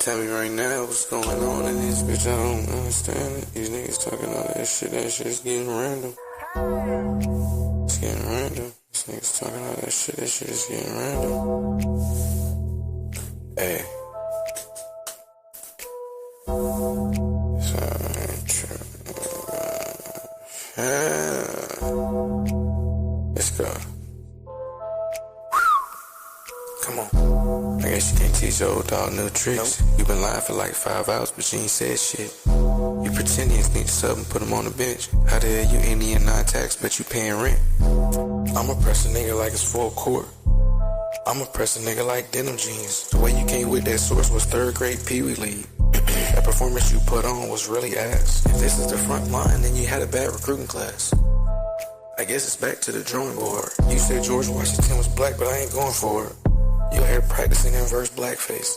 Tell me right now what's going on in this bitch. I don't understand it. These niggas talking all that shit's getting random. It's getting random. These niggas talking all that shit is getting random. Hey. So I ain't tripping. Let's go. Come on. I guess you can't teach your old dog new tricks. You been lying for like 5 hours, but you ain't said shit. You pretend you need to sub and put him on the bench. How the hell you Indian non-tax, but you paying rent? I'ma press a nigga like it's full court. I'ma press a nigga like denim jeans. The way you came with that source was 3rd grade Pee Wee League. That performance you put on was really ass. If this is the front line, then you had a bad recruiting class. I guess it's back to the drawing board. You said George Washington was black, but I ain't going for it. You here practicing inverse blackface.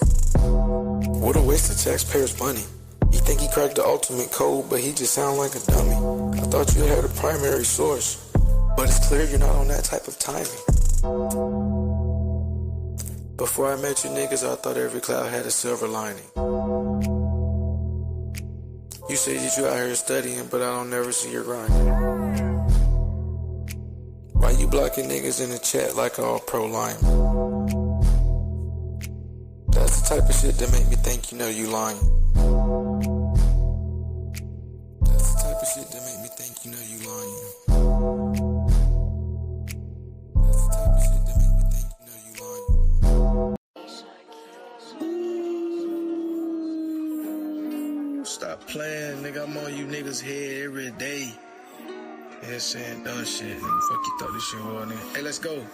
What a waste of taxpayers' money. You think he cracked the ultimate code, but he just sound like a dummy. I thought you had a primary source, but it's clear you're not on that type of timing. Before I met you niggas, I thought every cloud had a silver lining. You say that you out here studying, but I don't never see your grinding. Why you blocking niggas in the chat like all pro linemen? That's the type of shit that make me think you know you lying. That's the type of shit that make me think you know you lying. That's the type of shit that make me think you know you lying. Stop playing, nigga. I'm on you niggas' head every day. Yeah, saying dumb shit. Nigga, fuck you thought this shit was, nigga. Hey, let's go.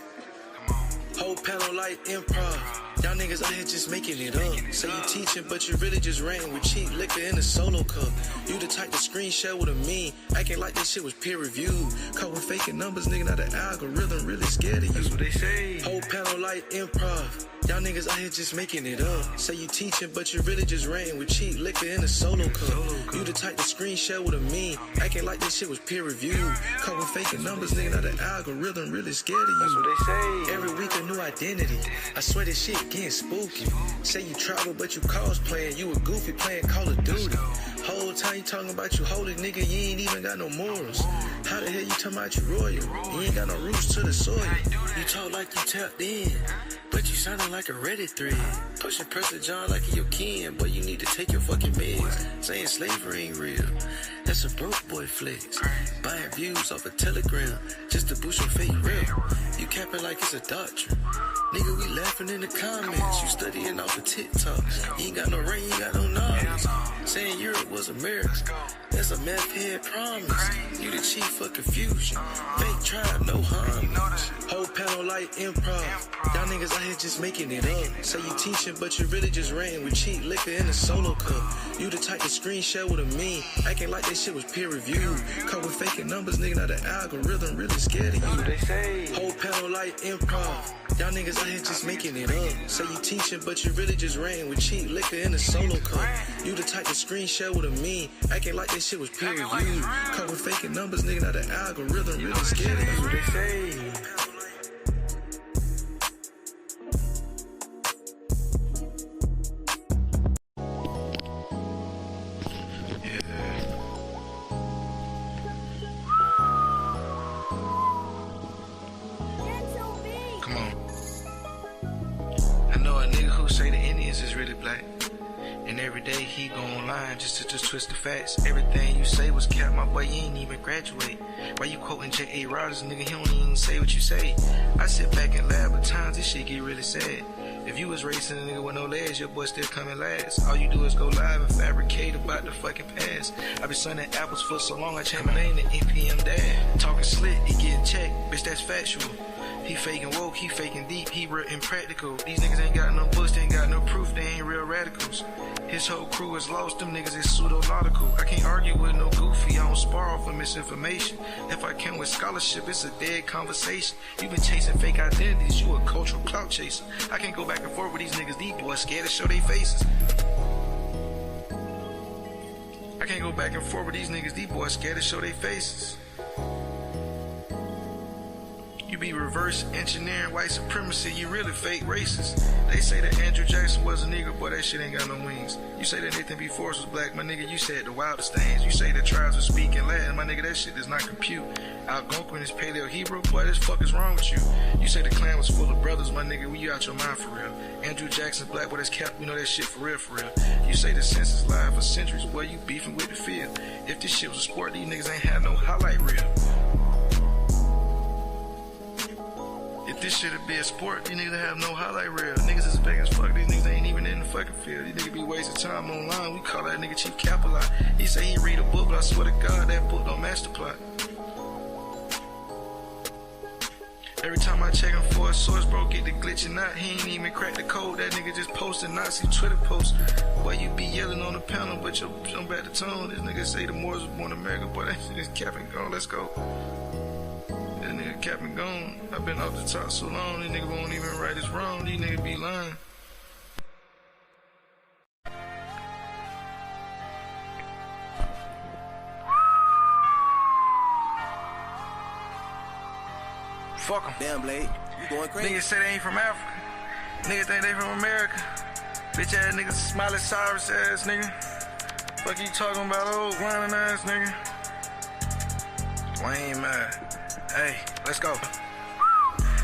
Whole panel like improv. Y'all niggas out here just making it up. Say you teaching, but you really just ran with cheap liquor in a solo cup. You the type to screenshot with a meme, acting like this shit was peer reviewed. Caught with faking numbers, nigga, now the algorithm really scared of you. That's what they say. Whole panel like improv. Y'all niggas out here just making it up. Say you teaching, but you really just ran with cheap liquor in a solo cup. You the type to screenshot with a meme, acting like this shit was peer reviewed. Caught with faking numbers, nigga, now the algorithm really scared of you. That's what they say. Every week a new identity. I swear this shit getting spooky. Say you travel, but you cosplaying. You a goofy playing Call of Duty. Whole time you talking about you holy, nigga, you ain't even got no morals. How the hell you talking about you royal? You ain't got no roots to the soil. You talk like you tapped in, but you sounding like a Reddit thread. Pushing Pressure John like your kin, but you need to take your fucking meds. Saying slavery ain't real, that's a broke boy flex. Buying views off a Telegram just to boost your fake rep. You capping like it's a doctrine. Nigga, we laughing in the comments. You studying off of TikTok. You ain't got no rain, you ain't got no knowledge. Saying Europe was America, that's a meth head promise. You the chief for confusion. Fake tribe, no harm. Whole panel like improv. Y'all niggas out here just making it up. Say you teaching, but you really just ran with cheap liquor in a solo cup. You the type to screenshot with a meme, acting like that shit was peer reviewed. Caught with faking numbers, nigga, now the algorithm really scared of you. They say. Whole panel like improv. Y'all niggas out here just making it up. Say you teaching, but you really just ran with cheap liquor in a solo cup. You the type to screenshot with a meme, acting like that shit was peer reviewed. Caught with faking numbers, nigga, now the algorithm really scared of you. That's what they say. Say the Indians is really black, and every day he go online just to twist the facts. Everything you say was cap, my boy, you ain't even graduate. Why you quoting J.A. Rogers, nigga, he don't even say what you say. I sit back and laugh, but times this shit get really sad. If you was racing a nigga with no legs, your boy still coming last. All you do is go live and fabricate about the fucking past. I been selling apples for so long, I changed my name to NPM Dad. Talking slick, he getting checked, bitch, that's factual. He faking woke, he faking deep, he real impractical. These niggas ain't got no books, they ain't got no proof, they ain't real radicals. His whole crew is lost, them niggas is pseudo-nautical. I can't argue with no goofy, I don't spar off of misinformation. If I can with scholarship, it's a dead conversation. You been chasing fake identities, you a cultural clout chaser. I can't go back and forth with these niggas, these boys scared to show their faces. I can't go back and forth with these niggas, these boys scared to show their faces. You be reverse engineering white supremacy, you really fake racist. They say that Andrew Jackson was a nigga, boy, that shit ain't got no wings. You say that Nathan B. Forrest was black, my nigga, you said the wildest things. You say the tribes were speaking Latin, my nigga, that shit does not compute. Algonquin is Paleo Hebrew, boy, this fuck is wrong with you. You say the Klan was full of brothers, my nigga, you out your mind for real. Andrew Jackson's black, boy, that's cap, we know that shit for real, for real. You say the census lied for centuries, boy, you beefing with the field. If this shit was a sport, these niggas ain't had no highlight reel. If this shit'd be a sport, these niggas have no highlight reel. Niggas is fake as fuck, these niggas ain't even in the fucking field. These niggas be wasting time online, we call that nigga Chief Capilot. He say he read a book, but I swear to God, that book don't match the plot. Every time I check him for a source, bro, get the glitching out. He ain't even crack the code, that nigga just posted Nazi Twitter posts. Boy, you be yelling on the panel, but you jump at the tone. This nigga say the Moors was born in America, boy, that shit is cap and gone, let's go. That nigga cap and gone. I've been off the top so long, these niggas won't even right us wrong, these niggas be lying. Fuck them. Damn, Blade, you going crazy? Niggas say they ain't from Africa. Niggas think they from America. Bitch ass niggas, Smiley Cyrus ass nigga. Fuck you talking about, old whining ass nigga. Lame man. Hey, let's go.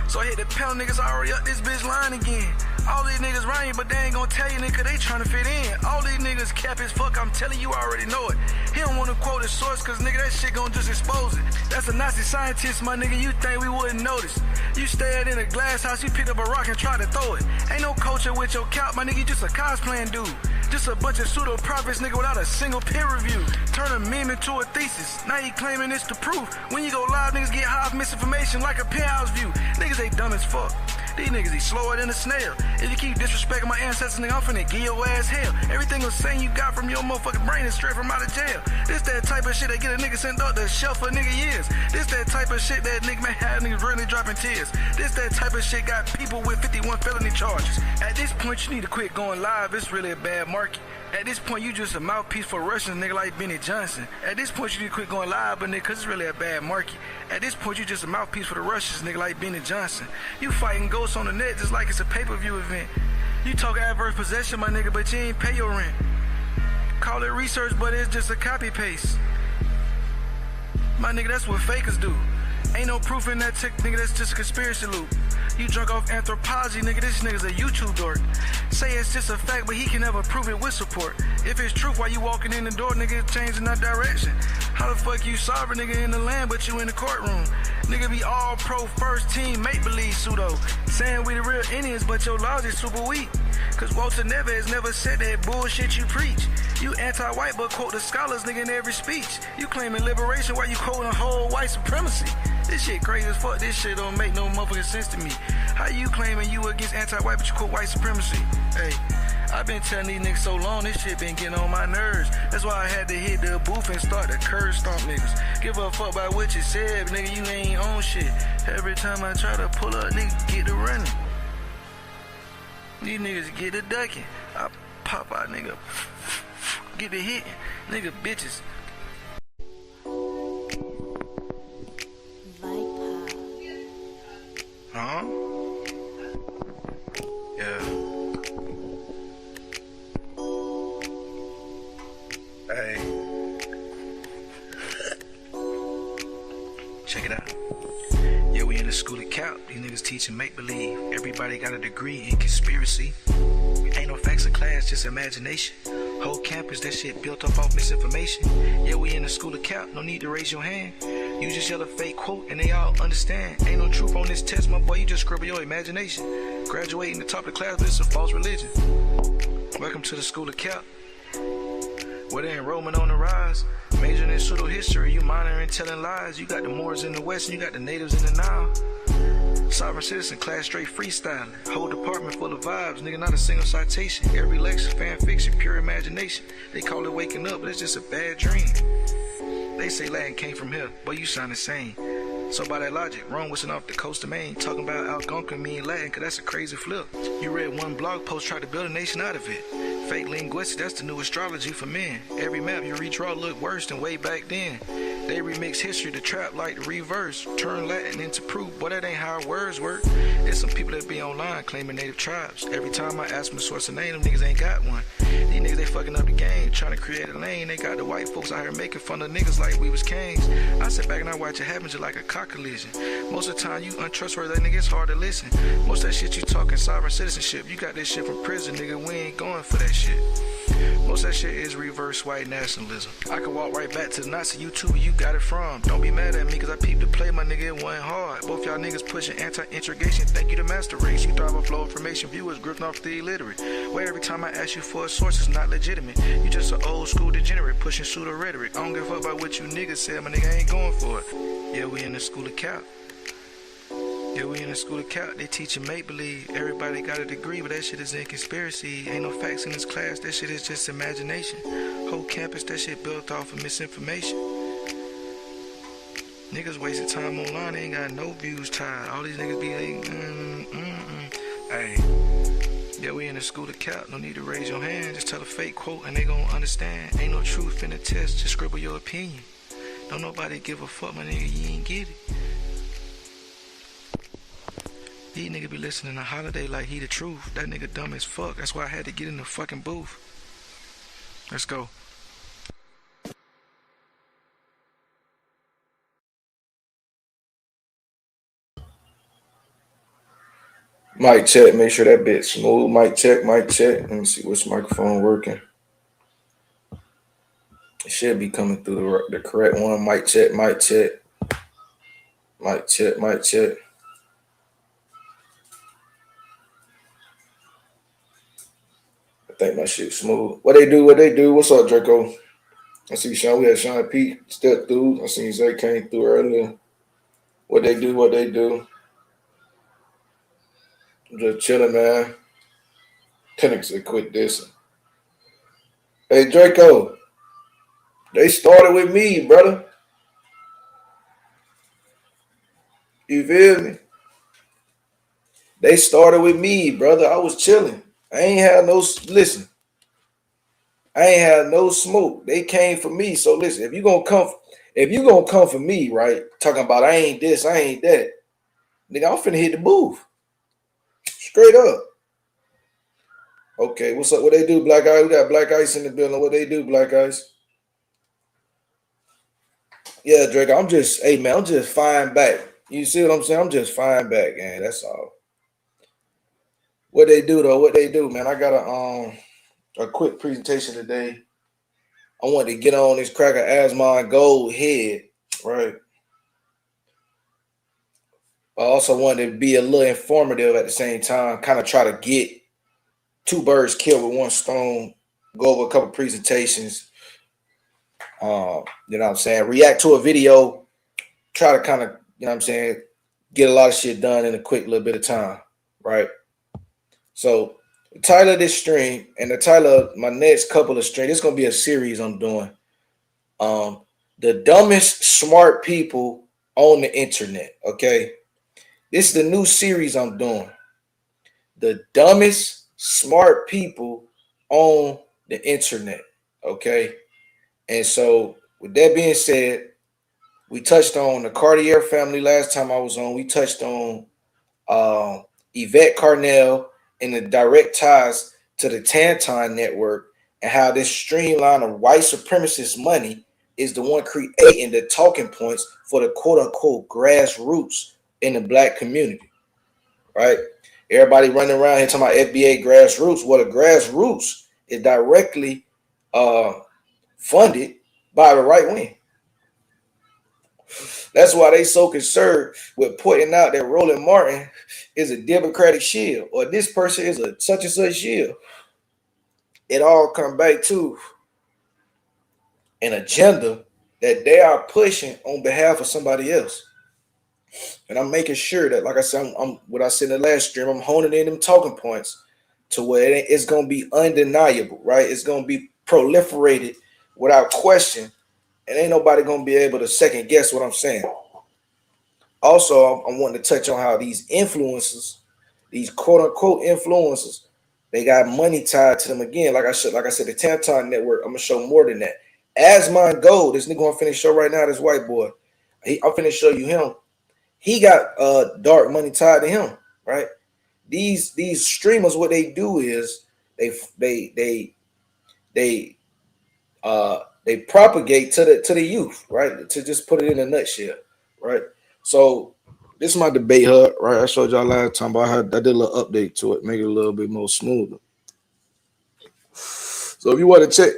So I hit the pedal, niggas already up this bitch line again. All these niggas rhyme, but they ain't gonna tell you, nigga, they tryna fit in. All these niggas cap as fuck, I'm telling you, I already know it. He don't wanna quote his source, cause nigga, that shit gon' just expose it. That's a Nazi scientist, my nigga, you think we wouldn't notice. You stayed in a glass house, you picked up a rock and tried to throw it. Ain't no culture with your cap, my nigga, you just a cosplaying dude. Just a bunch of pseudo prophets, nigga, without a single peer review. Turn a meme into a thesis. Now you claiming it's the proof. When you go live, niggas get high off misinformation like a penthouse view. Niggas ain't dumb as fuck. These niggas, they slower than a snail. If you keep disrespecting my ancestors, nigga, I'm finna give your ass hell. Everything I'm saying you got from your motherfucking brain is straight from out of jail. This that type of shit that get a nigga sent up the shelf for nigga years. This that type of shit that nigga may have niggas really dropping tears. This that type of shit got people with 51 felony charges. At this point, you need to quit going live. It's really a bad market. At this point, you just a mouthpiece for Russians, nigga, like Benny Johnson. At this point, you need to quit going live, but nigga, cause it's really a bad market. At this point, you just a mouthpiece for the Russians, nigga, like Benny Johnson. You fighting ghosts on the net just like it's a pay-per-view event. You talk adverse possession, my nigga, but you ain't pay your rent. Call it research, but it's just a copy-paste. My nigga, that's what fakers do. Ain't no proof in that tick, nigga, that's just a conspiracy loop. You drunk off anthropology, nigga, this nigga's a YouTube dork. Say it's just a fact, but he can never prove it with support. If it's truth, why you walking in the door, nigga, it's changing that direction. How the fuck you sovereign, nigga, in the land, but you in the courtroom? Nigga be all pro first team, make-believe pseudo. Saying we the real Indians, but your logic super weak. Cause Walter Neves never said that bullshit you preach. You anti-white, but quote the scholars, nigga, in every speech. You claiming liberation while you quoting a whole white supremacy. This shit crazy as fuck, this shit don't make no motherfucking sense to me. How you claiming you against anti-white, but you quote white supremacy? Hey, I've been telling these niggas so long, this shit been getting on my nerves. That's why I had to hit the booth and start the curse stomp niggas. Give a fuck about what you said, nigga, you ain't on shit. Every time I try to pull up, niggas get to running. These niggas get to ducking. I pop out, nigga. Get to hitting. Nigga, bitches. Huh? Yeah. Hey. Check it out. Yeah, we in the school of cap. These niggas teaching make-believe. Everybody got a degree in conspiracy. Ain't no facts in class, just imagination. Whole campus, that shit built up off misinformation. Yeah, we in the school of cap. No need to raise your hand. You just yell a fake quote and they all understand. Ain't no truth on this test, my boy, you just scribble your imagination. Graduating the top of the class, but it's a false religion. Welcome to the school of cap, where the enrollment on the rise. Majoring in pseudo history, you minoring and telling lies. You got the Moors in the west and you got the natives in the Nile. Sovereign citizen, class straight freestyling. Whole department full of vibes, nigga, not a single citation. Every lecture, fan fiction, pure imagination. They call it waking up, but it's just a bad dream. They say Latin came from here, but you sound insane. So by that logic, Rome wasn't off the coast of Maine. Talking about Algonquin mean Latin, cause that's a crazy flip. You read one blog post, tried to build a nation out of it. Fake linguistics, that's the new astrology for men. Every map you redraw look worse than way back then. They remix history to trap like the reverse. Turn Latin into proof, but that ain't how words work. There's some people that be online claiming native tribes. Every time I ask them to source a name, them niggas ain't got one. These niggas, they fucking up the game, trying to create a lane. They got the white folks out here making fun of niggas like we was kings. I sit back and I watch it happen just like a car collision. Most of the time, you untrustworthy, nigga, it's hard to listen. Most of that shit you talking sovereign citizenship. You got this shit from prison, nigga, we ain't going for that shit. Most of that shit is reverse white nationalism. I can walk right back to the Nazi YouTuber you got it from. Don't be mad at me cause I peeped the play, my nigga, it wasn't hard. Both y'all niggas pushing anti-integration, thank you to master race. You thrive on flow information, viewers grifting off the illiterate. Where every time I ask you for a source, it's not legitimate. You just an old school degenerate, pushing pseudo rhetoric. I don't give a fuck about what you niggas said, my nigga, I ain't going for it. Yeah, we in the school of cap. Yeah, we in the school of cap, they teaching make-believe. Everybody got a degree, but that shit is in conspiracy. Ain't no facts in this class, that shit is just imagination. Whole campus, that shit built off of misinformation. Niggas wasting time online, they ain't got no views tied. All these niggas be like, Hey, yeah, we in the school of cap, no need to raise your hand. Just tell a fake quote and they gon' understand. Ain't no truth in the test, just scribble your opinion. Don't nobody give a fuck, my nigga, you ain't get it. These niggas be listening to Holiday like he the truth. That nigga dumb as fuck. That's why I had to get in the fucking booth. Let's go. Mic check, make sure that bit's smooth. Mic check, mic check. Let me see which microphone working. It should be coming through the correct one. Mic check, mic check. Mic check, mic check. I think my shit's smooth. What they do, what they do. What's up, Draco? I see Sean. We had Sean P step through. I seen Zay came through earlier. What they do, what they do. I'm just chilling, man. Tenix said quit this. Hey, Draco. They started with me, brother. You feel me? They started with me, brother. I was chilling. I ain't had no listen. I ain't had no smoke. They came for me. So listen, if you gonna come for me, right? Talking about I ain't this, I ain't that, nigga, I'm finna hit the booth. Straight up. Okay, what's up? What they do, Black Ice? We got Black Ice in the building. What they do, Black Ice? Yeah, Drake. I'm just, hey man, I'm just fine back. You see what I'm saying? I'm just fine back, man. That's all. What they do though? What they do, man? I got a quick presentation today. I wanted to get on this cracker Asmongold head, right? I also wanted to be a little informative at the same time, kind of try to get two birds killed with one stone, go over a couple presentations, you know what I'm saying, react to a video, try to kind of, you know what I'm saying, get a lot of shit done in a quick little bit of time, right? So the title of this stream and the title of my next couple of streams, it's going to be a series I'm doing. The dumbest smart people on the internet, okay? This is the new series I'm doing. The dumbest smart people on the internet, okay? And so with that being said, we touched on the Cartier family last time I was on. We touched on Yvette Carnell and the direct ties to the Tanton network and how this streamline of white supremacist money is the one creating the talking points for the quote-unquote grassroots in the black community, right? Everybody running around here talking about FBA grassroots. Well, the grassroots is directly funded by the right wing. That's why they so concerned with pointing out that Roland Martin is a Democratic shield or this person is a such and such shield. It all comes back to an agenda that they are pushing on behalf of somebody else. And I'm making sure that, like I said, I'm what I said in the last stream, I'm honing in them talking points to where it's going to be undeniable, right? It's going to be proliferated without question, and ain't nobody going to be able to second guess what I'm saying. Also, I'm wanting to touch on how these influencers, these quote-unquote influencers, they got money tied to them again. Like I said, the Tanton network, I'm going to show more than that. Asmongold, this nigga I'm finna show right now, this white boy. I'm finna show you him. He got dark money tied to him, right? These streamers, what they do is they they propagate to the youth, right? To just put it in a nutshell, right? So this is my debate hub, right? I showed y'all last time about how I did a little update to it, make it a little bit more smoother. So if you want to check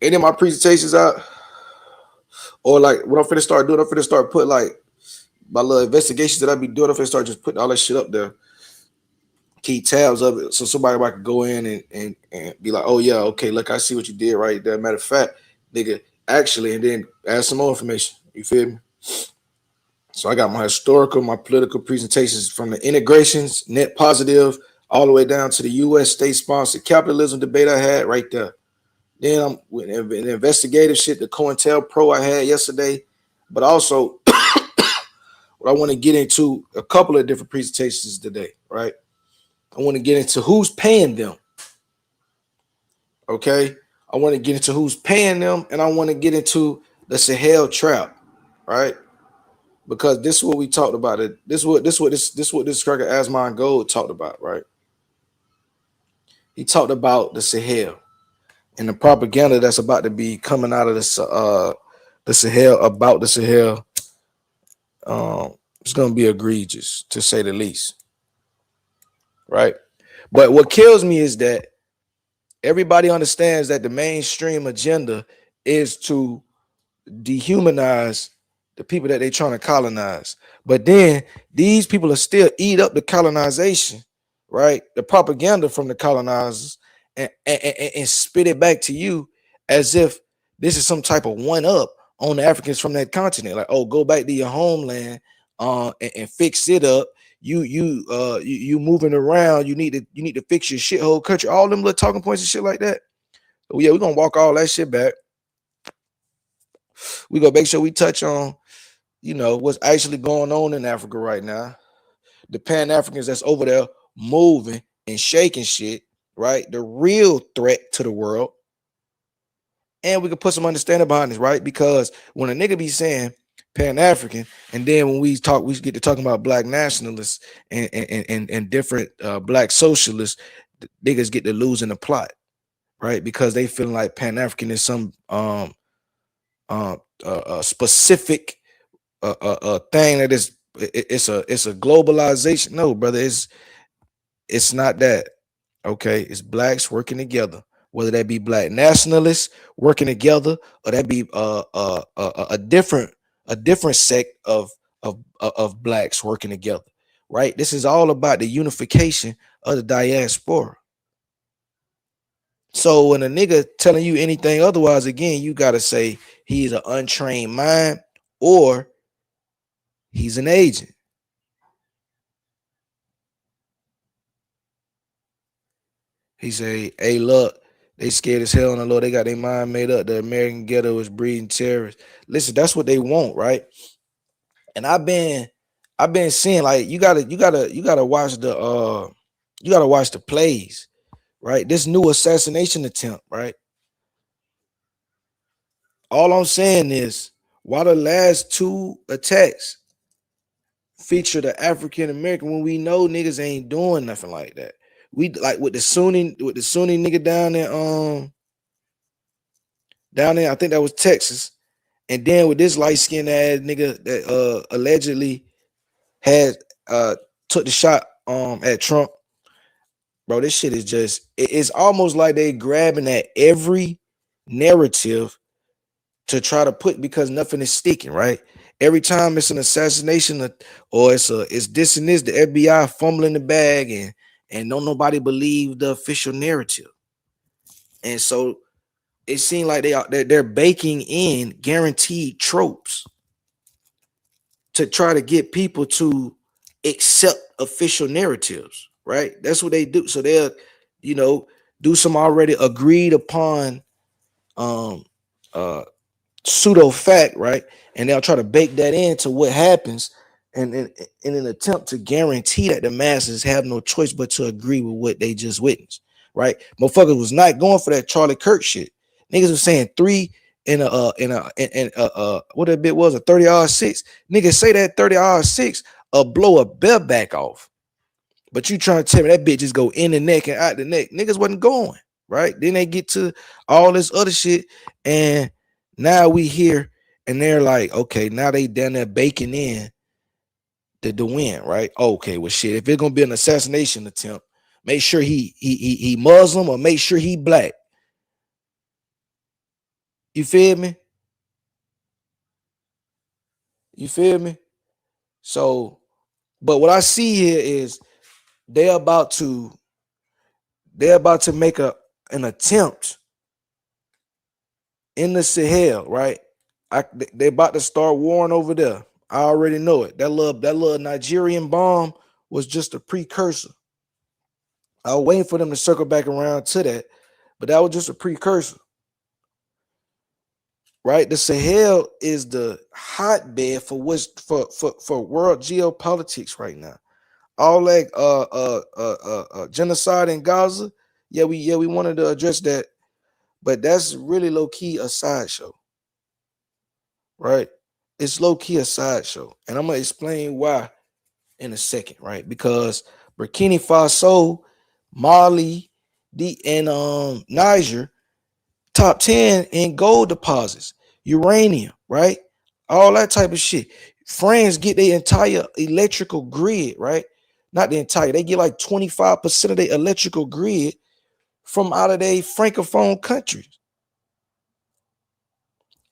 any of my presentations out, or like what I'm finna start doing, I'm finna start put like my little investigations that I be doing. I'm finna start just putting all that shit up there, keep tabs of it, so somebody might can go in and be like, oh yeah, okay, look, I see what you did right there. Matter of fact, nigga, actually, and then add some more information. You feel me? So I got my historical, my political presentations from the integrations, net positive, all the way down to the U.S. state-sponsored capitalism debate I had right there. Then I'm with the investigative shit, the COINTELPRO I had yesterday, but also what I want to get into a couple of different presentations today, right? I want to get into who's paying them. Okay, I want to get into who's paying them, and I want to get into the Sahel trap, right? Because this is what we talked about. This is what this cracker Asmongold talked about, right? He talked about the Sahel and the propaganda that's about to be coming out of the Sahel about the Sahel. It's gonna be egregious to say the least, right? But what kills me is that everybody understands that the mainstream agenda is to dehumanize the people that they're trying to colonize. But then these people are still eat up the colonization, right? The propaganda from the colonizers and spit it back to you as if this is some type of one up on the Africans from that continent. Like, oh, go back to your homeland and fix it up. You moving around. You need to fix your shithole country. All them little talking points and shit like that. Oh yeah, we're gonna walk all that shit back. We gonna make sure we touch on, what's actually going on in Africa right now. The Pan-Africans that's over there moving and shaking shit, right? The real threat to the world. And we can put some understanding behind this, right? Because when a nigga be saying Pan-African, and then when we get to talking about black nationalists and different black socialists, niggas get to losing the plot, right? Because they feeling like Pan-African is some specific thing that is it's a globalization. No, brother, it's not that. Okay, it's blacks working together, whether that be black nationalists working together or that be a different sect of blacks working together, right? This is all about the unification of the diaspora. So when a nigga telling you anything otherwise, again, you gotta say he's an untrained mind or he's an agent. He say, hey, look, they scared as hell on the Lord. They got their mind made up. The American ghetto is breeding terrorists. Listen, that's what they want, right? And I've been seeing, like, you gotta watch the plays, right? This new assassination attempt, right? All I'm saying is, why the last two attacks feature the African American when we know niggas ain't doing nothing like that? We like with the Sunni nigga down there, I think that was Texas. And then with this light skinned ass nigga that allegedly had took the shot at Trump, bro, this shit is just it's almost like they grabbing at every narrative to try to put, because nothing is sticking, right? Every time it's an assassination or it's this and this, the FBI fumbling the bag and don't nobody believe the official narrative. And so it seems like they're baking in guaranteed tropes to try to get people to accept official narratives, right? That's what they do. So they'll, do some already agreed upon pseudo fact, right? And they'll try to bake that into what happens in an attempt to guarantee that the masses have no choice but to agree with what they just witnessed, right? Motherfuckers was not going for that Charlie Kirk shit. Niggas was saying 3 what that bit was, a 30R6. Niggas say that 30R6 blow a bell back off. But you trying to tell me that bitch just go in the neck and out the neck. Niggas wasn't going, right? Then they get to all this other shit, and now we here, and they're like, okay, now they down there baking in the win, right? Okay, well shit, if it's gonna be an assassination attempt, make sure he Muslim or make sure he black. You feel me? You feel me? So, but what I see here is they're about to make an attempt in the Sahel, right? They about to start warring over there. I already know it. That little Nigerian bomb was just a precursor. I was waiting for them to circle back around to that, but that was just a precursor. Right? The Sahel is the hotbed for world geopolitics right now. All that genocide in Gaza. Yeah, we wanted to address that, but that's really low key a sideshow, right? It's low key a sideshow, and I'm gonna explain why in a second, right? Because Burkina Faso, Mali, and Niger, top 10 in gold deposits, uranium, right? All that type of shit. France get their entire electrical grid, right? Not the entire, they get like 25% of their electrical grid from out of their francophone countries.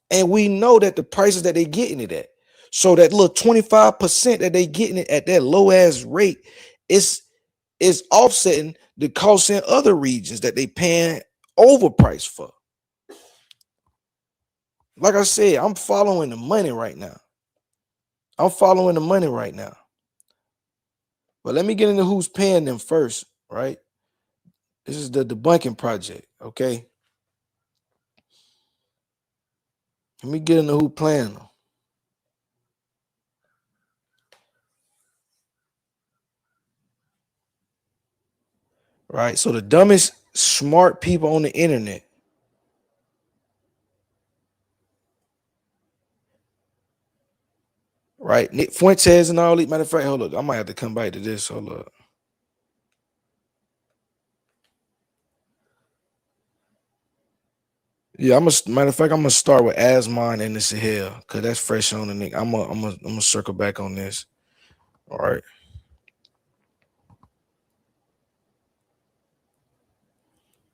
And we know that the prices that they getting it at. So that little 25% that they getting it at that low ass rate is offsetting the costs in other regions that they paying overpriced for. Like I said, I'm following the money right now. But let me get into who's paying them first, right? This is the debunking project, okay? Let me get into who playing them. Right? So the dumbest smart people on the internet, right? Nick Fuentes and all these. Matter of fact, hold up. I might have to come back to this. Hold up. Yeah, matter of fact, I'm gonna start with Asmon and the Sahel because that's fresh on the Nick. I'm gonna circle back on this. All right.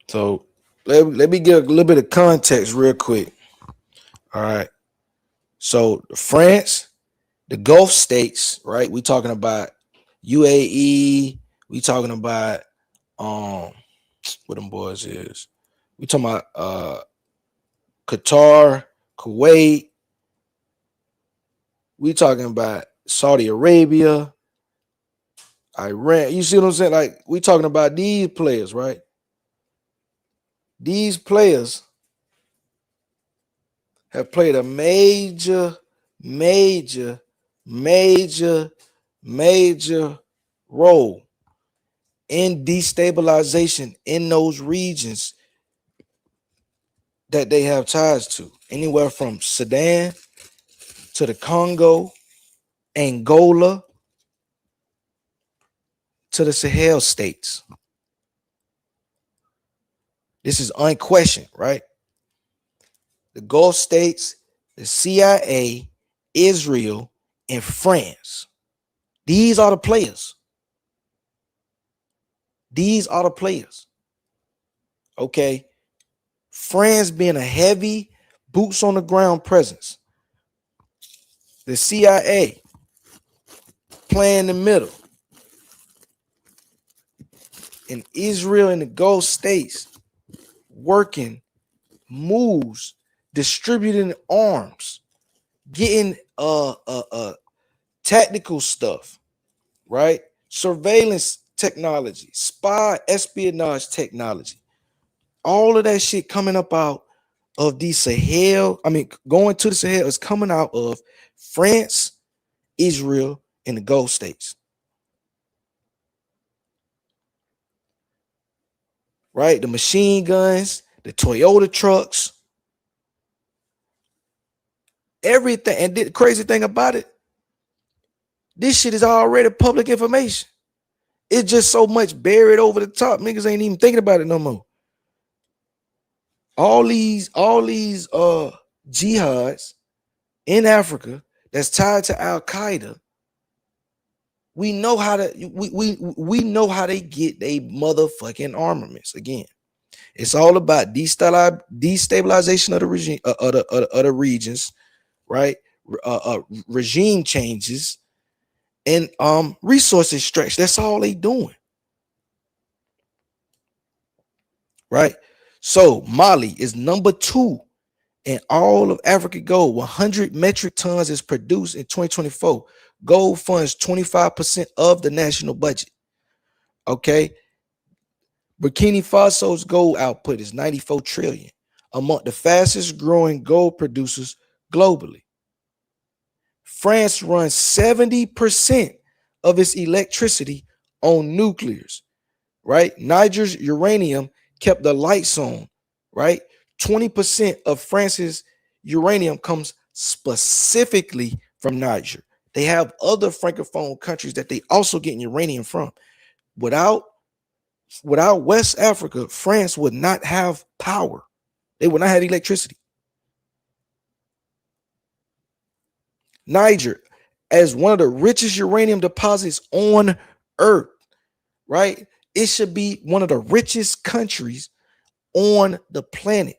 So let me get a little bit of context real quick. All right. So France, the Gulf states, right? We talking about UAE. We talking about what them boys is. We talking about Qatar, Kuwait. We talking about Saudi Arabia, Iran. You see what I'm saying? Like we talking about these players, right? These players have played a major, major, major, major role in destabilization in those regions that they have ties to, anywhere from Sudan to the Congo, Angola to the Sahel states. This is unquestioned, right? The Gulf states, the CIA, Israel, and France. These are the players. These are the players. Okay. France being a heavy boots on the ground presence. The CIA playing the middle. And Israel and the Gulf states working moves, distributing arms, getting tactical stuff, right? Surveillance technology, spy espionage technology. All of that shit coming up out of the Sahel. I mean, going to the Sahel is coming out of France, Israel, and the Gulf states. Right? The machine guns, the Toyota trucks, Everything. And the crazy thing about it, this shit is already public information. It's just so much buried over the top. Niggas ain't even thinking about it no more. All these jihads in Africa that's tied to Al Qaeda. We know how to we know how they get they motherfucking armaments. Again, it's all about destabilization of the regime of the regions, right? Regime changes and resources stretch. That's all they doing, right? So Mali is number 2 in all of Africa gold. 100 metric tons is produced in 2024. Gold funds 25% of the national budget. Okay. Burkina Faso's gold output is 94 trillion, among the fastest growing gold producers globally. France runs 70% of its electricity on nuclears, right? Niger's uranium kept the lights on, right? 20% of France's uranium comes specifically from Niger. They have other francophone countries that they also get uranium from. Without West Africa, France would not have power. They would not have electricity. Niger, as one of the richest uranium deposits on earth, right? It should be one of the richest countries on the planet.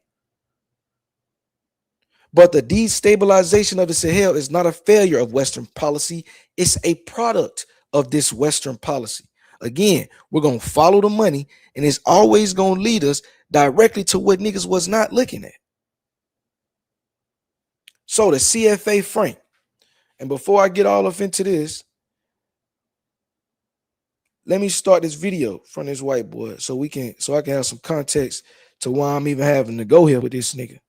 But the destabilization of the Sahel is not a failure of Western policy. It's a product of this Western policy. Again, we're going to follow the money, and it's always going to lead us directly to what niggas was not looking at. So the CFA franc. And before I get all up into this, let me start this video from this white boy so I can have some context to why I'm even having to go here with this nigga.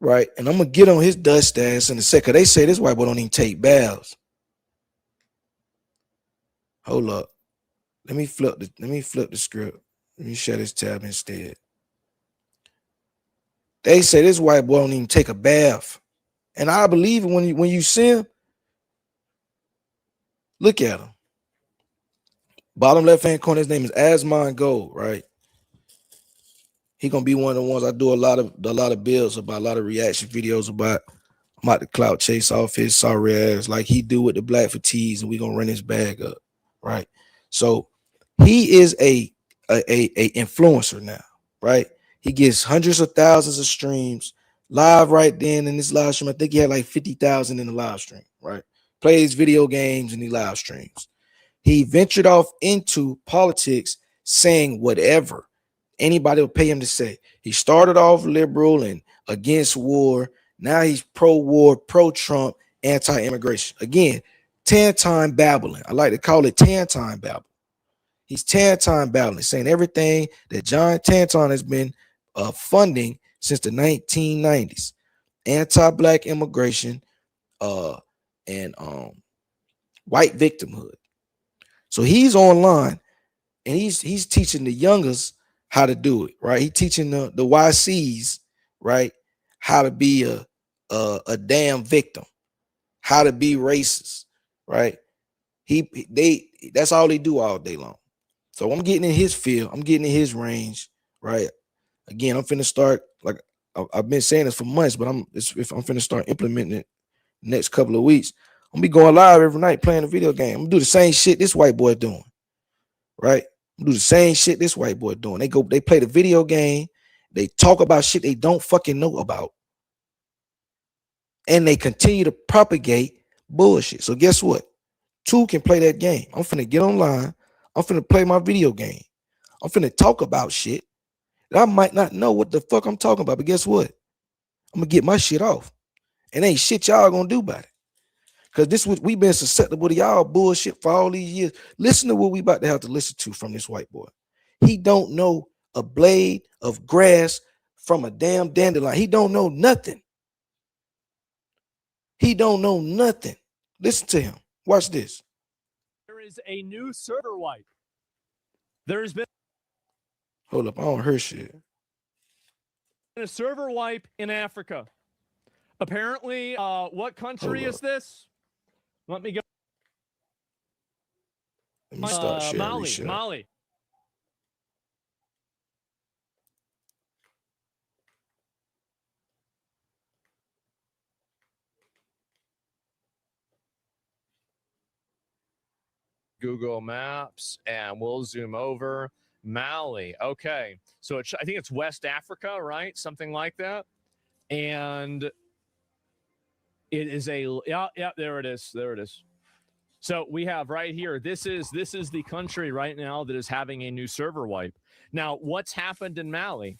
Right, and I'm gonna get on his dust ass in a second. They say this white boy don't even take baths. Hold up. Let me flip the script. Let me share this tab instead. They say this white boy don't even take a bath. And I believe it when you see him. Look at him. Bottom left hand corner, his name is Asmongold, right? He gonna be one of the ones I do a lot of builds about, a lot of reaction videos about. I'm about to clout chase off his sorry ass like he do with the black fatigues, and we gonna run his bag up, right? So he is a influencer now, right? He gets hundreds of thousands of streams live right then in this live stream. I think he had like 50,000 in the live stream, right? Plays video games and he live streams. He ventured off into politics saying whatever anybody will pay him to say. He started off liberal and against war. Now he's pro-war, pro-Trump, anti-immigration. Again, 10-time babbling. I like to call it 10-time babbling. He's 10-time babbling, saying everything that John Tanton has been funding since the 1990s. Anti-black immigration and white victimhood. So he's online and he's teaching the youngers how to do it, right? He's teaching the YCs, right, how to be a damn victim, how to be racist, right? That's all they do all day long. So I'm getting in his field, I'm getting in his range, right? Again, I'm finna start, like I've been saying this for months, but if I'm finna start implementing it next couple of weeks. I'm gonna be going live every night playing a video game. I'm gonna do the same shit this white boy doing, right? I'm gonna do the same shit this white boy doing. They play the video game, they talk about shit they don't fucking know about, and they continue to propagate bullshit. So guess what? Two can play that game. I'm finna get online. I'm finna play my video game. I'm finna talk about shit that I might not know what the fuck I'm talking about. But guess what? I'm gonna get my shit off. And ain't shit y'all gonna do about it. Because this was we've been susceptible to y'all bullshit for all these years. Listen to what we about to have to listen to from this white boy. He don't know a blade of grass from a damn dandelion. He don't know nothing. He don't know nothing. Listen to him. Watch this. There is a new server wipe. There's been. Hold up, I don't hear shit. A server wipe in Africa. Apparently, what country is this? Let me go. Let me start sharing. Mali. Google Maps, and we'll zoom over. Mali. Okay. So I think it's West Africa, right? Something like that. And it is there it is. There it is. So we have right here, this is the country right now that is having a new server wipe. Now, what's happened in Mali?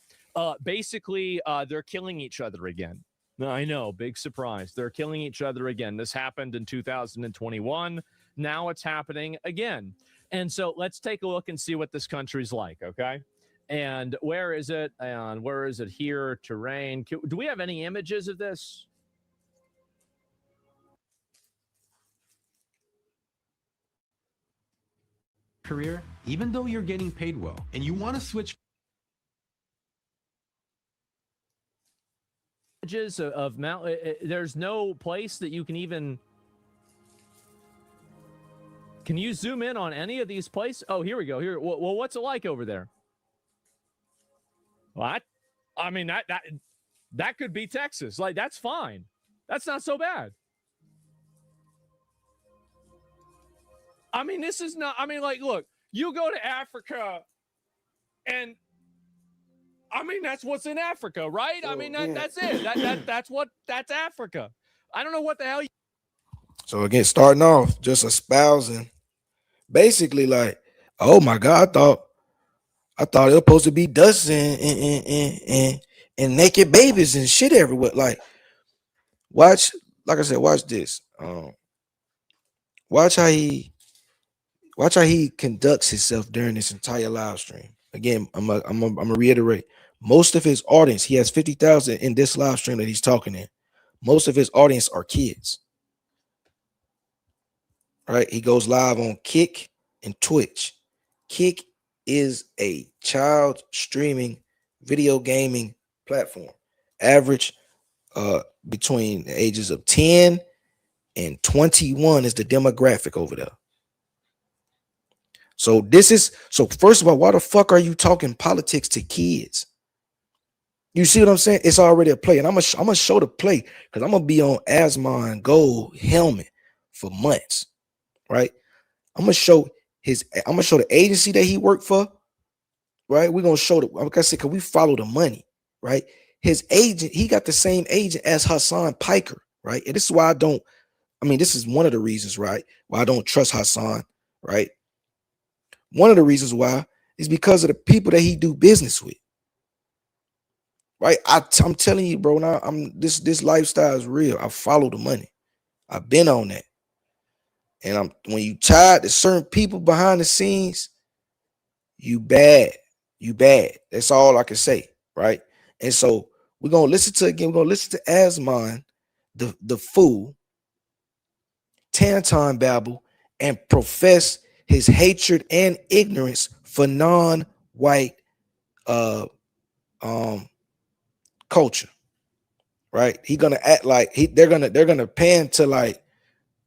Basically, they're killing each other again. I know, big surprise. They're killing each other again. This happened in 2021. Now it's happening again. And so let's take a look and see what this country's like, okay? And where is it? And where is it here? Terrain. Do we have any images of this? Career, even though you're getting paid well and you want to switch of Mount, there's no place that you can even. Can you zoom in on any of these places? Oh, here we go. Here, well, what's it like over there? What? I mean, that could be Texas. Like, that's fine. That's not so bad. I mean, this is not. I mean, like, look, you go to Africa, and I mean, that's what's in Africa, right? I mean, that's it. That's Africa. I don't know what the hell. So again, starting off, just espousing, basically like, oh my God, I thought it was supposed to be dust and naked babies and shit everywhere. Like, watch, like I said, watch this. Watch how he conducts himself during this entire live stream. Again, I'm gonna reiterate. Most of his audience, he has 50,000 in this live stream that he's talking in. Most of his audience are kids. Right? He goes live on Kick and Twitch. Kick is a child streaming video gaming platform. Average between the ages of 10 and 21 is the demographic over there. So first of all, why the fuck are you talking politics to kids? You see what I'm saying? It's already a play, and I'm gonna show the play because I'm gonna be on Asmongold helmet for months, right? I'm gonna show the agency that he worked for, right? We're gonna show like I said, because we follow the money, right? His agent, he got the same agent as Hassan Piker, right? And this is why this is one of the reasons, right? Why I don't trust Hassan, right? One of the reasons why is because of the people that he do business with. Right? I'm telling you, bro. Now this lifestyle is real. I follow the money. I've been on that. And when you tied to certain people behind the scenes, you bad. You bad. That's all I can say. Right. And so we're gonna listen to Asmon, the fool, Tanton babble, and profess his hatred and ignorance for non-white culture, right? He gonna act like they're gonna pan to like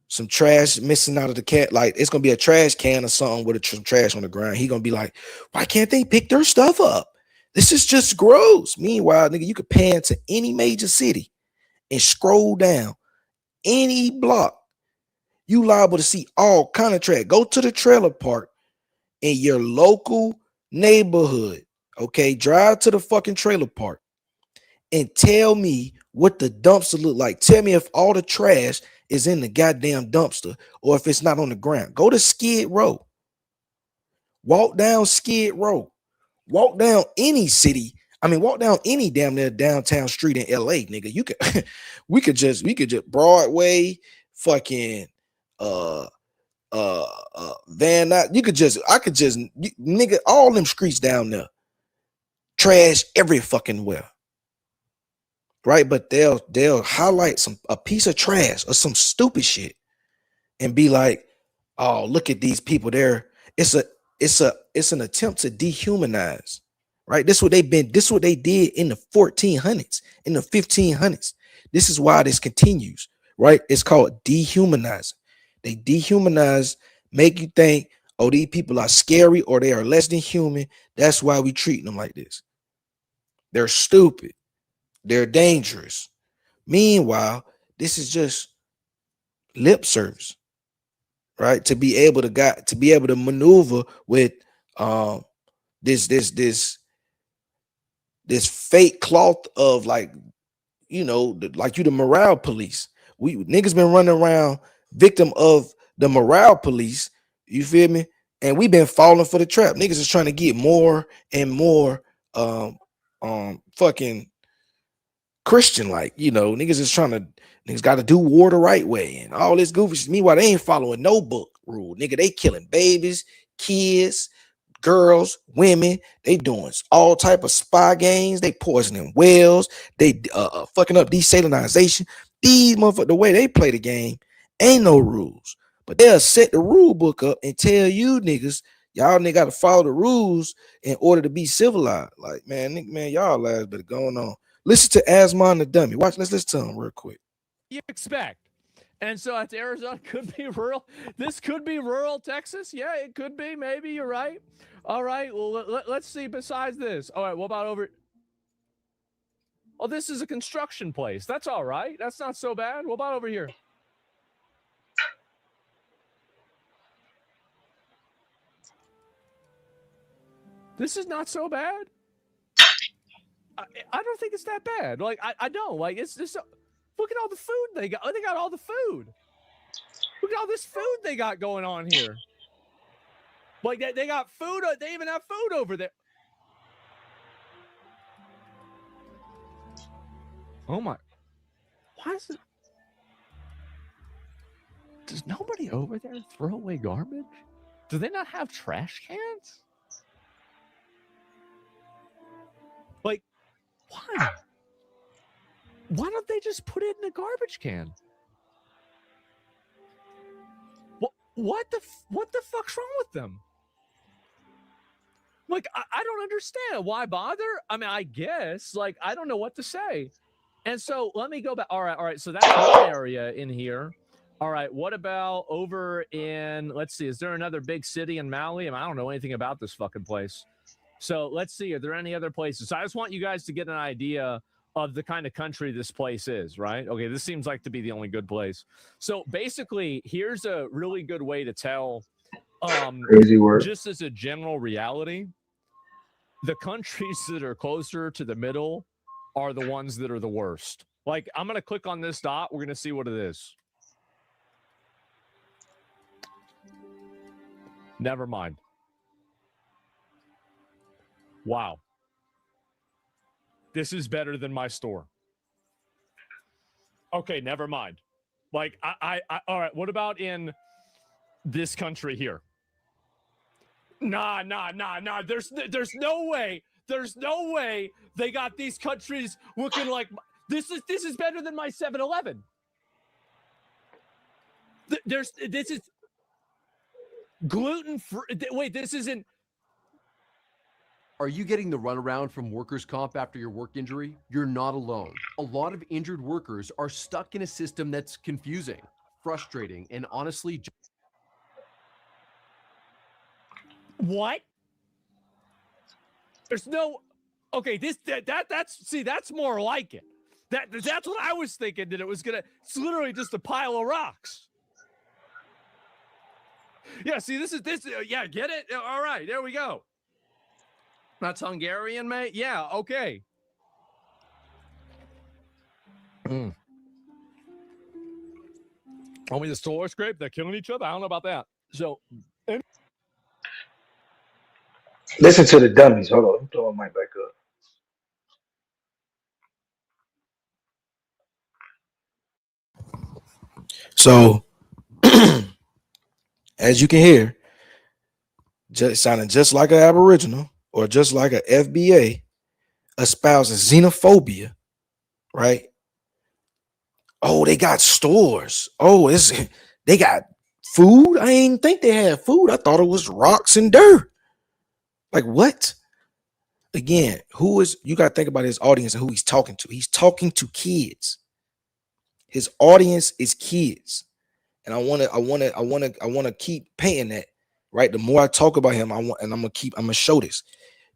some trash missing out of the cat, like it's gonna be a trash can or something with some trash on the ground. He gonna be like, why can't they pick their stuff up? This is just gross. Meanwhile, nigga, you could pan to any major city and scroll down any block. You liable to see all kind of trash. Go to the trailer park in your local neighborhood. Okay, drive to the fucking trailer park and tell me what the dumpster look like. Tell me if all the trash is in the goddamn dumpster or if it's not on the ground. Go to Skid Row. Walk down Skid Row. Walk down any city. I mean, walk down any damn near downtown street in LA, nigga. You could we could just Broadway, fucking Van Nuys. Nigga, all them streets down there. Trash every fucking where. Right, but they'll highlight a piece of trash or some stupid shit and be like, oh, look at these people there. It's an attempt to dehumanize, right? This is what they did in the 1400s, in the 1500s. This is why this continues, right? It's called dehumanizing. They dehumanize, make you think, oh, these people are scary or they are less than human. That's why we treat them like this. They're stupid. They're dangerous. Meanwhile, this is just lip service, right? To be able to maneuver with this fake cloth of like, like you the morale police. We niggas been running around victim of the morale police. You feel me? And we been falling for the trap. Niggas is trying to get more and more fucking Christian, like, niggas is niggas got to do war the right way and all this goofy shit. Meanwhile, they ain't following no book rule, nigga. They killing babies, kids, girls, women. They doing all type of spy games. They poisoning wells. They fucking up desalinization. These motherfuckers, the way they play the game, ain't no rules. But they'll set the rule book up and tell you niggas, y'all niggas got to follow the rules in order to be civilized. Like, man, y'all lives better going on. Listen to Asmongold the dummy. Let's listen to him real quick. You expect. And so it's Arizona, could be rural. This could be rural Texas. Yeah, it could be. Maybe you're right. All right. Well, let's see. Besides this. All right. What about over? Oh, this is a construction place. That's all right. That's not so bad. What about over here? This is not so bad. I don't think it's that bad. Like, I don't. Like, it's just, look at all the food they got. Oh, they got all the food. Look at all this food they got going on here. Like, they got food. They even have food over there. Oh, my. Why is it? Does nobody over there throw away garbage? Do they not have trash cans? Like, why? Why don't they just put it in a garbage can? What the fuck's wrong with them? Like, I don't understand. Why bother? I mean, I guess, like, I don't know what to say. And so let me go back. All right. So that's one area in here. All right. What about over in, let's see, is there another big city in Maui? I don't know anything about this fucking place. So let's see, are there any other places? So I just want you guys to get an idea of the kind of country this place is, right? Okay, this seems like to be the only good place. So basically, here's a really good way to tell, crazy word. Just as a general reality, the countries that are closer to the middle are the ones that are the worst. Like, I'm going to click on this dot. We're going to see what it is. Never mind. Wow. This is better than my store. Okay, never mind. Like, I all right, what about in this country here? Nah. There's no way. There's no way they got these countries looking like this is better than my 7-Eleven. This is gluten-free. Wait, this isn't. Are you getting the runaround from workers' comp after your work injury? You're not alone. A lot of injured workers are stuck in a system that's confusing, frustrating, and honestly... What? There's no... Okay, that's more like it. That's what I was thinking, that it was gonna... It's literally just a pile of rocks. Yeah, see, this. Yeah, get it? All right, there we go. That's Hungarian, mate? Yeah, okay. Only the solar scrape, they're killing each other? I don't know about that. So, listen to the dummies. Hold on, I'm throwing my mic back up. So, as you can hear, sounding just like an Aboriginal or just like an FBA espousing xenophobia, right? Oh, they got stores. Oh, they got food. I didn't think they had food. I thought it was rocks and dirt. Like, what? again, you got to think about his audience and who he's talking to. He's talking to kids. His audience is kids. And I want to keep painting that, right? The more I talk about him, I'm gonna show this.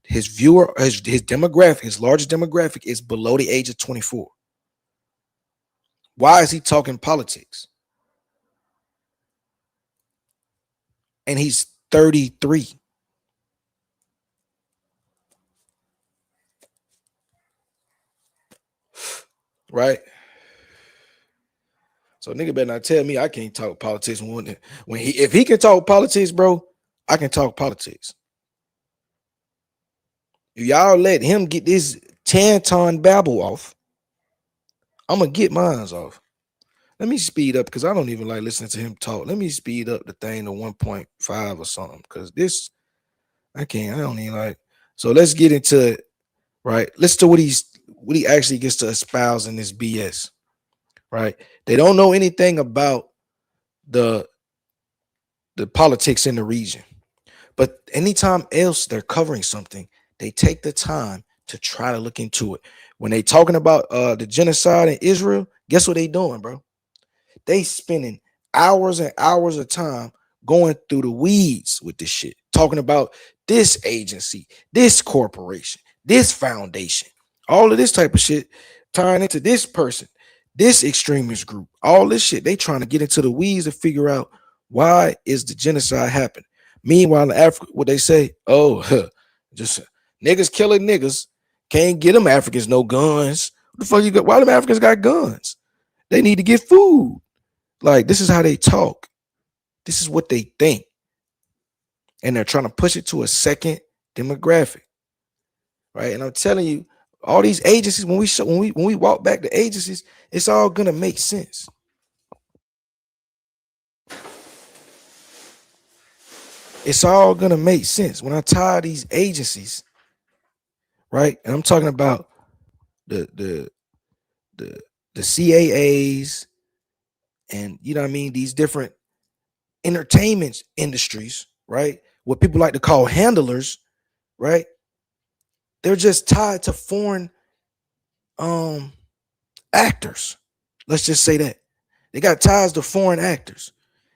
His demographic, his largest demographic is below the age of 24. Why is he talking politics? And he's 33. Right? So nigga better not tell me I can't talk politics if he can talk politics, bro, I can talk politics. If y'all let him get this Tanton babble off, I'm gonna get mine off. Let me speed up because I don't even like listening to him talk. Let me speed up the thing to 1.5 or something because this I don't even like. So let's get into it, right? Listen to what he actually gets to espouse in this BS, right? They don't know anything about the politics in the region, but anytime else they're covering something, they take the time to try to look into it. When they talking about the genocide in Israel, guess what they doing, bro? They spending hours and hours of time going through the weeds with this shit, talking about this agency, this corporation, this foundation, all of this type of shit, tying into this person, this extremist group, all this shit. They trying to get into the weeds to figure out why is the genocide happening. Meanwhile, in Africa, what they say, just niggas killing niggas, can't get them Africans no guns. What the fuck you got? Why them Africans got guns? They need to get food. Like, this is how they talk. This is what they think. And they're trying to push it to a second demographic. Right? And I'm telling you, all these agencies, when we walk back the agencies, it's all gonna make sense. It's all gonna make sense. When I tie these agencies, right? And I'm talking about the CAAs and you know what I mean, these different entertainment industries, right? What people like to call handlers, right? They're just tied to foreign actors. Let's just say that. They got ties to foreign actors.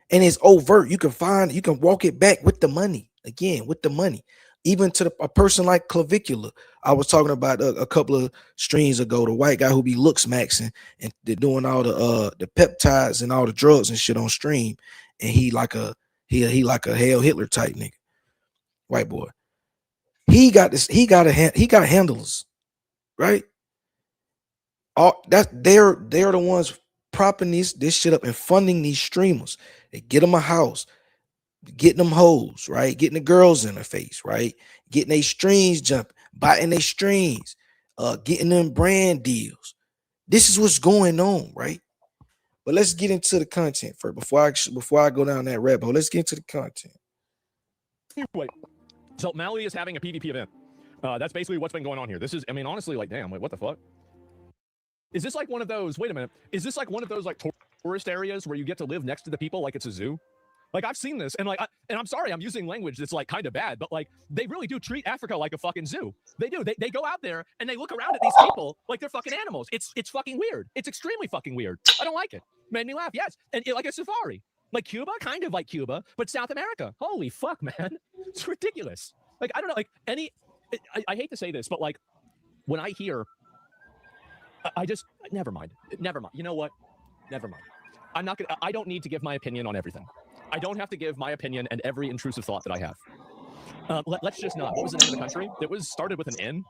And it's overt. You can walk it back with the money. Again, with the money. Even to a person like Clavicula. I was talking about a couple of streams ago, the white guy who be looks maxing and they're doing all the peptides and all the drugs and shit on stream. And he like a Hail Hitler type nigga. White boy. He got handlers, right? All that they're the ones propping this shit up and funding these streamers. They get them a house, getting them hoes, right? Getting the girls in their face, right? Getting their streams jumping, biting their streams, getting them brand deals. This is what's going on, right? But let's get into the content first before I go down that rabbit hole. Let's get into the content. Wait, so Mali is having a PvP event. That's basically what's been going on here. This is, I mean, honestly, like, damn, wait, what the fuck? Is this like one of those? Wait a minute. Is this like one of those like tourist areas where you get to live next to the people like it's a zoo? Like I've seen this, and like, and I'm sorry, I'm using language that's like kind of bad, but like they really do treat Africa like a fucking zoo. They do. They go out there and they look around at these people like they're fucking animals. It's fucking weird. It's extremely fucking weird. I don't like it. Made me laugh. Yes, and like a safari, like Cuba, kind of like Cuba, but South America. Holy fuck, man, it's ridiculous. Like I don't know, like I hate to say this, but like when I hear. I just never mind. You know what? Never mind. I'm not gonna. I don't need to give my opinion on everything. I don't have to give my opinion and every intrusive thought that I have. Let's just not. What was the name of the country? It was started with an N.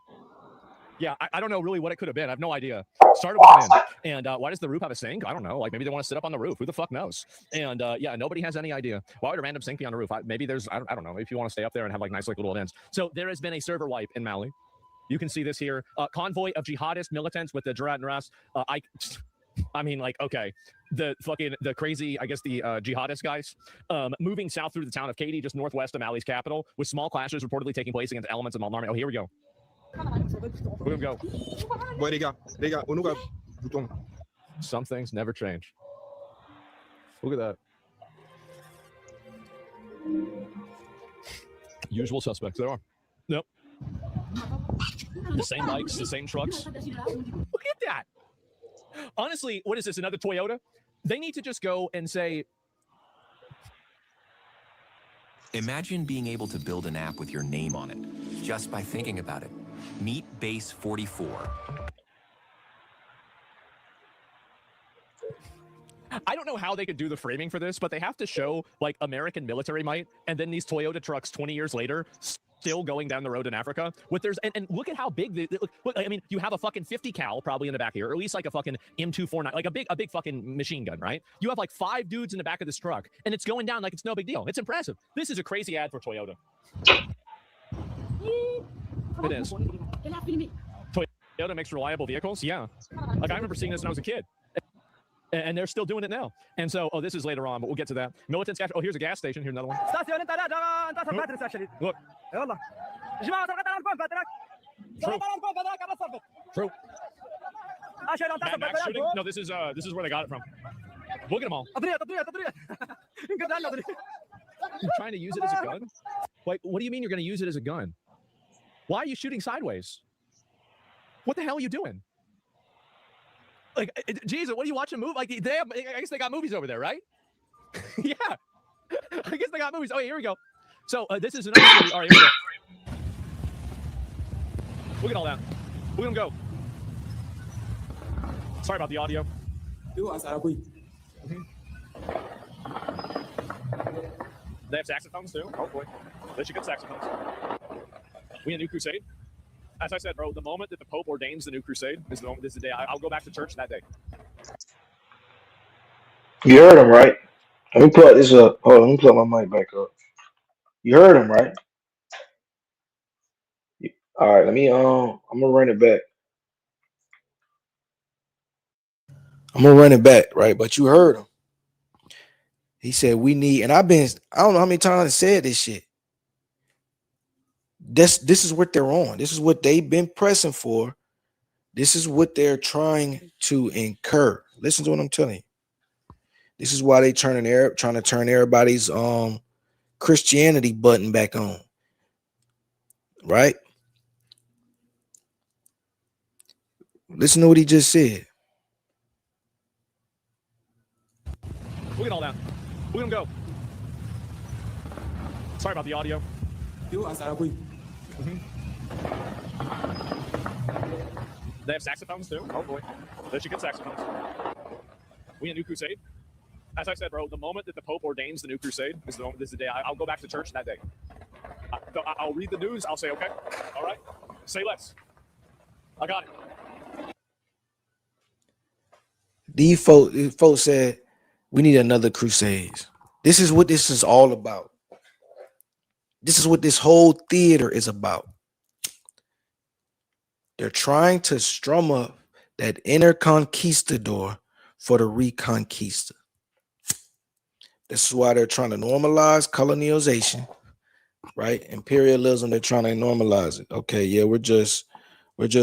Yeah, I don't know really what it could have been. I have no idea. Started with an N. And why does the roof have a sink? I don't know. Like maybe they want to sit up on the roof. Who the fuck knows? And yeah, nobody has any idea. Why would a random sink be on the roof? Maybe there's. I don't know. Maybe if you want to stay up there and have like nice like little ends. So there has been a server wipe in Mali. You can see this here. Convoy of jihadist militants with the Jurat and Ras. I mean, like, okay. The crazy, I guess the jihadist guys moving south through the town of Katy, just northwest of Mali's capital, with small clashes reportedly taking place against elements of Malnarme. Oh, here we go. We're gonna go. Some things never change. Look at that. Usual suspects. There are. Nope. The same bikes, the same trucks. Look at that. Honestly, what is this? Another Toyota? They need to just go and say, imagine being able to build an app with your name on it, just by thinking about it. Meet Base 44. I don't know how they could do the framing for this, but they have to show like American military might, and then these Toyota trucks 20 years later still going down the road in Africa. With there's and look at how big look. I mean, you have a fucking 50 cal probably in the back here, or at least like a fucking M249, like a big fucking machine gun, right? You have like 5 dudes in the back of this truck, and it's going down like it's no big deal. It's impressive. This is a crazy ad for Toyota. It is. Toyota makes reliable vehicles. Yeah, like I remember seeing this when I was a kid. And they're still doing it now. And so, this is later on, but we'll get to that. Militant's gas. Oh, here's a gas station. Here's another one. Look. True. Max shooting? No, this is where they got it from. Look at them all. You're trying to use it as a gun? Like, what do you mean you're going to use it as a gun? Why are you shooting sideways? What the hell are you doing? Like, Jesus, what are you watching? Move? Like, I guess they got movies over there, right? Yeah. I guess they got movies. Oh, here we go. So, this is another movie. All right, here we go. Look at all that. Look at them go. Sorry about the audio. They have saxophones, too? Oh, boy. They should get saxophones. We a new crusade? As I said, bro, the moment that the Pope ordains the new crusade is the moment. This is the day I'll go back to church that day. You heard him, right? Let me plug this up. Hold on, let me plug my mic back up. You heard him, right? All right, let me I'm gonna run it back. I'm gonna run it back, right? But you heard him. He said we need, and I don't know how many times I said this shit. This is what they're on. This is what they've been pressing for. This is what they're trying to incur. Listen to what I'm telling you. This is why they trying to turn everybody's Christianity button back on. Right? Listen to what he just said. Look at all that. Look at them go. Sorry about the audio. They have saxophones too? Oh boy. They should get saxophones. We a new crusade? As I said, bro, the moment that the Pope ordains the new crusade is the moment. This is the day I'll go back to church that day. I'll read the news. I'll say, okay, all right, say less. I got it. These folks said we need another crusade. This is what this is all about. This is what this whole theater is about. They're trying to strum up that inner conquistador for the reconquista. This is why they're trying to normalize colonization, right? Imperialism, they're trying to normalize it. Okay, yeah, we're just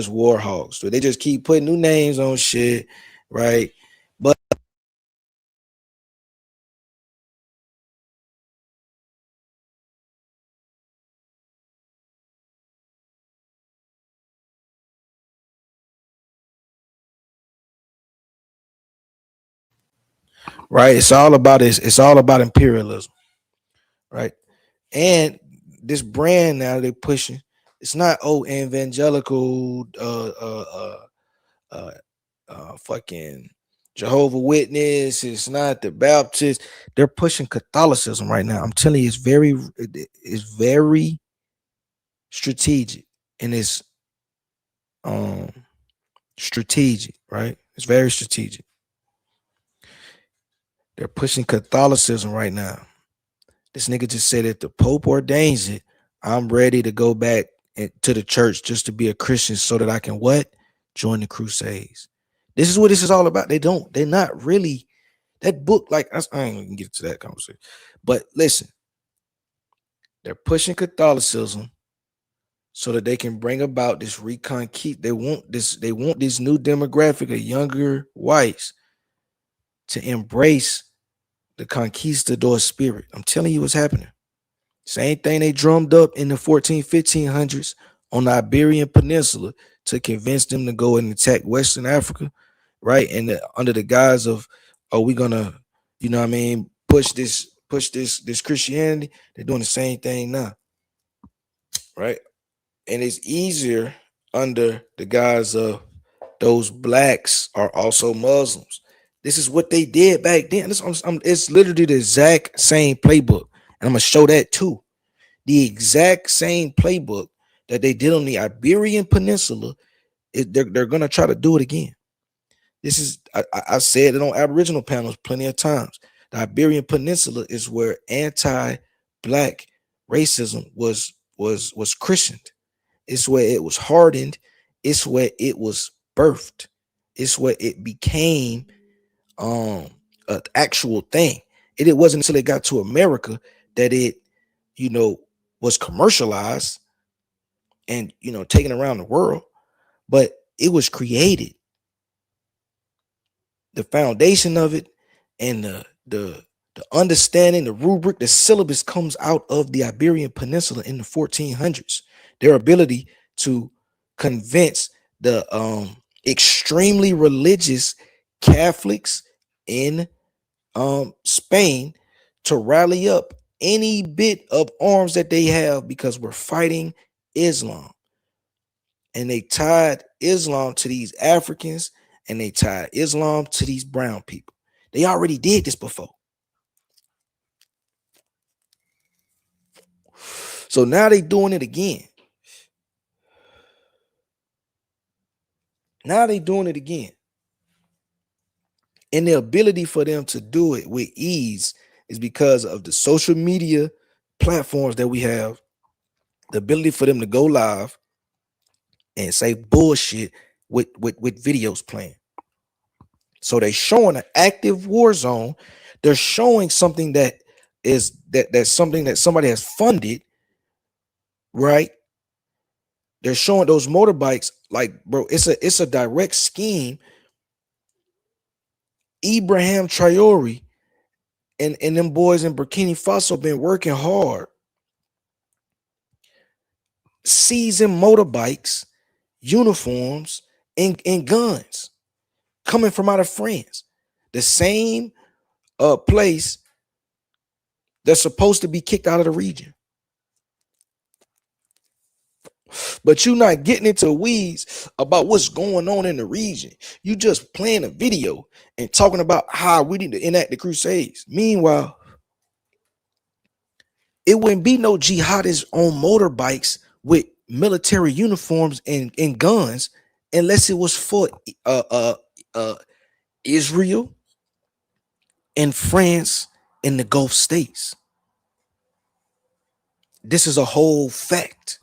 war hogs. So they just keep putting new names on shit, right? But right, it's all about imperialism, right? And this brand now they're pushing, it's not evangelical fucking Jehovah Witness, it's not the Baptist. They're pushing Catholicism right now. I'm telling you, it's very strategic, and it's strategic, right? It's very strategic. They're pushing Catholicism right now. This nigga just said that the Pope ordains it, I'm ready to go back to the church just to be a Christian so that I can what? Join the Crusades. This is what this is all about. They're not really that book. Like, I ain't even get to that conversation. But listen, they're pushing Catholicism so that they can bring about this reconquista. They want this new demographic of younger whites to embrace the conquistador spirit. I'm telling you what's happening. Same thing they drummed up in the 1500s on the Iberian Peninsula to convince them to go and attack Western Africa, right? And under the guise of, oh, we're gonna, you know what I mean, push this Christianity. They're doing the same thing now, right? And it's easier under the guise of those blacks are also Muslims. This is what they did back then. It's literally the exact same playbook. And I'm gonna show that too. The exact same playbook that they did on the Iberian Peninsula, they're gonna try to do it again. This is I said it on Aboriginal panels plenty of times. The Iberian Peninsula is where anti-black racism was christened. It's where it was hardened. It's where it was birthed. It's where it became an actual thing. It wasn't until it got to America that it, was commercialized and taken around the world. But it was created. The foundation of it and the understanding, the rubric, the syllabus comes out of the Iberian Peninsula in the 1400s. Their ability to convince the extremely religious Catholics in Spain to rally up any bit of arms that they have because we're fighting Islam. And they tied Islam to these Africans and they tied Islam to these brown people. They already did this before. So now they doing it again. And the ability for them to do it with ease is because of the social media platforms that we have, the ability for them to go live and say bullshit with videos playing. So they're showing an active war zone. They're showing something that's something that somebody has funded, right? They're showing those motorbikes, like, bro, it's a direct scheme. Ibrahim Traore and them boys in Burkina Faso been working hard, seizing motorbikes, uniforms, and guns coming from out of France. The same place that's supposed to be kicked out of the region. But you're not getting into weeds about what's going on in the region. You just playing a video and talking about how we need to enact the Crusades. Meanwhile, it wouldn't be no jihadists on motorbikes with military uniforms and guns unless it was for Israel and France and the Gulf states. This is a whole fact.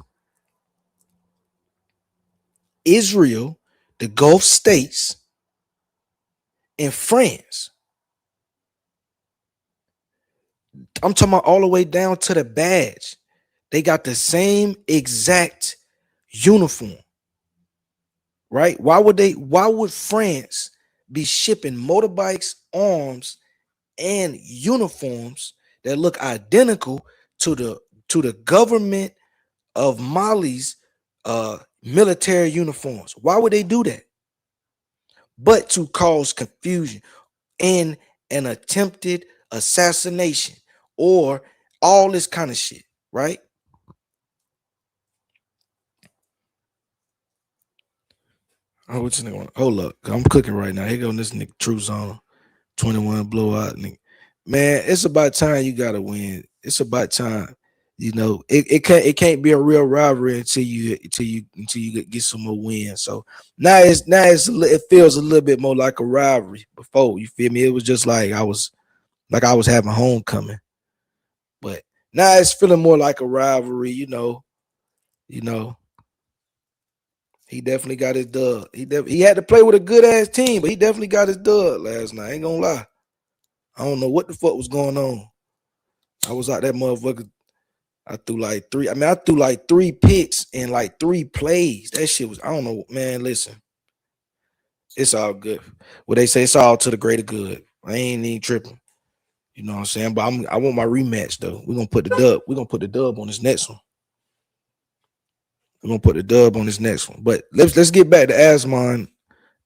Israel, the Gulf states, and France. I'm talking about all the way down to the badge. They got the same exact uniform, right? Why would France be shipping motorbikes, arms, and uniforms that look identical to the government of Mali's military uniforms? Why would they do that? But to cause confusion and an attempted assassination or all this kind of shit, right? Oh, what's this nigga want? Hold up, I'm cooking right now. Here go this nigga True Zone 21 blowout, nigga. Man, it's about time you gotta win. It's about time. It can't be a real rivalry until you get some more wins. So now it feels a little bit more like a rivalry. Before, you feel me? It was just like I was having homecoming. But now it's feeling more like a rivalry, He definitely got his dub. He had to play with a good ass team, but he definitely got his dub last night. I ain't gonna lie. I don't know what the fuck was going on. I was out that motherfucker. I threw like three picks and like 3 plays. That shit was, I don't know, man. Listen, it's all good. What they say, it's all to the greater good. I ain't even tripping. You know what I'm saying? But I want my rematch though. We're gonna put the dub on this next one. We're gonna put the dub on this next one. But let's get back to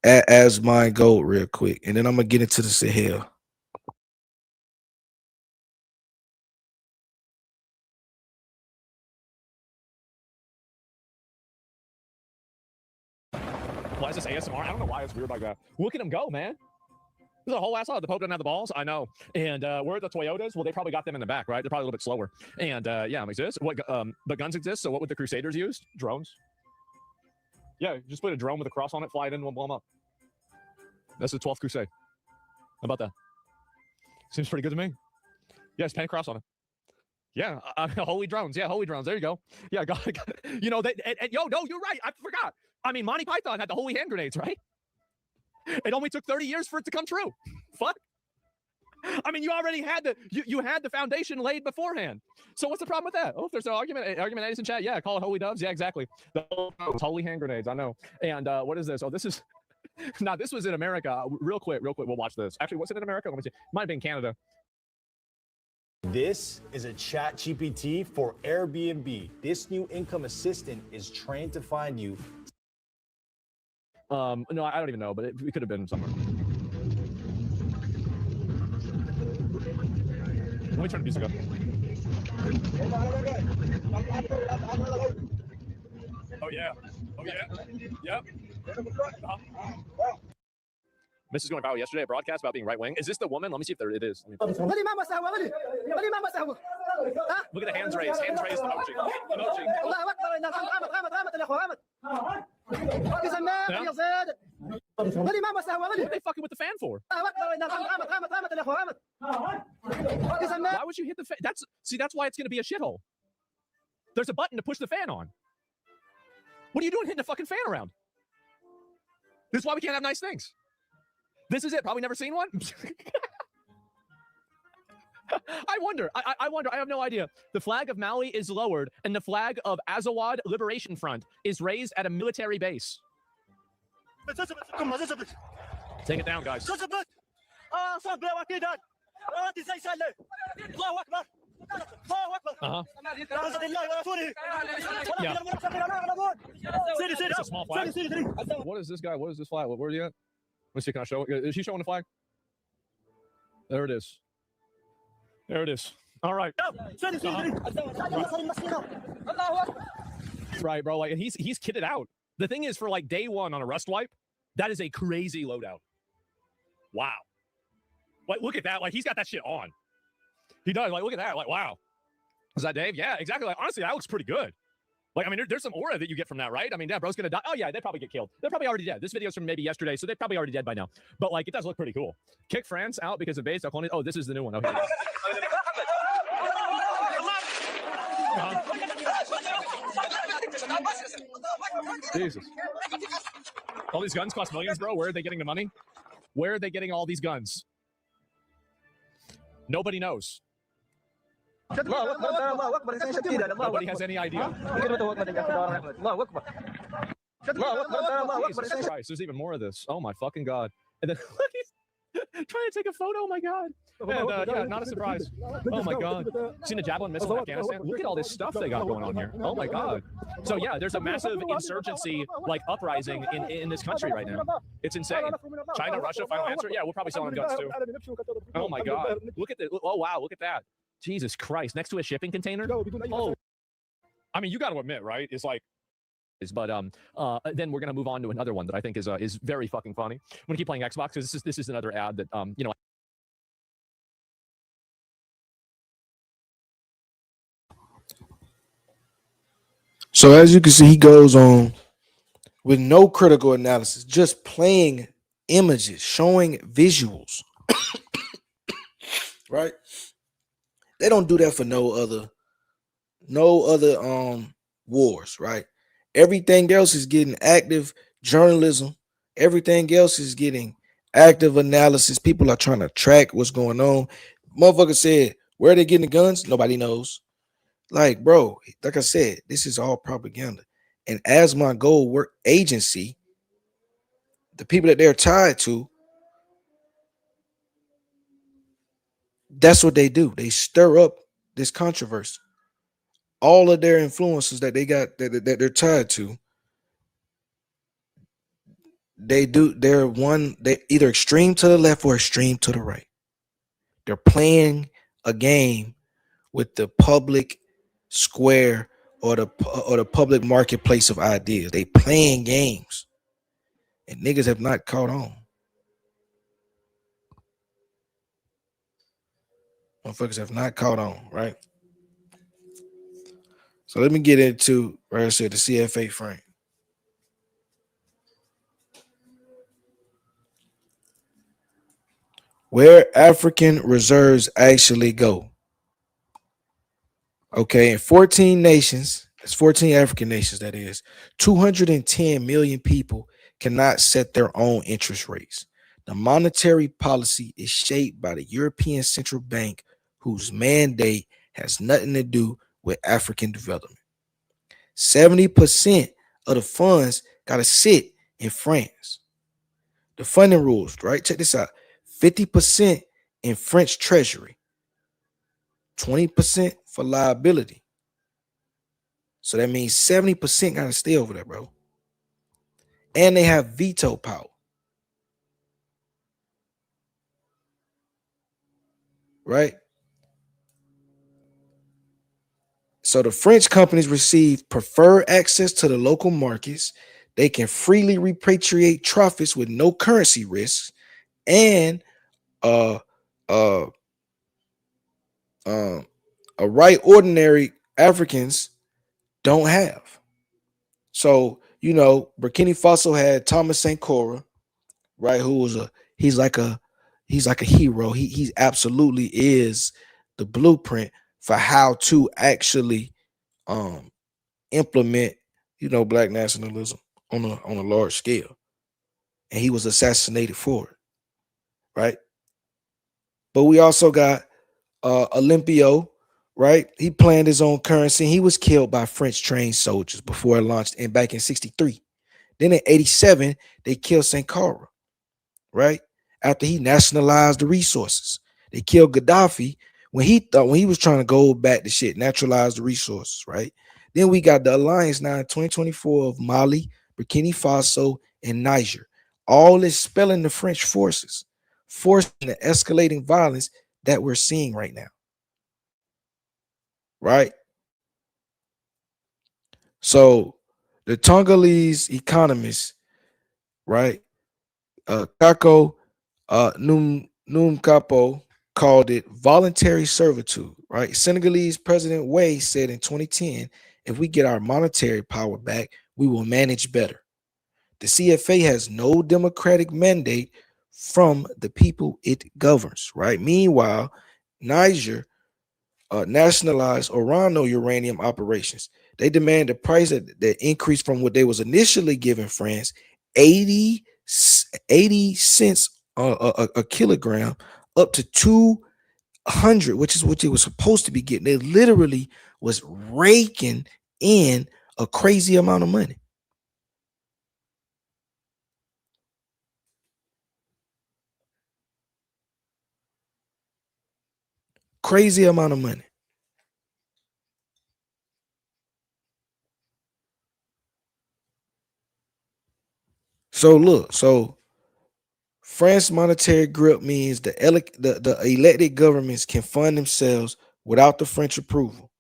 Asmongold real quick, and then I'm gonna get into the Sahel. Why is this ASMR? I don't know why it's weird like that. Look at him go, man. There's a whole ass lot. The Pope doesn't have the balls. I know. And where are the Toyotas? Well, they probably got them in the back, right? They're probably a little bit slower. And yeah, exists. But guns exist. So what would the Crusaders use? Drones. Yeah, just put a drone with a cross on it, fly it in, we'll blow them up. That's the 12th Crusade. How about that? Seems pretty good to me. Yeah, just paint a cross on it. Yeah, holy drones. Yeah, holy drones. There you go. Yeah, God, you know, yo, no, you're right. I forgot. I mean, Monty Python had the holy hand grenades, right? It only took 30 years for it to come true. Fuck. I mean, you already had you had the foundation laid beforehand. So what's the problem with that? Oh, if there's an argument is in chat. Yeah, call it holy doves. Yeah, exactly. The holy hand grenades. I know. And what is this? Oh, this is. Now, this was in America. Real quick. We'll watch this. Actually, was it in America? Let me see. Might have been Canada. This is a chat GPT for Airbnb. This new income assistant is trained to find you. No, I don't even know, but it could have been somewhere. Let me turn the music up. Oh yeah. Yep. Mrs. going viral yesterday, a broadcast about being right wing. Is this the woman? Let me see if it is. Look at the hands raised. Hands raised emoji. What are they fucking with the fan for? Why would you hit the fan? That's why it's going to be a shithole. There's a button to push the fan on. What are you doing hitting a fucking fan around? This is why we can't have nice things. This is it. Probably never seen one. I wonder. I wonder. I have no idea. The flag of Mali is lowered, and the flag of Azawad Liberation Front is raised at a military base. Take it down, guys. Uh-huh. Yeah. It's a small flag. What is this guy? What is this flag? Where are you at? Let's see. Can I show it? Is he showing the flag? There it is. There it is. All right. Right, bro. Like, and he's kitted out. The thing is, for like day one on a rust wipe, that is a crazy loadout. Wow. Like, look at that. Like, he's got that shit on. He does. Like, look at that. Like, wow. Is that Dave? Yeah, exactly. Like, honestly, that looks pretty good. Like, I mean, there's some aura that you get from that, right? I mean, yeah, bro's gonna die. Oh, yeah, they probably get killed. They're probably already dead. This video's from maybe yesterday, so they're probably already dead by now. But, like, it does look pretty cool. Kick France out because of base. Oh, this is the new one. Okay. Jesus. All these guns cost millions, bro. Where are they getting the money? Where are they getting all these guns? Nobody knows. Nobody has any idea. Jesus Christ, there's even more of this. Oh my fucking God. And then look, he's trying to take a photo. Oh my God. And yeah, not a surprise. Oh my God. Seen the Javelin missile in Afghanistan? Look at all this stuff they got going on here. Oh my God. So yeah, there's a massive insurgency, like uprising in this country right now. It's insane. China, Russia, final answer. Yeah, we'll probably sell them guns too. Oh my God. Look at this. Oh wow, look at that. Jesus Christ, next to a shipping container? Oh. I mean, you got to admit, right? It's like, but then we're gonna move on to another one that I think is very fucking funny. I'm gonna keep playing Xbox because this is another ad that you know. So as you can see, he goes on with no critical analysis, just playing images, showing visuals. Right? They don't do that for no other wars, right? Everything else is getting active journalism. Everything else is getting active analysis. People are trying to track what's going on. Motherfucker said, where are they getting the guns? Nobody knows. Like, bro, like I said, this is all propaganda. And Asmongold work agency, the people that they're tied to, that's what they do. They stir up this controversy. all of their influences that they got that they're tied to, they're either extreme to the left or extreme to the right. They're playing a game with the public square or the public marketplace of ideas. They playing games, and niggas have not caught on. Motherfuckers have not caught on, right? So let me get into, like I said, the CFA frame. Where African reserves actually go. Okay, in 14 nations, it's 14 African nations, that is, 210 million people cannot set their own interest rates. The monetary policy is shaped by the European Central Bank, whose mandate has nothing to do with African development. 70% of the funds got to sit in France. The funding rules, right? Check this out. 50% in French treasury, 20% for liability. So that means 70% got to stay over there, bro. And they have veto power. Right? So the French companies receive preferred access to the local markets. They can freely repatriate profits with no currency risks, and uh uh a right ordinary Africans don't have. So, Burkina Faso had Thomas Sankara, right? Who was he's like a hero. He absolutely is the blueprint for how to actually implement, black nationalism on a large scale. And he was assassinated for it, right? But we also got Olympio, right? He planned his own currency. He was killed by French trained soldiers before it launched and back in 63. Then in 87, they killed Sankara, right? After he nationalized the resources. They killed Gaddafi when he was trying to go back to shit, naturalize the resources, right? Then we got the alliance now in 2024 of Mali, Burkina Faso, and Niger, all expelling the French forces, forcing the escalating violence that we're seeing right now. Right? So the Tongolese economist, right? Kako Numkapo called it voluntary servitude, right? Senegalese President Wade said in 2010, if we get our monetary power back, we will manage better. The CFA has no democratic mandate from the people it governs, right? Meanwhile, Niger nationalized Orano uranium operations. They demand a price that increased from what they was initially giving France, 80 cents a kilogram, up to 200, which is what they was supposed to be getting. They literally was raking in a crazy amount of money. Crazy amount of money. So look, France monetary grip means the elected governments can fund themselves without the French approval.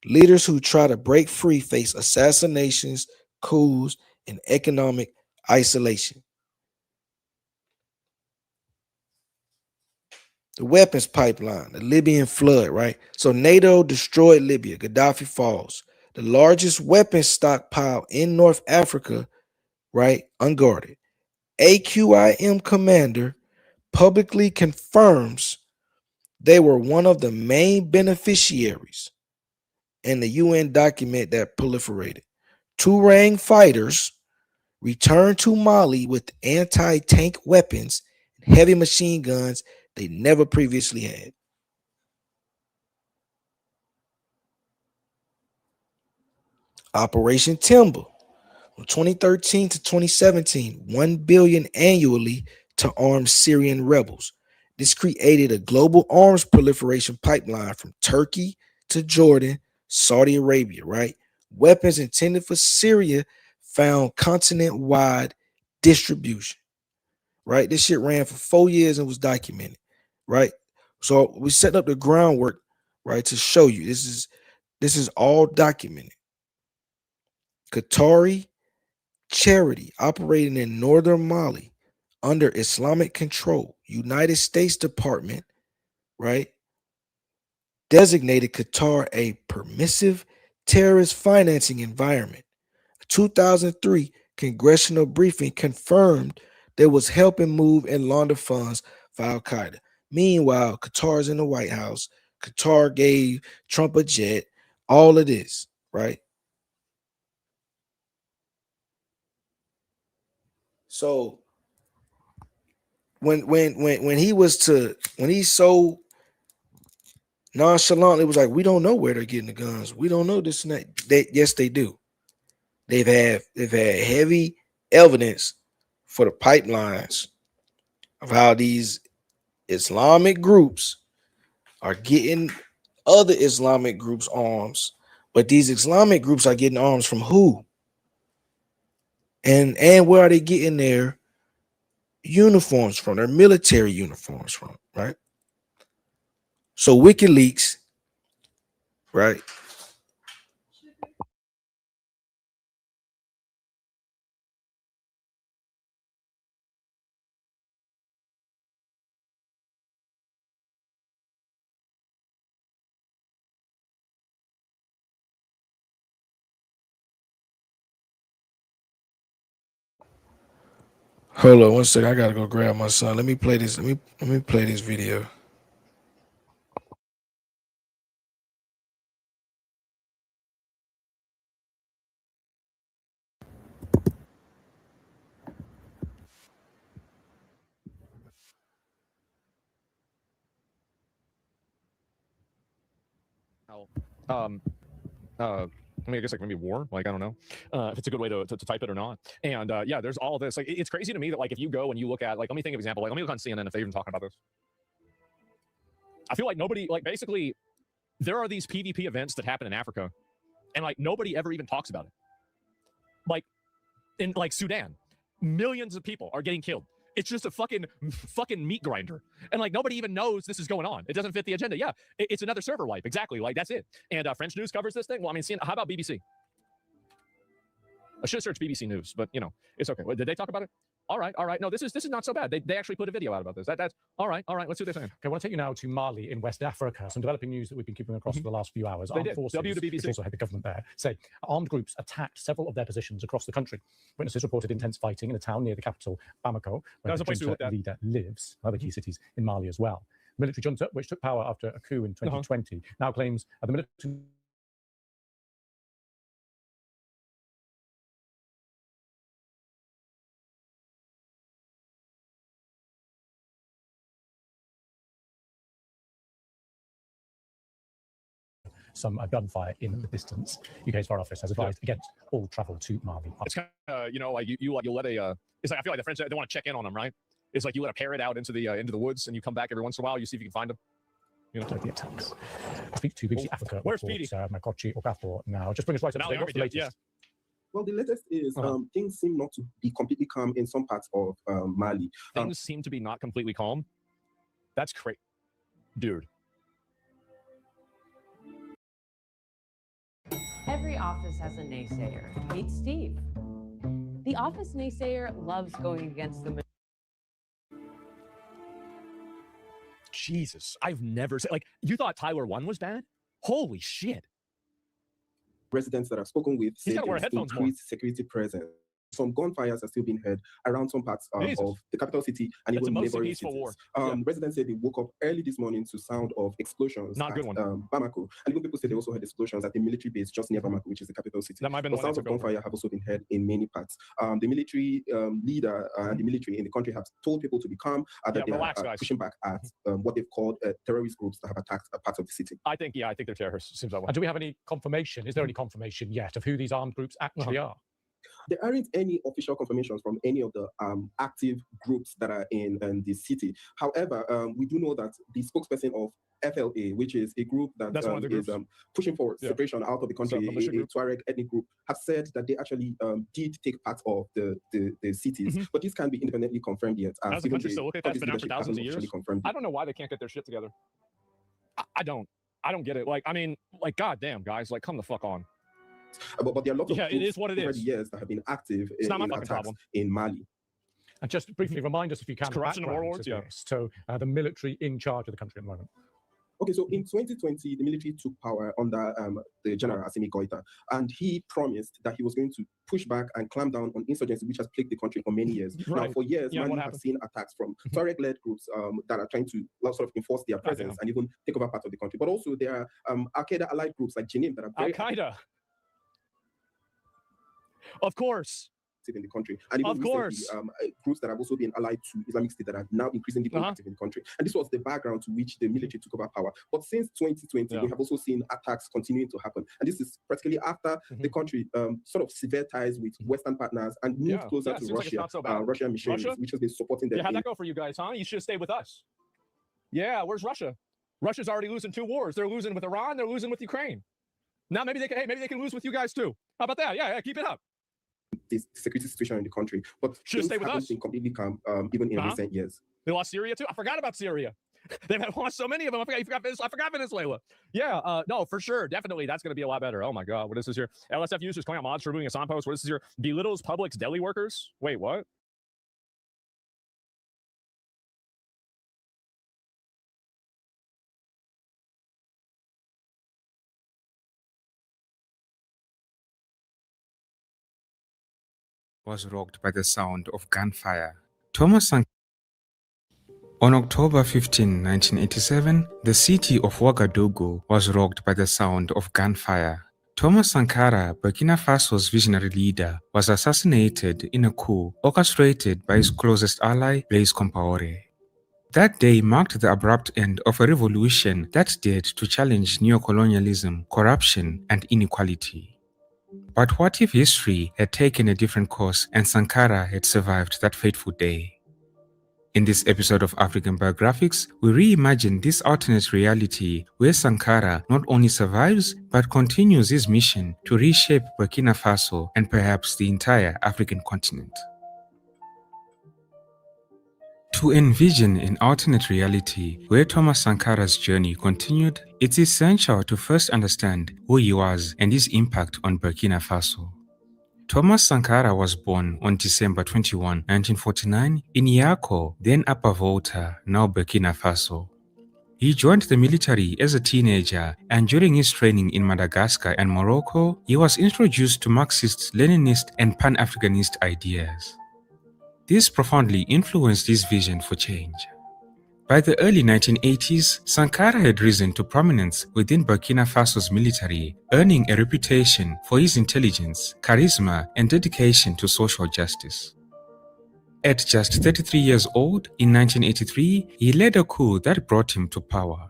Leaders who try to break free face assassinations, coups, and economic isolation. The weapons pipeline, the Libyan flood, right? So NATO destroyed Libya, Gaddafi falls. The largest weapons stockpile in North Africa, right? Unguarded. AQIM commander publicly confirms they were one of the main beneficiaries in the UN document that proliferated. Tuareg fighters returned to Mali with anti-tank weapons and heavy machine guns they never previously had. Operation Timber from 2013 to 2017, 1 billion annually to arm Syrian rebels. This created a global arms proliferation pipeline from Turkey to Jordan Saudi Arabia, right? Weapons intended for Syria found continent-wide distribution, right? This shit ran for 4 years and was documented, right? So we set up the groundwork, right, to show you this is all documented. Qatari charity operating in northern Mali under Islamic control, United States Department, right, designated Qatar a permissive terrorist financing environment. A 2003 congressional briefing confirmed there was help and move and launder funds for Al Qaeda. Meanwhile, Qatar's in the White House. Qatar gave Trump a jet. All of this, right? So when he so nonchalantly was like, we don't know where they're getting the guns. We don't know this and that. Yes, they do. They've had heavy evidence for the pipelines of how these Islamic groups are getting other Islamic groups arms, but these Islamic groups are getting arms from who? And where are they getting their uniforms from? Their military uniforms from, right? So WikiLeaks, right? Hold on one second. I gotta go grab my son. Let me play this. Let me play this video. I mean, I guess like maybe war, like I don't know if it's a good way to type it or not. And yeah, there's all this. Like, it's crazy to me that like if you go and you look at like, let me think of an example. Like, let me look on CNN if they're even talking about this. I feel like nobody, like, basically, there are these PvP events that happen in Africa, and like nobody ever even talks about it. Like in like Sudan, millions of people are getting killed. It's just a fucking meat grinder. And like nobody even knows this is going on. It doesn't fit the agenda. Yeah, it's another server wipe. Exactly. Like that's it. And French news covers this thing. Well, I mean, how about BBC? I should have searched BBC News, but you know, it's okay. Did they talk about it? All right. No, this is not so bad. They actually put a video out about this. That's all right. Let's see what they're saying. Okay, I want to take you now to Mali in West Africa. Some developing news that we've been keeping across for the last few hours. Armed forces, W to BBC. Which also had the government there, say armed groups attacked several of their positions across the country. Witnesses reported intense fighting in a town near the capital, Bamako, where the junta leader lives. Other key cities in Mali as well. The military junta, which took power after a coup in 2020, now claims the military some gunfire in the distance. UK's Foreign Office has advised against all travel to Mali. It's kind of, you know, like you'll let a. It's like I feel like the French, they want to check in on them, right? It's like you let a parrot out into the woods, and you come back every once in a while. You see if you can find them. You know, the attacks. I speak to BBC Africa. Where's Petey? Makochi Okafor now. Just bring us right up to date. What's the latest? Yeah. Well, the latest is things seem not to be completely calm in some parts of Mali. Things seem to be not completely calm. That's crazy, dude. Every office has a naysayer. Meet Steve. The office naysayer loves going against the. Jesus, I've never said, like, you thought Tyler 1 was bad? Holy shit. Residents that I've spoken with say there's increased security presence. Some gunfires are still being heard around some parts of the capital city and even neighboring cities. Residents say they woke up early this morning to sound of explosions at Bamako. And even people say they also heard explosions at the military base just near Bamako, which is the capital city. That might have been sounds of gunfire have also been heard in many parts. The military leader and the military in the country have told people to be calm, that they are pushing back at what they've called terrorist groups that have attacked parts of the city. I think they're terrorists. Seems that way. And do we have any confirmation? Is there any confirmation yet of who these armed groups actually are? There aren't any official confirmations from any of the active groups that are in the city. However, we do know that the spokesperson of FLA, which is a group that is pushing for separation out of the country, a Tuareg ethnic group, have said that they actually did take part of the cities, but this can't be independently confirmed yet. As the country still look at that's been out for thousands of years. I don't know why they can't get their shit together. I don't get it. Like, I mean, like, goddamn, guys, like, come the fuck on. But there are lots of it is what it over is. the years that have been active in attacks in Mali. And just briefly remind us, if you can, corruption and warlords. So the military in charge of the country at the moment. Okay, so in 2020, the military took power under the General Assimi Goïta, and he promised that he was going to push back and clamp down on insurgency, which has plagued the country for many years. Now, for years, Mali has seen attacks from Tuareg-led groups that are trying to sort of enforce their presence and even take over part of the country. But also, there are Al-Qaeda-allied groups like Jenim that are very Al-Qaeda. Of course. In the country, and even recently, groups that have also been allied to Islamic State that are now increasingly active in the country. And this was the background to which the military took over power. But since 2020, we have also seen attacks continuing to happen, and this is practically after the country sort of severed ties with Western partners and moved closer to Russia, Russian missionaries, which has been supporting them. How'd that go for you guys, huh? You should have stayed with us. Yeah, where's Russia? Russia's already losing 2 wars. They're losing with Iran. They're losing with Ukraine. Now maybe they can. Hey, maybe they can lose with you guys too. How about that? Yeah, keep it up. The security situation in the country, but should stay with us. Been completely calm, even in recent years. They lost Syria too. I forgot about Syria. They've lost so many of them. I forgot Venezuela. Yeah, no, for sure, definitely, that's going to be a lot better. Oh my God, what is this here? LSF users calling out mods for removing a sign post. What is this here? Belittles Publix deli workers. Wait, what? Was rocked by the sound of gunfire. On October 15, 1987, the city of Ouagadougou was rocked by the sound of gunfire. Thomas Sankara, Burkina Faso's visionary leader, was assassinated in a coup orchestrated by his closest ally, Blaise Compaoré. That day marked the abrupt end of a revolution that dared to challenge neocolonialism, corruption, and inequality. But what if history had taken a different course and Sankara had survived that fateful day? In this episode of African Biographics, we reimagine this alternate reality where Sankara not only survives but continues his mission to reshape Burkina Faso and perhaps the entire African continent. To envision an alternate reality where Thomas Sankara's journey continued, it's essential to first understand who he was and his impact on Burkina Faso. Thomas Sankara was born on December 21, 1949 in Yako, then Upper Volta, now Burkina Faso. He joined the military as a teenager, and during his training in Madagascar and Morocco, he was introduced to Marxist, Leninist, and Pan-Africanist ideas. This profoundly influenced his vision for change. By the early 1980s, Sankara had risen to prominence within Burkina Faso's military, earning a reputation for his intelligence, charisma, and dedication to social justice. At just 33 years old, in 1983, he led a coup that brought him to power.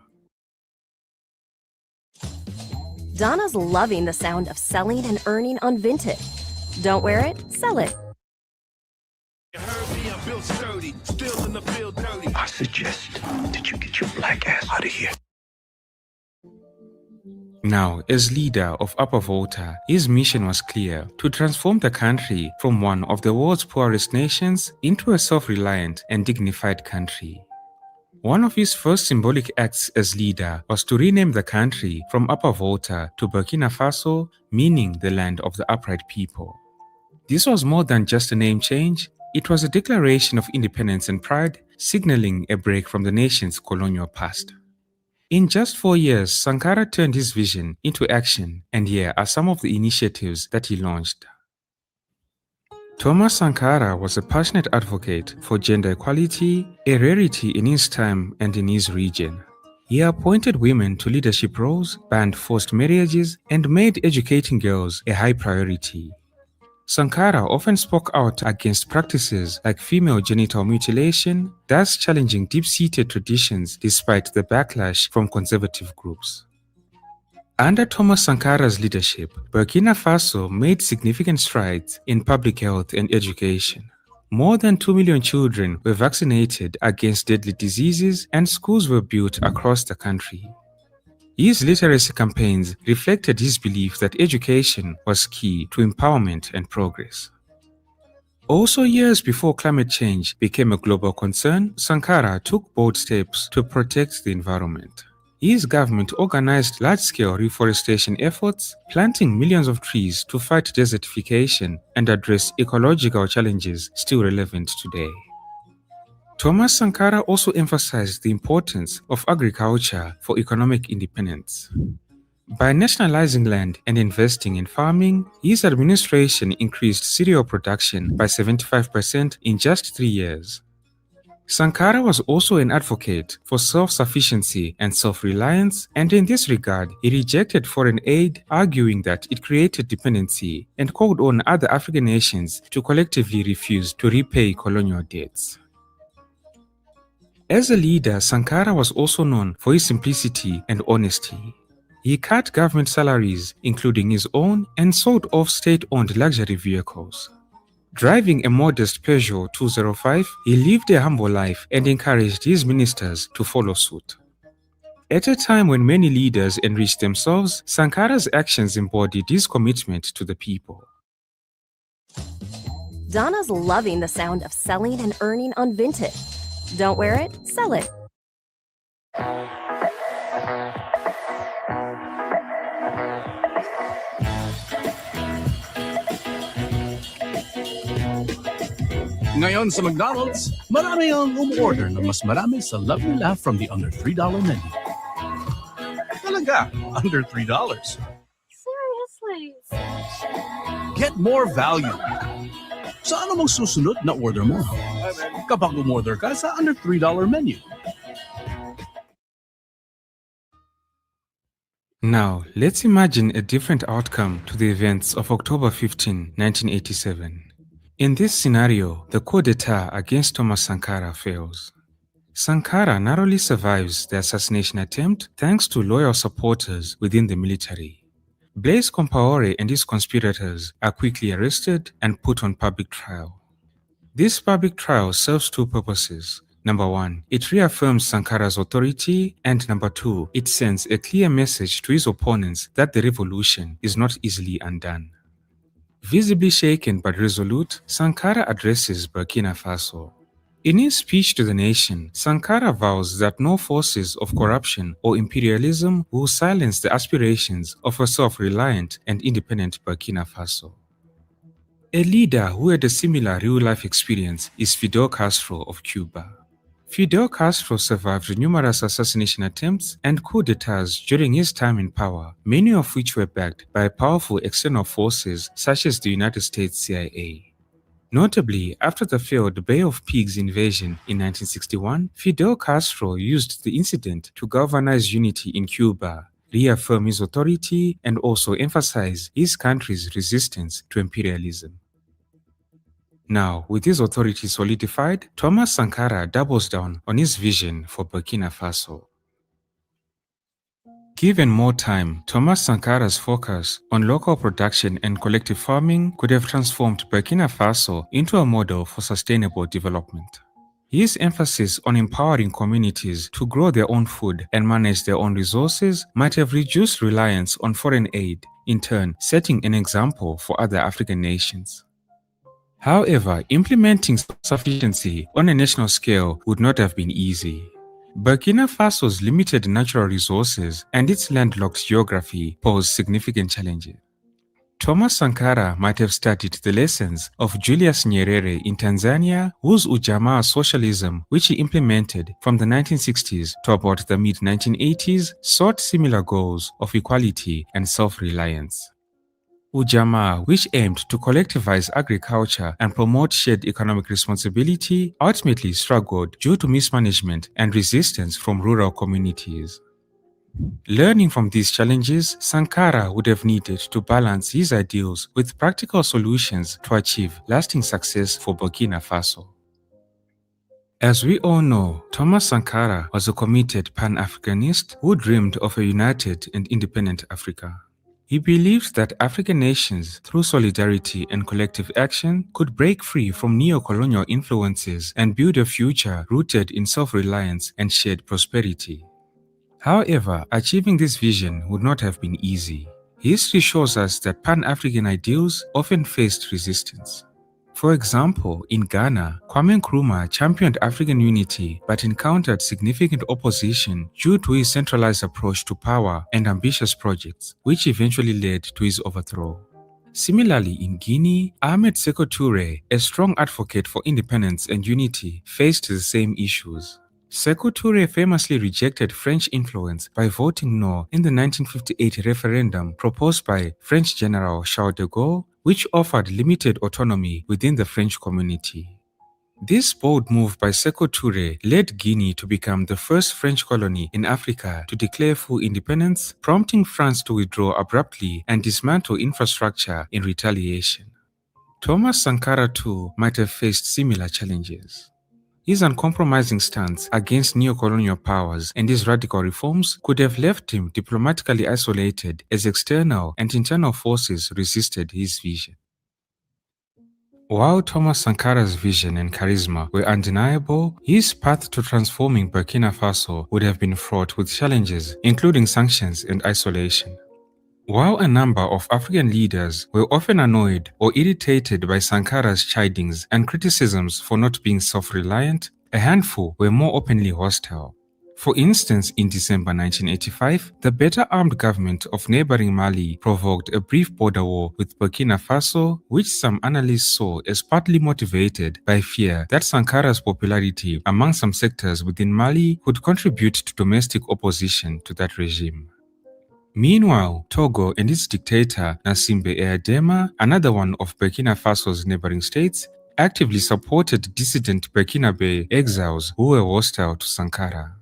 Donna's loving the sound of selling and earning on Vinted. Don't wear it, sell it. I suggest that you get your black ass out of here. Now, as leader of Upper Volta, his mission was clear: to transform the country from one of the world's poorest nations into a self-reliant and dignified country. One of his first symbolic acts as leader was to rename the country from Upper Volta to Burkina Faso, meaning the land of the upright people. This was more than just a name change. It was a declaration of independence and pride, signaling a break from the nation's colonial past. In just 4 years, Sankara turned his vision into action, and here are some of the initiatives that he launched. Thomas Sankara was a passionate advocate for gender equality, a rarity in his time and in his region. He appointed women to leadership roles, banned forced marriages, and made educating girls a high priority. Sankara often spoke out against practices like female genital mutilation, thus challenging deep-seated traditions despite the backlash from conservative groups. Under Thomas Sankara's leadership, Burkina Faso made significant strides in public health and education. More than 2 million children were vaccinated against deadly diseases and schools were built across the country. His literacy campaigns reflected his belief that education was key to empowerment and progress. Also, years before climate change became a global concern, Sankara took bold steps to protect the environment. His government organized large-scale reforestation efforts, planting millions of trees to fight desertification and address ecological challenges still relevant today. Thomas Sankara also emphasized the importance of agriculture for economic independence. By nationalizing land and investing in farming, his administration increased cereal production by 75% in just 3 years. Sankara was also an advocate for self-sufficiency and self-reliance, and in this regard, he rejected foreign aid, arguing that it created dependency and called on other African nations to collectively refuse to repay colonial debts. As a leader, Sankara was also known for his simplicity and honesty. He cut government salaries, including his own, and sold off state-owned luxury vehicles. Driving a modest Peugeot 205, he lived a humble life and encouraged his ministers to follow suit. At a time when many leaders enriched themselves, Sankara's actions embodied his commitment to the people. Donna's loving the sound of selling and earning on Vinted. Don't wear it, sell it. Ngayon sa McDonald's, marami ang umorder na mas marami sa Love Me Laugh from the under $3 menu. Talaga, under $3. Seriously? Get more value. Sa ano mong susunod na order mo? Kapag umorder ka sa under $3 menu. Now, let's imagine a different outcome to the events of October 15, 1987. In this scenario, the coup d'etat against Thomas Sankara fails. Sankara narrowly survives the assassination attempt thanks to loyal supporters within the military. Blaise Compaoré and his conspirators are quickly arrested and put on public trial. This public trial serves two purposes. Number one, it reaffirms Sankara's authority, and number two, it sends a clear message to his opponents that the revolution is not easily undone. Visibly shaken but resolute, Sankara addresses Burkina Faso. In his speech to the nation, Sankara vows that no forces of corruption or imperialism will silence the aspirations of a self-reliant and independent Burkina Faso. A leader who had a similar real-life experience is Fidel Castro of Cuba. Fidel Castro survived numerous assassination attempts and coups d'etats during his time in power, many of which were backed by powerful external forces such as the United States CIA. Notably, after the failed Bay of Pigs invasion in 1961, Fidel Castro used the incident to galvanize unity in Cuba, reaffirm his authority, and also emphasize his country's resistance to imperialism. Now, with his authority solidified, Thomas Sankara doubles down on his vision for Burkina Faso. Given more time, Thomas Sankara's focus on local production and collective farming could have transformed Burkina Faso into a model for sustainable development. His emphasis on empowering communities to grow their own food and manage their own resources might have reduced reliance on foreign aid, in turn setting an example for other African nations. However, implementing self-sufficiency on a national scale would not have been easy. Burkina Faso's limited natural resources and its landlocked geography pose significant challenges. Thomas Sankara might have studied the lessons of Julius Nyerere in Tanzania, whose Ujamaa socialism, which he implemented from the 1960s to about the mid-1980s, sought similar goals of equality and self-reliance. Ujamaa, which aimed to collectivize agriculture and promote shared economic responsibility, ultimately struggled due to mismanagement and resistance from rural communities. Learning from these challenges, Sankara would have needed to balance his ideals with practical solutions to achieve lasting success for Burkina Faso. As we all know, Thomas Sankara was a committed Pan-Africanist who dreamed of a united and independent Africa. He believed that African nations, through solidarity and collective action, could break free from neo-colonial influences and build a future rooted in self-reliance and shared prosperity. However, achieving this vision would not have been easy. History shows us that Pan-African ideals often faced resistance. For example, in Ghana, Kwame Nkrumah championed African unity but encountered significant opposition due to his centralized approach to power and ambitious projects, which eventually led to his overthrow. Similarly, in Guinea, Ahmed Sékou Touré, a strong advocate for independence and unity, faced the same issues. Sékou Touré famously rejected French influence by voting no in the 1958 referendum proposed by French General Charles de Gaulle, which offered limited autonomy within the French community. This bold move by Sékou Touré led Guinea to become the first French colony in Africa to declare full independence, prompting France to withdraw abruptly and dismantle infrastructure in retaliation. Thomas Sankara too might have faced similar challenges. His uncompromising stance against neo-colonial powers and his radical reforms could have left him diplomatically isolated as external and internal forces resisted his vision. While Thomas Sankara's vision and charisma were undeniable, his path to transforming Burkina Faso would have been fraught with challenges, including sanctions and isolation. While a number of African leaders were often annoyed or irritated by Sankara's chidings and criticisms for not being self-reliant, a handful were more openly hostile. For instance, in December 1985, the better armed government of neighboring Mali provoked a brief border war with Burkina Faso, which some analysts saw as partly motivated by fear that Sankara's popularity among some sectors within Mali would contribute to domestic opposition to that regime. Meanwhile, Togo and its dictator Nassimbe Eyadema, another one of Burkina Faso's neighboring states, actively supported dissident Burkinabe exiles who were hostile to Sankara.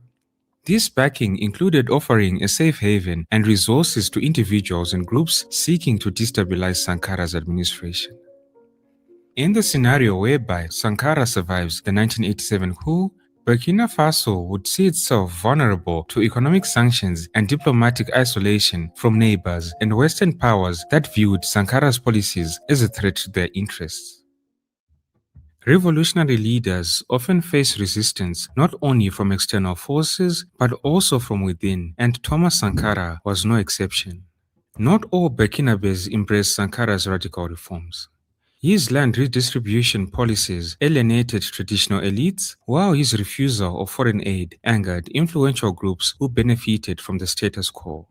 This backing included offering a safe haven and resources to individuals and groups seeking to destabilize Sankara's administration. In the scenario whereby Sankara survives the 1987 coup, Burkina Faso would see itself vulnerable to economic sanctions and diplomatic isolation from neighbors and Western powers that viewed Sankara's policies as a threat to their interests. Revolutionary leaders often face resistance not only from external forces but also from within, and Thomas Sankara was no exception. Not all Burkinabes embraced Sankara's radical reforms. His land redistribution policies alienated traditional elites, while his refusal of foreign aid angered influential groups who benefited from the status quo.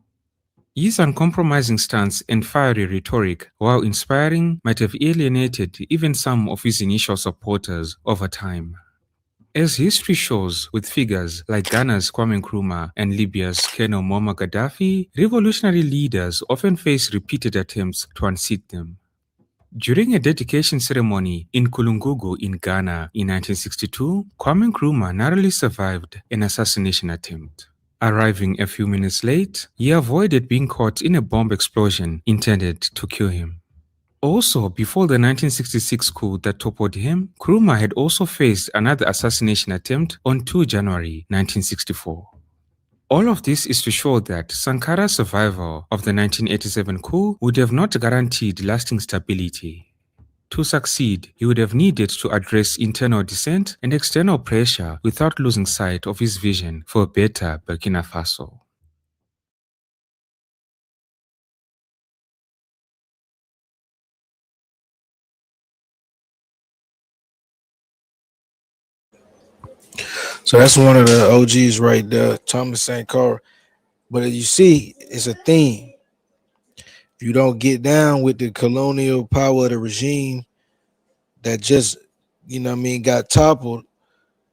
His uncompromising stance and fiery rhetoric, while inspiring, might have alienated even some of his initial supporters over time. As history shows, with figures like Ghana's Kwame Nkrumah and Libya's Colonel Muammar Gaddafi, revolutionary leaders often face repeated attempts to unseat them. During a dedication ceremony in Kulungugu in Ghana in 1962, Kwame Nkrumah narrowly survived an assassination attempt. Arriving a few minutes late, he avoided being caught in a bomb explosion intended to kill him. Also, before the 1966 coup that toppled him, Nkrumah had also faced another assassination attempt on 2 January 1964. All of this is to show that Sankara's survival of the 1987 coup would have not guaranteed lasting stability. To succeed, he would have needed to address internal dissent and external pressure without losing sight of his vision for a better Burkina Faso. So that's one of the OGs right there, Thomas Sankara. But as you see, it's a theme. If you don't get down with the colonial power of the regime that just, got toppled,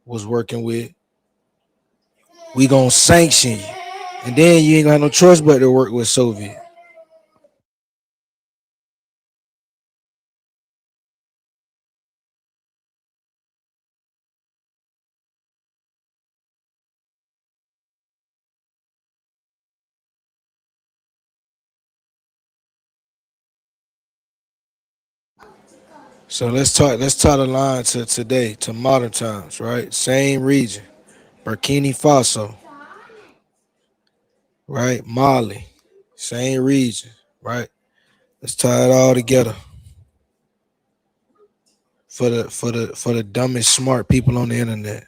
was working with, we gonna sanction you. And then you ain't gonna have no choice but to work with Soviet. So let's tie the line to today, to modern times, right? Same region, Burkina Faso, right? Mali, same region, right? Let's tie it all together for the dumbest smart people on the internet.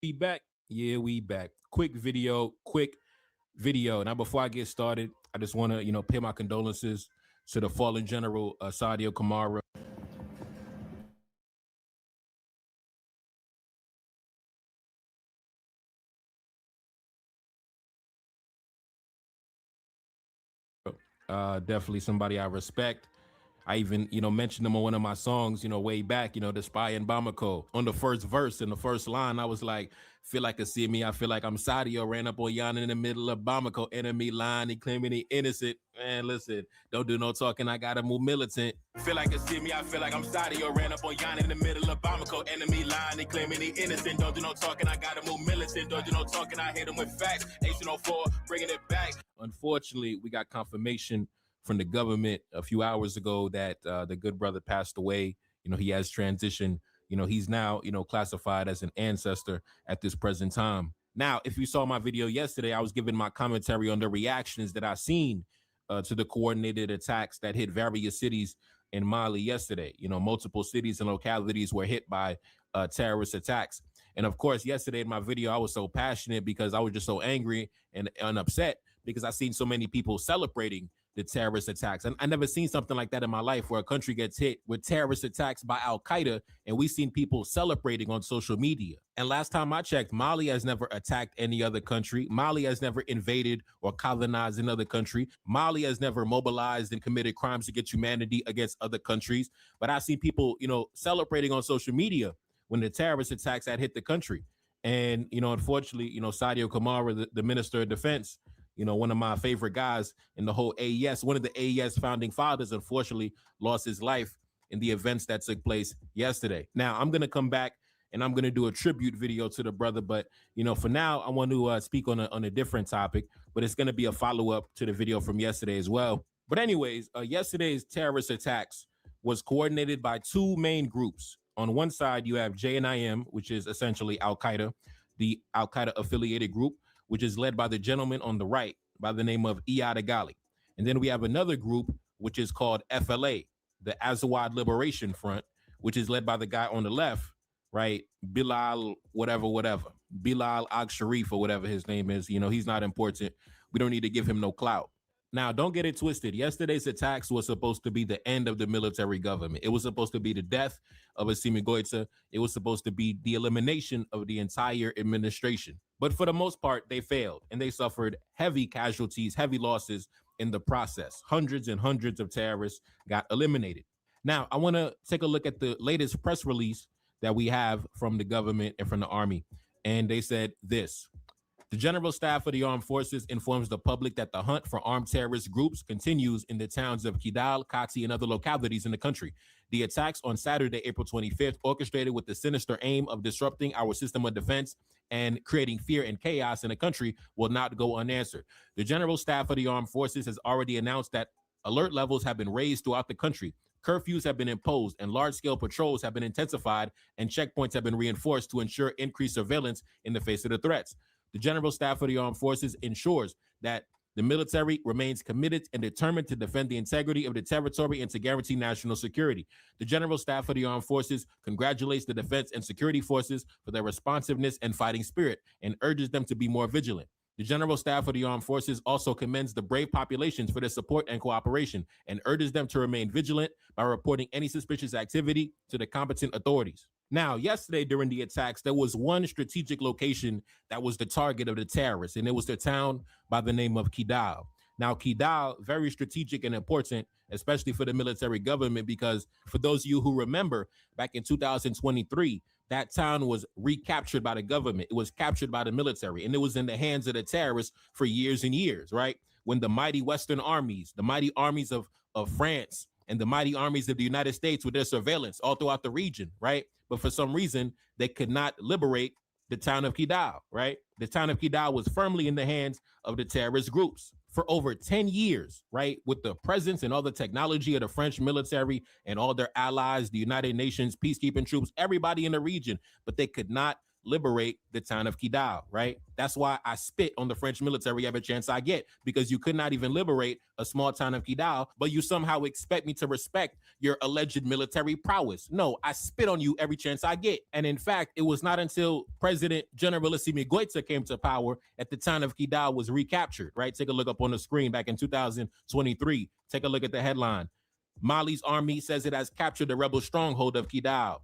We back. Yeah, we back. Quick video. Now, before I get started, I just want to, pay my condolences to the fallen general, Sadio Kamara. Definitely somebody I respect. I even, mentioned him on one of my songs, way back, the Spy in Bamako. On the first verse, in the first line, I was like, feel like a see me, I feel like I'm Sadio, ran up on Yana in the middle of Bamako, enemy line, he claiming he innocent. Man, listen, don't do no talking, I gotta move militant. Feel like a see me, I feel like I'm Sadio, ran up on Yana in the middle of Bamako, enemy line, he claiming he innocent. Don't do no talking, I gotta move militant. Don't do no talking, I hit him with facts. 1804, bringing it back. Unfortunately, we got confirmation from the government a few hours ago that the good brother passed away. He has transitioned. He's now, classified as an ancestor at this present time. Now, if you saw my video yesterday, I was giving my commentary on the reactions that I seen to the coordinated attacks that hit various cities in Mali yesterday. Multiple cities and localities were hit by terrorist attacks. And of course, yesterday in my video, I was so passionate because I was just so angry and upset because I seen so many people celebrating the terrorist attacks. And I never seen something like that in my life, where a country gets hit with terrorist attacks by Al-Qaeda, and we seen people celebrating on social media. And last time I checked, Mali has never attacked any other country. Mali has never invaded or colonized another country. Mali has never mobilized and committed crimes against humanity against other countries. But I see people, celebrating on social media when the terrorist attacks had hit the country. And, unfortunately, Sadio Kamara, the Minister of Defense, one of my favorite guys in the whole AES, one of the AES founding fathers, unfortunately lost his life in the events that took place yesterday. Now, I'm going to come back and I'm going to do a tribute video to the brother. But, for now, I want to speak on a different topic, but it's going to be a follow-up to the video from yesterday as well. But anyways, yesterday's terrorist attacks was coordinated by two main groups. On one side, you have JNIM, which is essentially Al-Qaeda, the Al-Qaeda affiliated group, which is led by the gentleman on the right by the name of Iyad Agali. And then we have another group, which is called FLA, the Azawad Liberation Front, which is led by the guy on the left, right? Bilal, whatever, Bilal Ag-Sharif or whatever his name is. He's not important. We don't need to give him no clout. Now, don't get it twisted. Yesterday's attacks was supposed to be the end of the military government. It was supposed to be the death of Assimi Goïta. It was supposed to be the elimination of the entire administration. But for the most part, they failed, and they suffered heavy casualties, heavy losses in the process. Hundreds and hundreds of terrorists got eliminated. Now, I want to take a look at the latest press release that we have from the government and from the army. And they said this: the General Staff of the Armed Forces informs the public that the hunt for armed terrorist groups continues in the towns of Kidal, Kati, and other localities in the country. The attacks on Saturday, April 25th, orchestrated with the sinister aim of disrupting our system of defense and creating fear and chaos in the country, will not go unanswered. The General Staff of the Armed Forces has already announced that alert levels have been raised throughout the country. Curfews have been imposed and large-scale patrols have been intensified, and checkpoints have been reinforced to ensure increased surveillance in the face of the threats. The General Staff of the Armed Forces ensures that the military remains committed and determined to defend the integrity of the territory and to guarantee national security. The General Staff of the Armed Forces congratulates the defense and security forces for their responsiveness and fighting spirit and urges them to be more vigilant. The General Staff of the Armed Forces also commends the brave populations for their support and cooperation and urges them to remain vigilant by reporting any suspicious activity to the competent authorities. Now, yesterday during the attacks, there was one strategic location that was the target of the terrorists, and it was the town by the name of Kidal. Now, Kidal, very strategic and important, especially for the military government, because for those of you who remember, back in 2023, that town was recaptured by the government. It was captured by the military, and it was in the hands of the terrorists for years and years, right? When the mighty Western armies, the mighty armies of France, and the mighty armies of the United States with their surveillance all throughout the region, right? But for some reason, they could not liberate the town of Kidal, right? The town of Kidal was firmly in the hands of the terrorist groups for over 10 years, right? With the presence and all the technology of the French military and all their allies, the United Nations, peacekeeping troops, everybody in the region, but they could not liberate the town of Kidal, right? That's why I spit on the French military every chance I get, because you could not even liberate a small town of Kidal, but you somehow expect me to respect your alleged military prowess. No, I spit on you every chance I get. And in fact, it was not until President Generalissimo Goita came to power that the town of Kidal was recaptured, right? Take a look up on the screen back in 2023. Take a look at the headline. Mali's army says it has captured the rebel stronghold of Kidal.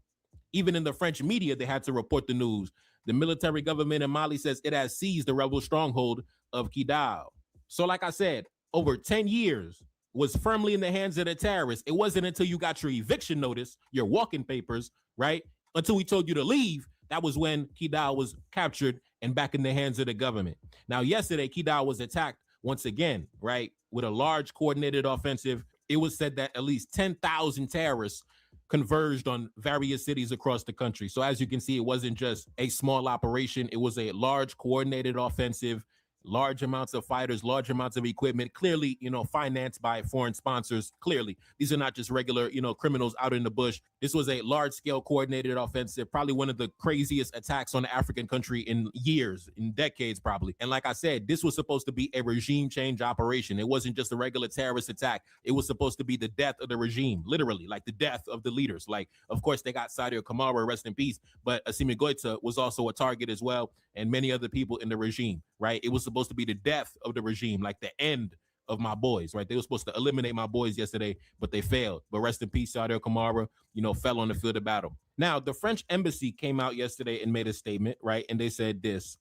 Even in the French media, they had to report the news. The military government in Mali says it has seized the rebel stronghold of Kidal. So like I said, over 10 years was firmly in the hands of the terrorists. It wasn't until you got your eviction notice, your walking papers, right? Until we told you to leave, that was when Kidal was captured and back in the hands of the government. Now, yesterday, Kidal was attacked once again, right? With a large coordinated offensive. It was said that at least 10,000 terrorists converged on various cities across the country. So as you can see, it wasn't just a small operation. It was a large coordinated offensive, large amounts of fighters, large amounts of equipment, clearly, financed by foreign sponsors. Clearly, these are not just regular, criminals out in the bush. This was a large scale coordinated offensive, probably one of the craziest attacks on an African country in years, in decades, probably. And like I said, this was supposed to be a regime change operation. It wasn't just a regular terrorist attack. It was supposed to be the death of the regime, literally, like the death of the leaders. Like, of course, they got Sadio Kamara, rest in peace, but Assimi Goita was also a target as well, and many other people in the regime, right? It was supposed to be the death of the regime, like the end of my boys, right? They were supposed to eliminate my boys yesterday, but they failed. But rest in peace, Sadio Kamara, fell on the field of battle. Now, the French embassy came out yesterday and made a statement, right? And they said this: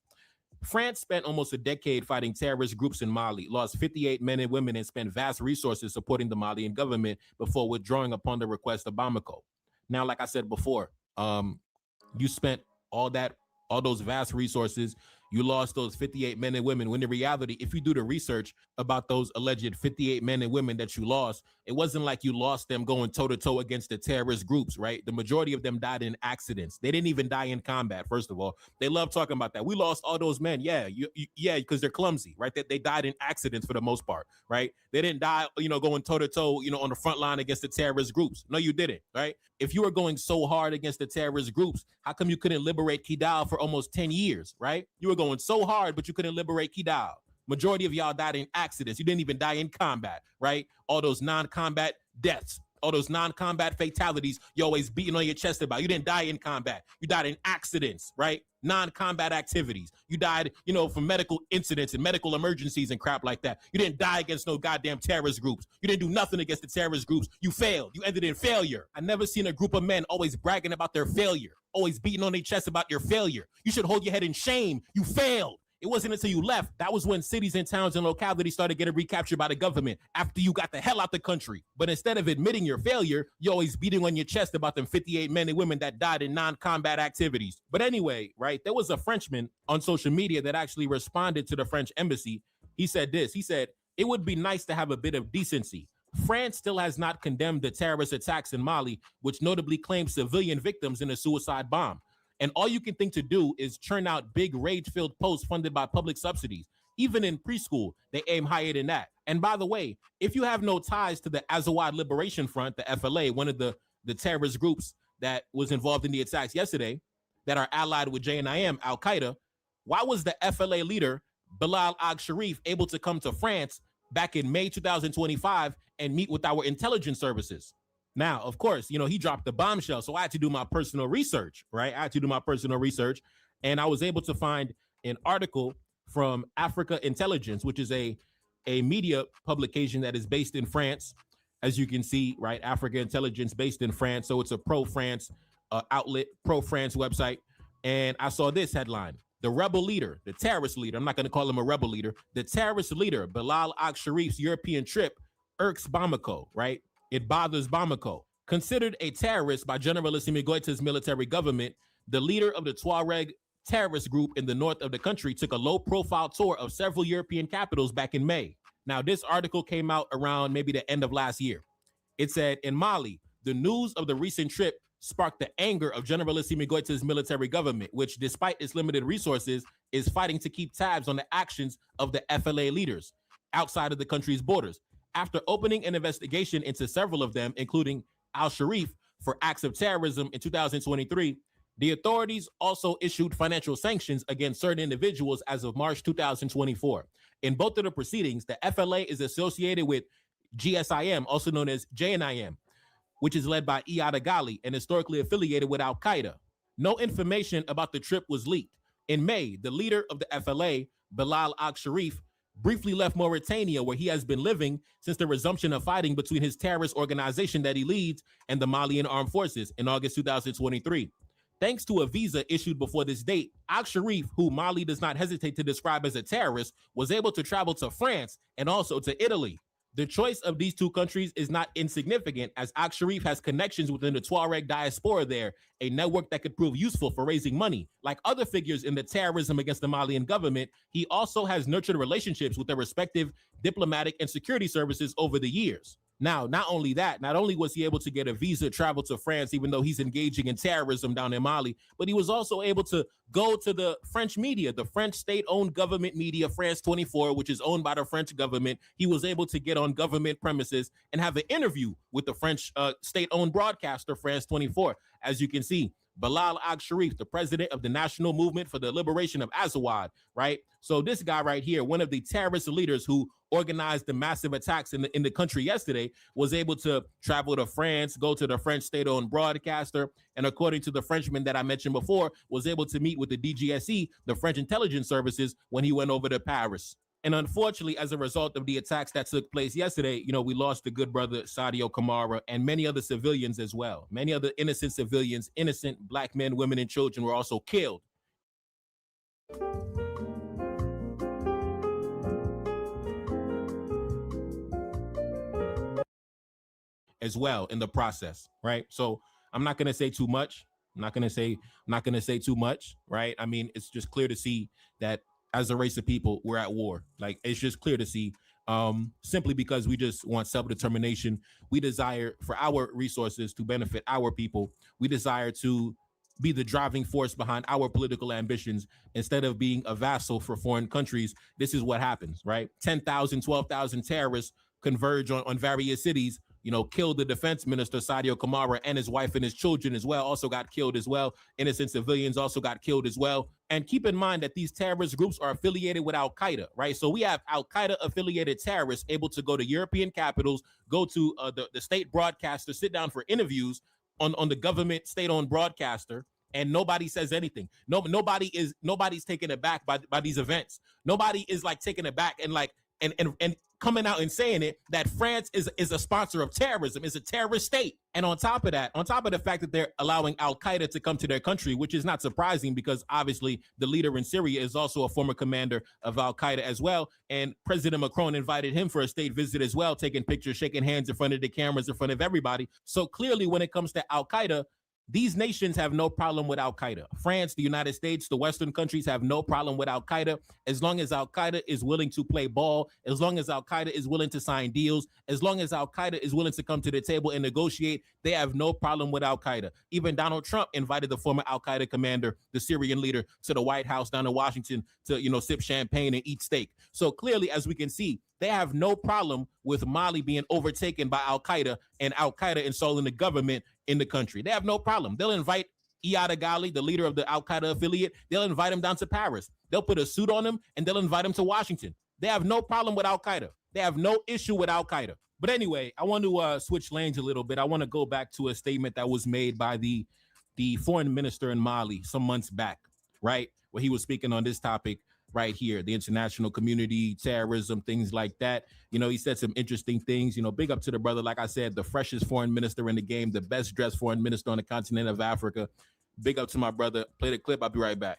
France spent almost a decade fighting terrorist groups in Mali, lost 58 men and women, and spent vast resources supporting the Malian government before withdrawing upon the request of Bamako. Now, like I said before, you spent all those vast resources. You lost those 58 men and women, when in reality, if you do the research about those alleged 58 men and women that you lost, it wasn't like you lost them going toe-to-toe against the terrorist groups, right? The majority of them died in accidents. They didn't even die in combat, first of all. They love talking about that. We lost all those men. Yeah, because they're clumsy, right? They died in accidents for the most part, right? They didn't die, going toe-to-toe, on the front line against the terrorist groups. No, you didn't, right? If you were going so hard against the terrorist groups, how come you couldn't liberate Kidal for almost 10 years, right? You were going so hard, but you couldn't liberate Kidal. Majority of y'all died in accidents. You didn't even die in combat, right? All those non-combat deaths, all those non-combat fatalities you're always beating on your chest about. You didn't die in combat. You died in accidents, right? Non-combat activities. You died, from medical incidents and medical emergencies and crap like that. You didn't die against no goddamn terrorist groups. You didn't do nothing against the terrorist groups. You failed. You ended in failure. I never seen a group of men always bragging about their failure, always beating on their chest about your failure. You should hold your head in shame. You failed. It wasn't until you left. That was when cities and towns and localities started getting recaptured by the government after you got the hell out the country. But instead of admitting your failure, you're always beating on your chest about them 58 men and women that died in non-combat activities. But anyway, right, there was a Frenchman on social media that actually responded to the French embassy. He said this. He said, "It would be nice to have a bit of decency. France still has not condemned the terrorist attacks in Mali, which notably claimed civilian victims in a suicide bomb. And all you can think to do is churn out big rage-filled posts funded by public subsidies. Even in preschool, they aim higher than that. And by the way, if you have no ties to the Azawad Liberation Front, the FLA, one of the terrorist groups that was involved in the attacks yesterday, that are allied with JNIM, Al-Qaeda, why was the FLA leader, Bilal Ag-Sharif, able to come to France back in May 2025 and meet with our intelligence services? Now, of course, he dropped the bombshell, so I had to do my personal research, right? And I was able to find an article from Africa Intelligence, which is a media publication that is based in France. As you can see, right, Africa Intelligence based in France, so it's a pro-France outlet, pro-France website. And I saw this headline: the rebel leader, the terrorist leader, I'm not going to call him a rebel leader, the terrorist leader, Bilal Ag-Sharif's European trip irks Bamako, right? It bothers Bamako. Considered a terrorist by Generalissimo Goita's military government, the leader of the Tuareg terrorist group in the north of the country took a low-profile tour of several European capitals back in May. Now, this article came out around maybe the end of last year. It said, in Mali, the news of the recent trip sparked the anger of Generalissimo Goita's military government, which, despite its limited resources, is fighting to keep tabs on the actions of the FLA leaders outside of the country's borders. After opening an investigation into several of them, including al-Sharif, for acts of terrorism in 2023, the authorities also issued financial sanctions against certain individuals as of March 2024. In both of the proceedings, the FLA is associated with GSIM, also known as JNIM, which is led by Iyad Ghali and historically affiliated with Al-Qaeda. No information about the trip was leaked. In May, the leader of the FLA, Bilal Al-Sharif, briefly left Mauritania, where he has been living since the resumption of fighting between his terrorist organization that he leads and the Malian armed forces in August 2023. Thanks to a visa issued before this date, Al-Sharif, who Mali does not hesitate to describe as a terrorist, was able to travel to France and also to Italy. The choice of these two countries is not insignificant, as Al-Sharif has connections within the Tuareg diaspora there, a network that could prove useful for raising money. Like other figures in the terrorism against the Malian government, he also has nurtured relationships with their respective diplomatic and security services over the years. Now, not only that, not only was he able to get a visa, travel to France, even though he's engaging in terrorism down in Mali, but he was also able to go to the French media, the French state-owned government media, France 24, which is owned by the French government. He was able to get on government premises and have an interview with the French state-owned broadcaster, France 24. As you can see, Bilal Al-Sharif, the president of the National Movement for the Liberation of Azawad, right? So this guy right here, one of the terrorist leaders who organized the massive attacks in the country yesterday, was able to travel to France, go to the French state-owned broadcaster, and according to the Frenchman that I mentioned before, was able to meet with the DGSE, the French intelligence services, when he went over to Paris. And unfortunately, as a result of the attacks that took place yesterday, you know, we lost the good brother Sadio Kamara and many other civilians as well. Many other innocent civilians, innocent black men, women, and children were also killed. As well in the process, right? So I'm not going to say too much. I'm not going to say too much, right? I mean, it's just clear to see that as a race of people, we're at war. Like, it's just clear to see, simply because we just want self-determination. We desire for our resources to benefit our people. We desire to be the driving force behind our political ambitions instead of being a vassal for foreign countries. This is what happens, right? 10,000, 12,000 terrorists converge on various cities, you know, killed the defense minister, Sadio Kamara, and his wife and his children as well, also got killed as well. Innocent civilians also got killed as well. And keep in mind that these terrorist groups are affiliated with Al-Qaeda, right? So we have Al-Qaeda affiliated terrorists able to go to European capitals, go to the state broadcaster, sit down for interviews on the government state-owned broadcaster, and nobody says anything. Nobody's taken aback by these events. Nobody is like taken aback and like and coming out and saying it, that France is a sponsor of terrorism, is a terrorist state. And on top of that, on top of the fact that they're allowing Al-Qaeda to come to their country, which is not surprising because obviously the leader in Syria is also a former commander of Al-Qaeda as well. And President Macron invited him for a state visit as well, taking pictures, shaking hands in front of the cameras, in front of everybody. So clearly when it comes to Al-Qaeda, these nations have no problem with Al-Qaeda. France, the United States, the Western countries have no problem with Al-Qaeda as long as Al-Qaeda is willing to play ball, as long as Al-Qaeda is willing to sign deals, as long as Al-Qaeda is willing to come to the table and negotiate, they have no problem with Al-Qaeda. Even Donald Trump invited the former Al-Qaeda commander, the Syrian leader, to the White House down in Washington to, you know, sip champagne and eat steak. So clearly, as we can see, they have no problem with Mali being overtaken by Al-Qaeda and Al-Qaeda installing the government in the country. They have no problem. They'll invite Iyad Ghali, the leader of the Al-Qaeda affiliate, they'll invite him down to Paris. They'll put a suit on him and they'll invite him to Washington. They have no problem with Al-Qaeda. They have no issue with Al-Qaeda. But anyway, I want to switch lanes a little bit. I want to go back to a statement that was made by the foreign minister in Mali some months back, right? Where he was speaking on this topic right here, the international community, terrorism, things like that. You know, he said some interesting things. You know, big up to the brother, like I said, the freshest foreign minister in the game, the best dressed foreign minister on the continent of Africa. Big up to my brother. Play the clip. I'll be right back.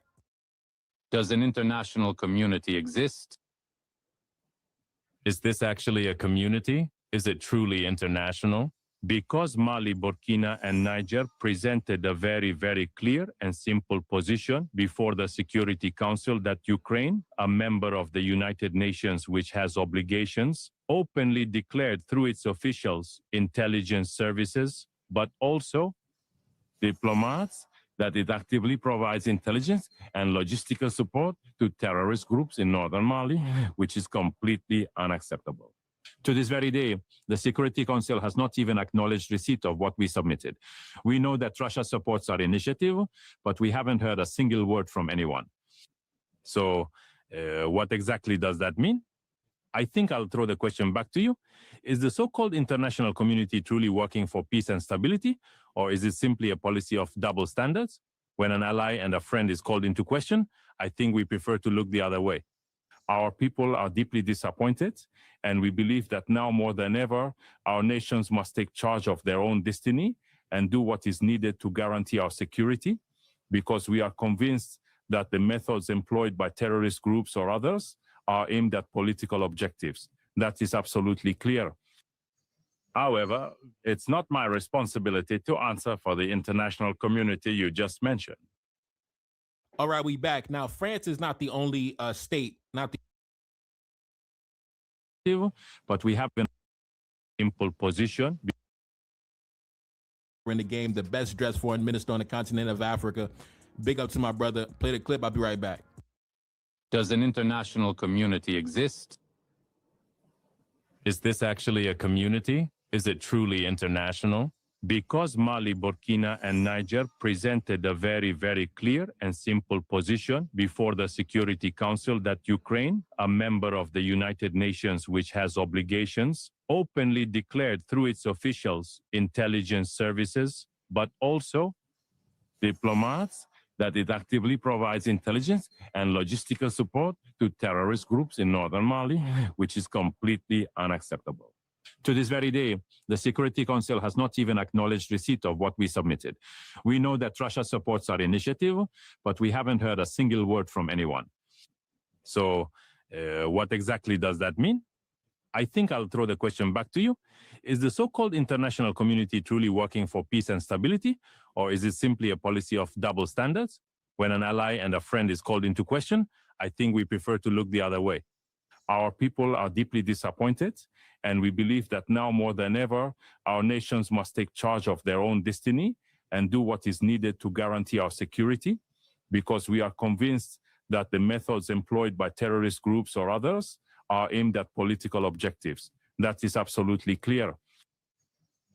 Does an international community exist? Is this actually a community? Is it truly international? Because Mali, Burkina, and Niger presented a very, very clear and simple position before the Security Council that Ukraine, a member of the United Nations which has obligations, openly declared through its officials, intelligence services, but also diplomats, that it actively provides intelligence and logistical support to terrorist groups in northern Mali, which is completely unacceptable. To this very day, the Security Council has not even acknowledged receipt of what we submitted. We know that Russia supports our initiative, but we haven't heard a single word from anyone. So what exactly does that mean? I think I'll throw the question back to you. Is the so-called international community truly working for peace and stability, or is it simply a policy of double standards? When an ally and a friend is called into question, I think we prefer to look the other way. Our people are deeply disappointed, and we believe that now more than ever, our nations must take charge of their own destiny and do what is needed to guarantee our security, because we are convinced that the methods employed by terrorist groups or others are aimed at political objectives. That is absolutely clear. However, it's not my responsibility to answer for the international community you just mentioned. All right, we back. Now, France is not the only state, not the... But we have been in pole position. We're in the game, the best dressed foreign minister on the continent of Africa. Big up to my brother. Play the clip. I'll be right back. Does an international community exist? Is this actually a community? Is it truly international? Because Mali, Burkina, and Niger presented a very, very clear and simple position before the Security Council that Ukraine, a member of the United Nations which has obligations, openly declared through its officials, intelligence services, but also diplomats, that it actively provides intelligence and logistical support to terrorist groups in northern Mali, which is completely unacceptable. To this very day, the Security Council has not even acknowledged receipt of what we submitted. We know that Russia supports our initiative, but we haven't heard a single word from anyone. So what exactly does that mean? I think I'll throw the question back to you. Is the so-called international community truly working for peace and stability, or is it simply a policy of double standards? When an ally and a friend is called into question, I think we prefer to look the other way. Our people are deeply disappointed, and we believe that now more than ever, our nations must take charge of their own destiny and do what is needed to guarantee our security, because we are convinced that the methods employed by terrorist groups or others are aimed at political objectives. That is absolutely clear.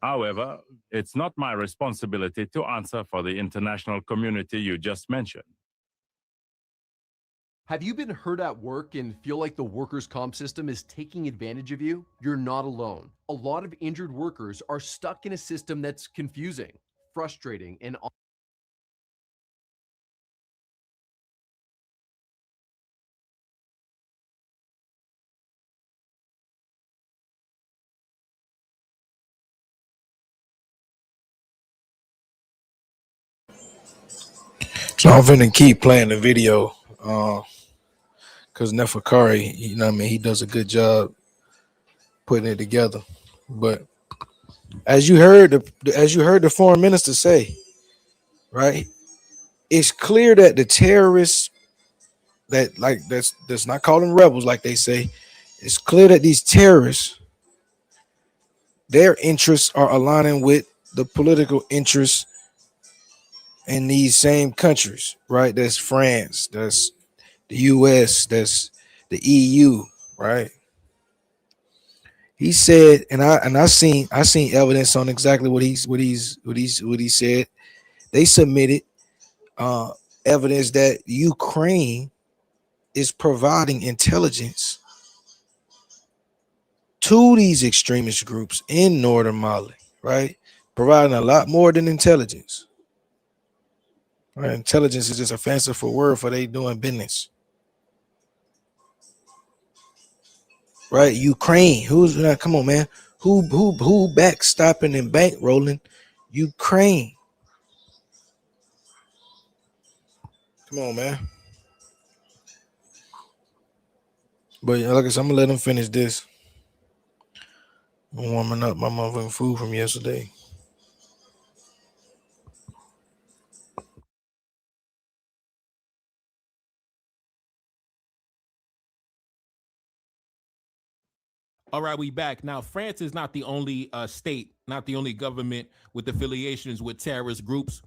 However, it's not my responsibility to answer for the international community you just mentioned. Have you been hurt at work and feel like the workers' comp system is taking advantage of you? You're not alone. A lot of injured workers are stuck in a system that's confusing, frustrating, and So I'm finna keep playing the video, because Nefakari, you know what I mean, he does a good job putting it together. But as you heard the foreign minister say, right, it's clear that the terrorists that's not calling rebels like they say, it's clear that these terrorists, their interests are aligning with the political interests in these same countries, right? That's France, that's the US, that's the EU, right? He said, and I seen evidence on exactly what he said. They submitted evidence that Ukraine is providing intelligence to these extremist groups in northern Mali, right? Providing a lot more than intelligence. Right? Intelligence is just a fanciful word for they doing business. Right? Ukraine. Who's come on, man? Who backstopping and bankrolling Ukraine? Come on, man. But like I said, I'm gonna let them finish this. I'm warming up my motherfucking food from yesterday. All right, we back. Now, France is not the only state, not the only government with affiliations with terrorist groups.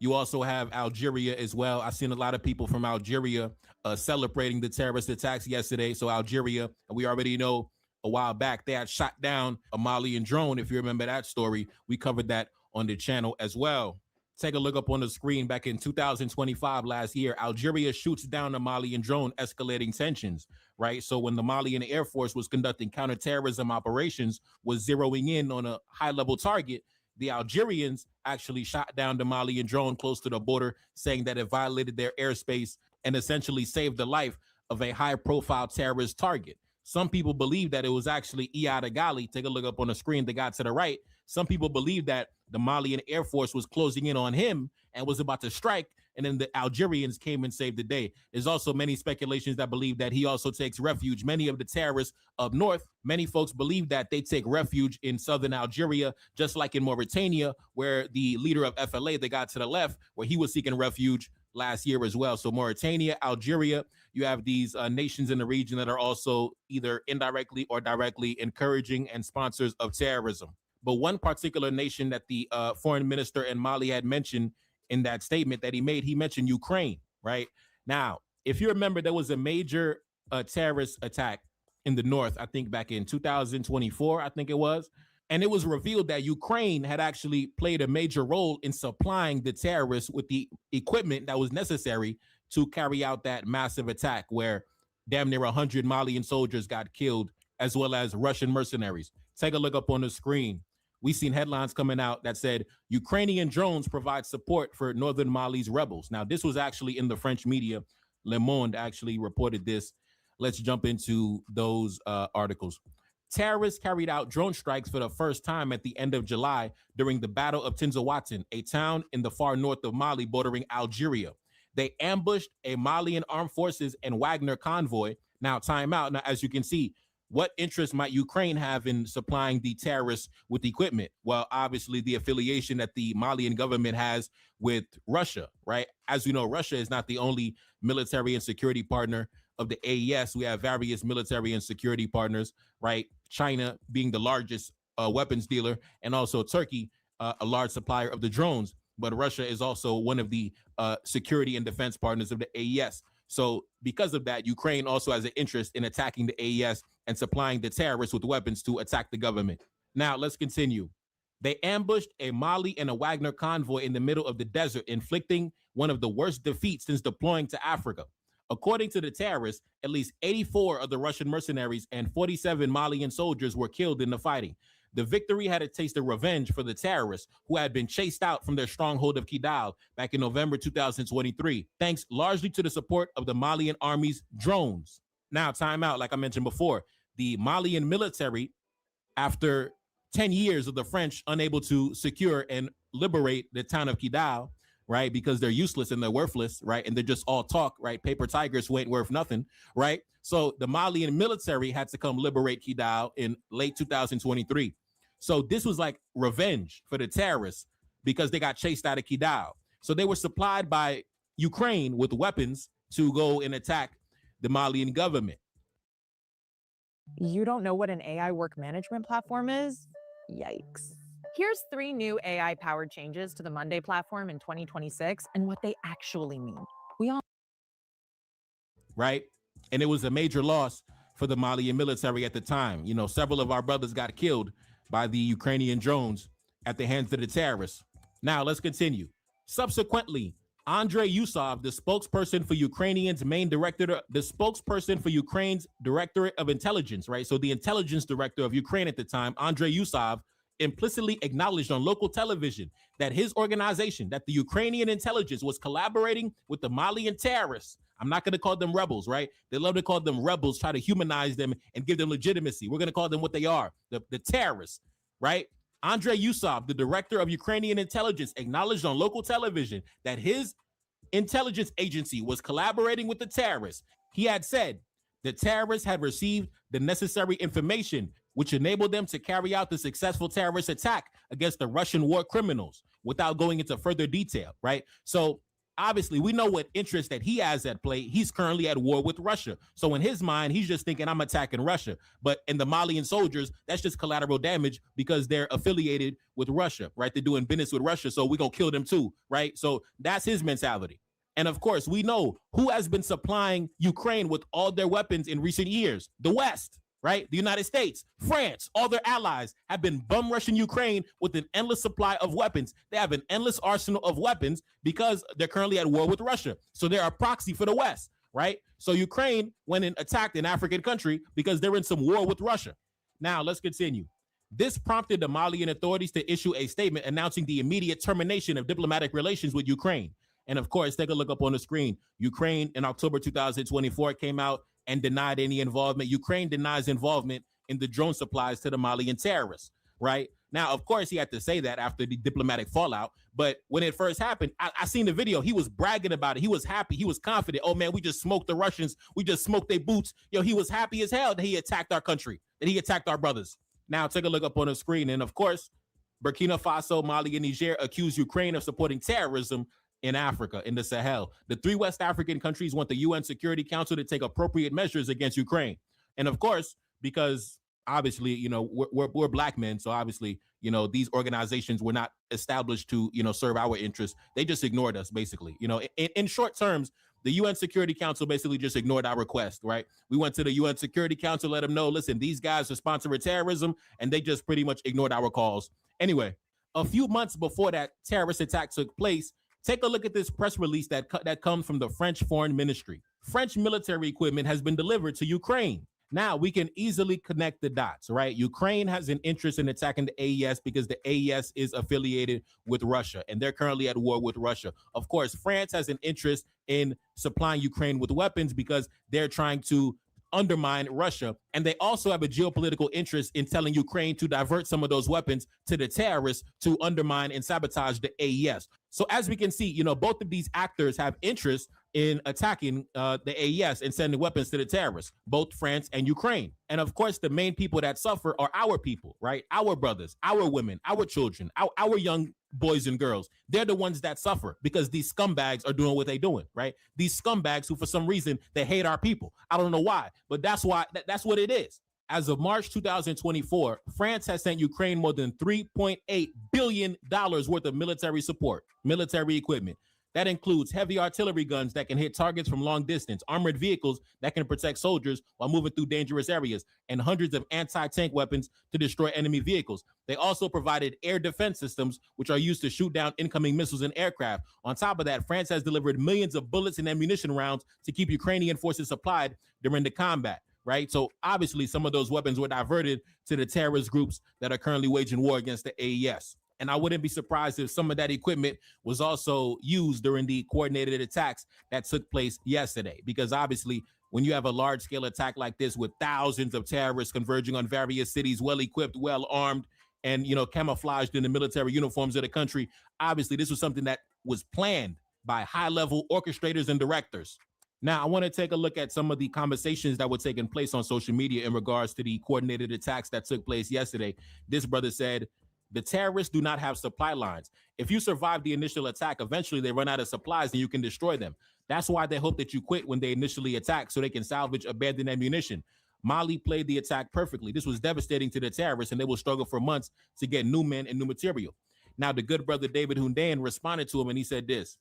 You also have Algeria as well. I've seen a lot of people from Algeria celebrating the terrorist attacks yesterday. So Algeria, we already know a while back, they had shot down a Malian drone. If you remember that story, we covered that on the channel as well. Take a look up on the screen. Back in 2025, last year, Algeria shoots down a Malian drone, escalating tensions, right? So when the Malian Air Force was conducting counterterrorism operations, was zeroing in on a high-level target, the Algerians actually shot down the Malian drone close to the border, saying that it violated their airspace and essentially saved the life of a high-profile terrorist target. Some people believe that it was actually Iyad Agali. Take a look up on the screen, the guy to the right. Some people believe that the Malian Air Force was closing in on him and was about to strike, and then the Algerians came and saved the day. There's also many speculations that believe that he also takes refuge. Many of the terrorists up north, many folks believe that they take refuge in southern Algeria, just like in Mauritania, where the leader of FLA, the guy to the left, where he was seeking refuge last year as well. So Mauritania, Algeria, you have these nations in the region that are also either indirectly or directly encouraging and sponsors of terrorism. But one particular nation that the foreign minister in Mali had mentioned in that statement that he mentioned Ukraine, right? Now, if you remember, there was a major terrorist attack in the north, I think back in 2024, I think it was. And it was revealed that Ukraine had actually played a major role in supplying the terrorists with the equipment that was necessary to carry out that massive attack where damn near 100 Malian soldiers got killed, as well as Russian mercenaries. Take a look up on the screen. We've seen headlines coming out that said Ukrainian drones provide support for northern Mali's rebels. Now, this was actually in the French media. Le Monde actually reported this. Let's jump into those articles. Terrorists carried out drone strikes for the first time at the end of July during the Battle of Tinzaouatten, a town in the far north of Mali bordering Algeria. They ambushed a Malian armed forces and Wagner convoy. Now, time out. Now, as you can see, what interest might Ukraine have in supplying the terrorists with equipment? Well, obviously, the affiliation that the Malian government has with Russia, right? As we know, Russia is not the only military and security partner of the AES. We have various military and security partners, right? China being the largest weapons dealer, and also Turkey, a large supplier of the drones. But Russia is also one of the security and defense partners of the AES. So because of that, Ukraine also has an interest in attacking the AES and supplying the terrorists with weapons to attack the government. Now, let's continue. They ambushed a Mali and a Wagner convoy in the middle of the desert, inflicting one of the worst defeats since deploying to Africa. According to the terrorists, at least 84 of the Russian mercenaries and 47 Malian soldiers were killed in the fighting. The victory had a taste of revenge for the terrorists who had been chased out from their stronghold of Kidal back in November 2023, thanks largely to the support of the Malian army's drones. Now, time out, like I mentioned before, the Malian military, after 10 years of the French unable to secure and liberate the town of Kidal, right, because they're useless and they're worthless, right, and they're just all talk, right, paper tigers who ain't worth nothing, right? So the Malian military had to come liberate Kidal in late 2023. So this was like revenge for the terrorists because they got chased out of Kidal. So they were supplied by Ukraine with weapons to go and attack the Malian government. You don't know what an AI work management platform is? Yikes. Here's 3 new AI-powered changes to the Monday platform in 2026 and what they actually mean. Right? And it was a major loss for the Malian military at the time. You know, several of our brothers got killed by the Ukrainian drones at the hands of the terrorists. Now, let's continue. Subsequently, Andrei Yusov, the spokesperson for Ukraine's Directorate of Intelligence, right? So the intelligence director of Ukraine at the time, Andrei Yusov, implicitly acknowledged on local television that his organization, that the Ukrainian intelligence was collaborating with the Malian terrorists. I'm not going to call them rebels, right? They love to call them rebels, try to humanize them and give them legitimacy. We're going to call them what they are, the terrorists, right? Andrei Yusov, the director of Ukrainian intelligence, acknowledged on local television that his intelligence agency was collaborating with the terrorists. He had said the terrorists had received the necessary information which enabled them to carry out the successful terrorist attack against the Russian war criminals without going into further detail, right? So obviously we know what interest that he has at play. He's currently at war with Russia. So in his mind, he's just thinking, I'm attacking Russia. But in the Malian soldiers, that's just collateral damage because they're affiliated with Russia, right? They're doing business with Russia, so we're going to kill them too, right? So that's his mentality. And of course, we know who has been supplying Ukraine with all their weapons in recent years. The West, right? The United States, France, all their allies have been bum rushing Ukraine with an endless supply of weapons. They have an endless arsenal of weapons because they're currently at war with Russia. So they're a proxy for the West, right? So Ukraine went and attacked an African country because they're in some war with Russia. Now, let's continue. This prompted the Malian authorities to issue a statement announcing the immediate termination of diplomatic relations with Ukraine. And of course, take a look up on the screen. Ukraine in October 2024 came out and denied any involvement. Ukraine denies involvement in the drone supplies to the Malian terrorists, right? Now, of course, he had to say that after the diplomatic fallout. But when it first happened, I seen the video. He was bragging about it. He was happy. He was confident. Oh, man, we just smoked the Russians. We just smoked their boots. Yo, he was happy as hell that he attacked our country, that he attacked our brothers. Now, take a look up on the screen. And of course, Burkina Faso, Mali, and Niger accuse Ukraine of supporting terrorism in Africa, in the Sahel. The three West African countries want the UN Security Council to take appropriate measures against Ukraine. And of course, because obviously, you know, we're black men, so obviously, you know, these organizations were not established to, you know, serve our interests. They just ignored us, basically. You know, in short terms, the UN Security Council basically just ignored our request, right? We went to the UN Security Council, let them know, listen, these guys are sponsoring terrorism, and they just pretty much ignored our calls. Anyway, a few months before that terrorist attack took place, take a look at this press release that comes from the French Foreign Ministry. French military equipment has been delivered to Ukraine. Now, we can easily connect the dots, right? Ukraine has an interest in attacking the AES because the AES is affiliated with Russia, and they're currently at war with Russia. Of course, France has an interest in supplying Ukraine with weapons because they're trying to undermine Russia. And they also have a geopolitical interest in telling Ukraine to divert some of those weapons to the terrorists to undermine and sabotage the AES. So as we can see, you know, both of these actors have interest in attacking the AES and sending weapons to the terrorists, both France and Ukraine. And of course, the main people that suffer are our people, right? Our brothers, our women, our children, our young boys and girls. They're the ones that suffer because these scumbags are doing what they're doing, right? These scumbags who, for some reason, they hate our people. I don't know why, but that's why. That's what it is. As of March 2024, France has sent Ukraine more than $3.8 billion worth of military support, military equipment. That includes heavy artillery guns that can hit targets from long distance, armored vehicles that can protect soldiers while moving through dangerous areas, and hundreds of anti-tank weapons to destroy enemy vehicles. They also provided air defense systems, which are used to shoot down incoming missiles and aircraft. On top of that, France has delivered millions of bullets and ammunition rounds to keep Ukrainian forces supplied during the combat, right? So obviously some of those weapons were diverted to the terrorist groups that are currently waging war against the AES. And I wouldn't be surprised if some of that equipment was also used during the coordinated attacks that took place yesterday, because obviously when you have a large scale attack like this with thousands of terrorists converging on various cities, well equipped, well armed, and, you know, camouflaged in the military uniforms of the country, obviously this was something that was planned by high level orchestrators and directors. Now, I want to take a look at some of the conversations that were taking place on social media in regards to the coordinated attacks that took place yesterday. This brother said, the terrorists do not have supply lines. If you survive the initial attack, eventually they run out of supplies and you can destroy them. That's why they hope that you quit when they initially attack so they can salvage abandoned ammunition. Mali played the attack perfectly. This was devastating to the terrorists and they will struggle for months to get new men and new material. Now, the good brother David Hundan responded to him and he said this: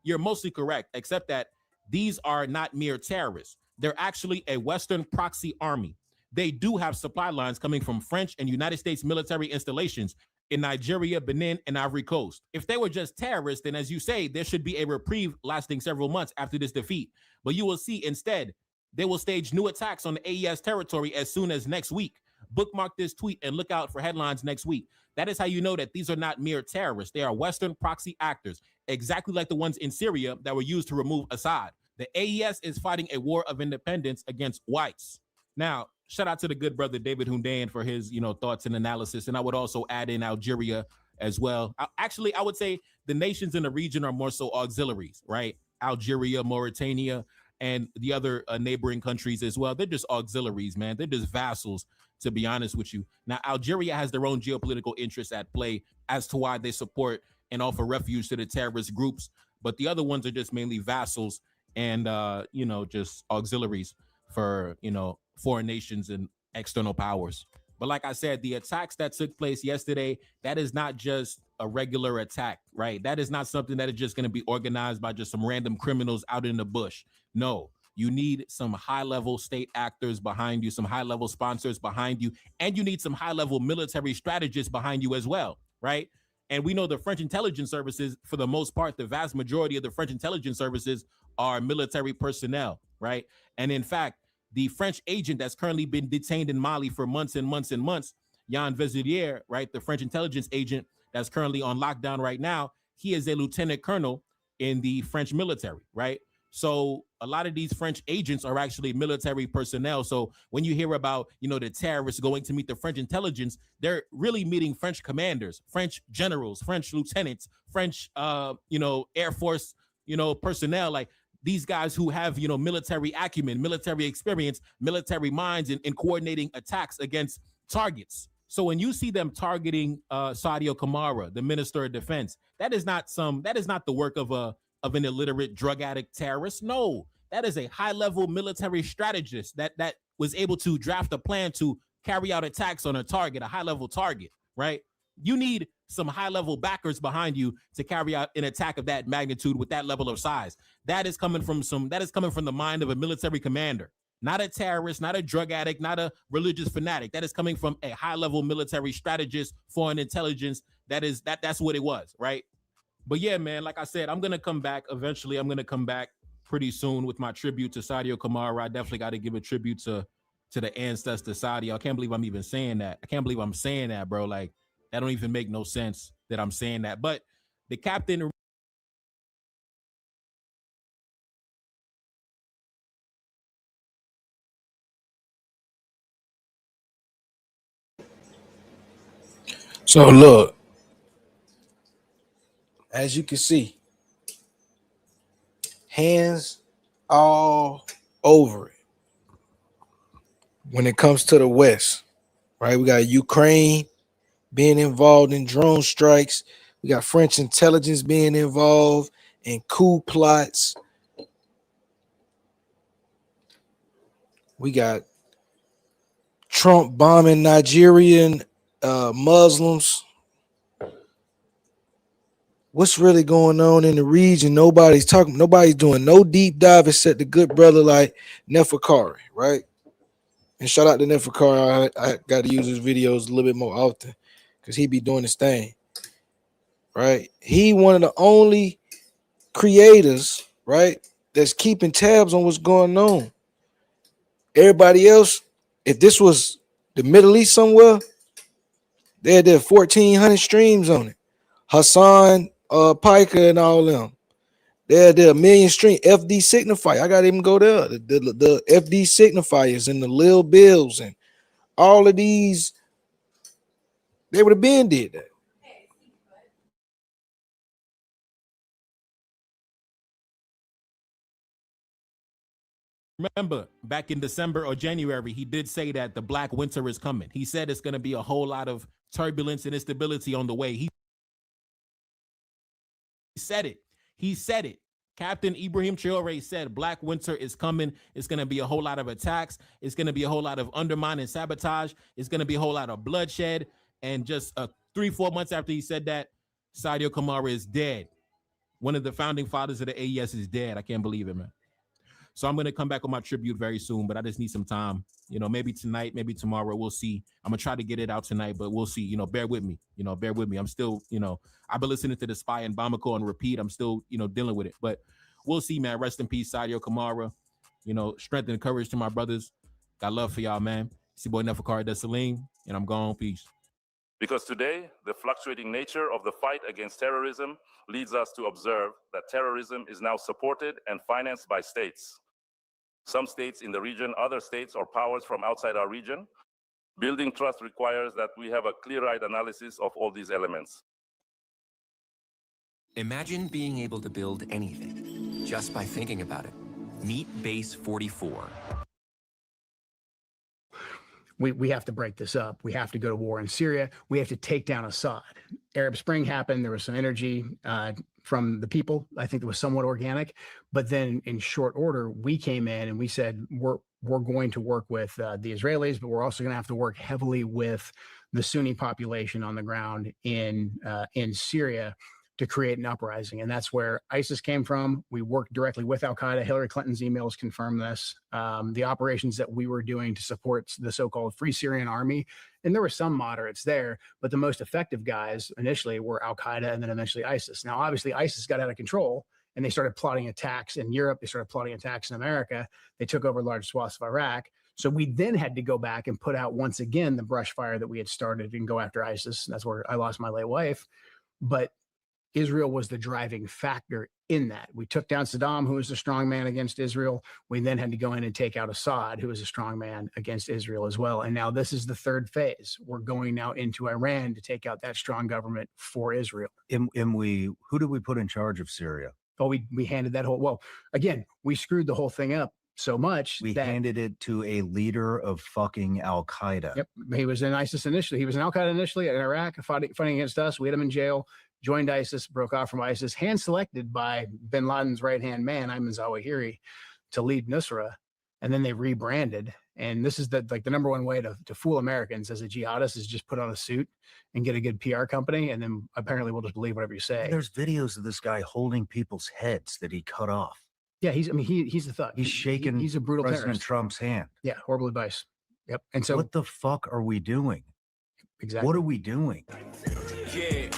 you're mostly correct, except that these are not mere terrorists. They're actually a Western proxy army. They do have supply lines coming from French and United States military installations in Nigeria, Benin, and Ivory Coast. If they were just terrorists, then as you say, there should be a reprieve lasting several months after this defeat. But you will see instead, they will stage new attacks on the AES territory as soon as next week. Bookmark this tweet and look out for headlines next week. That is how you know that these are not mere terrorists. They are Western proxy actors, exactly like the ones in Syria that were used to remove Assad. The AES is fighting a war of independence against whites. Now, shout out to the good brother David Hundan for his, you know, thoughts and analysis. And I would also add in Algeria as well. Actually, I would say the nations in the region are more so auxiliaries, right? Algeria, Mauritania, and the other neighboring countries as well. They're just auxiliaries, man. They're just vassals, to be honest with you. Now, Algeria has their own geopolitical interests at play as to why they support and offer refuge to the terrorist groups but the other ones are just mainly vassals and you know, just auxiliaries for, you know, foreign nations and external powers. But like I said, the attacks that took place yesterday, that is not just a regular attack, right? That is not something that is just going to be organized by just some random criminals out in the bush. No, you need some high-level state actors behind you, some high-level sponsors behind you, and you need some high-level military strategists behind you as well, right? And we know the French intelligence services, for the most part, the vast majority of the French intelligence services are military personnel, right? And in fact, the French agent that's currently been detained in Mali for months and months and months, Yann Vezurier, right, the French intelligence agent that's currently on lockdown right now, he is a lieutenant colonel in the French military, right? So a lot of these French agents are actually military personnel. So when you hear about, you know, the terrorists going to meet the French intelligence, they're really meeting French commanders, French generals, French lieutenants, French, you know, Air Force, you know, personnel. Like, these guys who have, you know, military acumen, military experience, military minds in coordinating attacks against targets. So when you see them targeting Sadio Kamara, the Minister of Defense, that is not the work of an illiterate drug addict terrorist. No, that is a high-level military strategist that was able to draft a plan to carry out attacks on a target, a high-level target, right? You need some high-level backers behind you to carry out an attack of that magnitude with that level of size. That is coming from the mind of a military commander, not a terrorist, not a drug addict, not a religious fanatic. That is coming from a high-level military strategist, foreign intelligence. That's what it was, right? But yeah, man, like I said, I'm gonna come back eventually. I'm gonna come back pretty soon with my tribute to Sadio Kamara. I definitely got to give a tribute to the ancestor Sadio. I can't believe I'm even saying that. I can't believe I'm saying that, bro. Like, that don't even make no sense that I'm saying that. But the captain. So look, as you can see, hands all over it. When it comes to the West, right? We got Ukraine being involved in drone strikes. We got French intelligence being involved in coup plots. We got Trump bombing Nigerian Muslims. What's really going on in the region? Nobody's doing no deep dive except the good brother like Neferkari, right? And shout out to Neferkari. I got to use his videos a little bit more often because he be doing his thing, right? He one of the only creators, right, that's keeping tabs on what's going on. Everybody else, if this was the Middle East somewhere, they had 1,400 streams on it. Hassan, Piker, and all them. They had a million stream. FD Signifier. I gotta even go there. The FD Signifiers and the Lil Bills and all of these, they would have been did that. Remember, back in December or January, he did say that the Black Winter is coming. He said it's going to be a whole lot of turbulence and instability on the way. He said it. He said it. Captain Ibrahim Traore said Black Winter is coming. It's going to be a whole lot of attacks. It's going to be a whole lot of undermine and sabotage. It's going to be a whole lot of bloodshed. And just 3-4 months after he said that, Sadio Kamara is dead. One of the founding fathers of the AES is dead. I can't believe it, man. So I'm going to come back with my tribute very soon, but I just need some time. You know, maybe tonight, maybe tomorrow. We'll see. I'm going to try to get it out tonight, but we'll see. You know, bear with me. Bear with me. I'm still, I've been listening to the Spy and Bamako on repeat. I'm still, dealing with it. But we'll see, man. Rest in peace, Sadio Kamara. Strength and courage to my brothers. Got love for y'all, man. It's your boy Neferkari Desalegn, and I'm gone. Peace. Because today, the fluctuating nature of the fight against terrorism leads us to observe that terrorism is now supported and financed by states. Some states in the region, other states or powers from outside our region. Building trust requires that we have a clear-eyed analysis of all these elements. Imagine being able to build anything just by thinking about it. Meet Base 44. We have to break this up. We have to go to war in Syria. We have to take down Assad. Arab Spring happened. There was some energy from the people. I think it was somewhat organic, but then in short order, we came in and we said, we're going to work with the Israelis, but we're also going to have to work heavily with the Sunni population on the ground in Syria to create an uprising. And that's where ISIS came from. We worked directly with Al-Qaeda. Hillary Clinton's emails confirm this. The operations that we were doing to support the so-called Free Syrian Army, and there were some moderates there, but the most effective guys initially were Al-Qaeda and then eventually ISIS. Now, obviously, ISIS got out of control and they started plotting attacks in Europe. They started plotting attacks in America. They took over large swaths of Iraq. So we then had to go back and put out once again the brush fire that we had started and go after ISIS. That's where I lost my late wife. But Israel was the driving factor in that. We took down Saddam, who was a strong man against Israel. We then had to go in and take out Assad, who was a strong man against Israel as well. And now this is the third phase. We're going now into Iran to take out that strong government for Israel. And who did we put in charge of Syria? Oh, we handed that whole, well, again, we screwed the whole thing up so much. We handed it to a leader of fucking Al-Qaeda. Yep. He was in ISIS initially. He was in Al-Qaeda initially in Iraq, fighting against us. We had him in jail, joined ISIS, broke off from ISIS, hand-selected by bin Laden's right-hand man, Ayman Zawahiri, to lead Nusra. And then they rebranded. And this is the number one way to fool Americans as a jihadist is just put on a suit and get a good PR company. And then apparently we'll just believe whatever you say. There's videos of this guy holding people's heads that he cut off. Yeah, he's the thug. He's shaking he's a brutal President terrorist. Trump's hand. Yeah, horrible advice. Yep. And so what the fuck are we doing? Exactly. What are we doing? Yeah,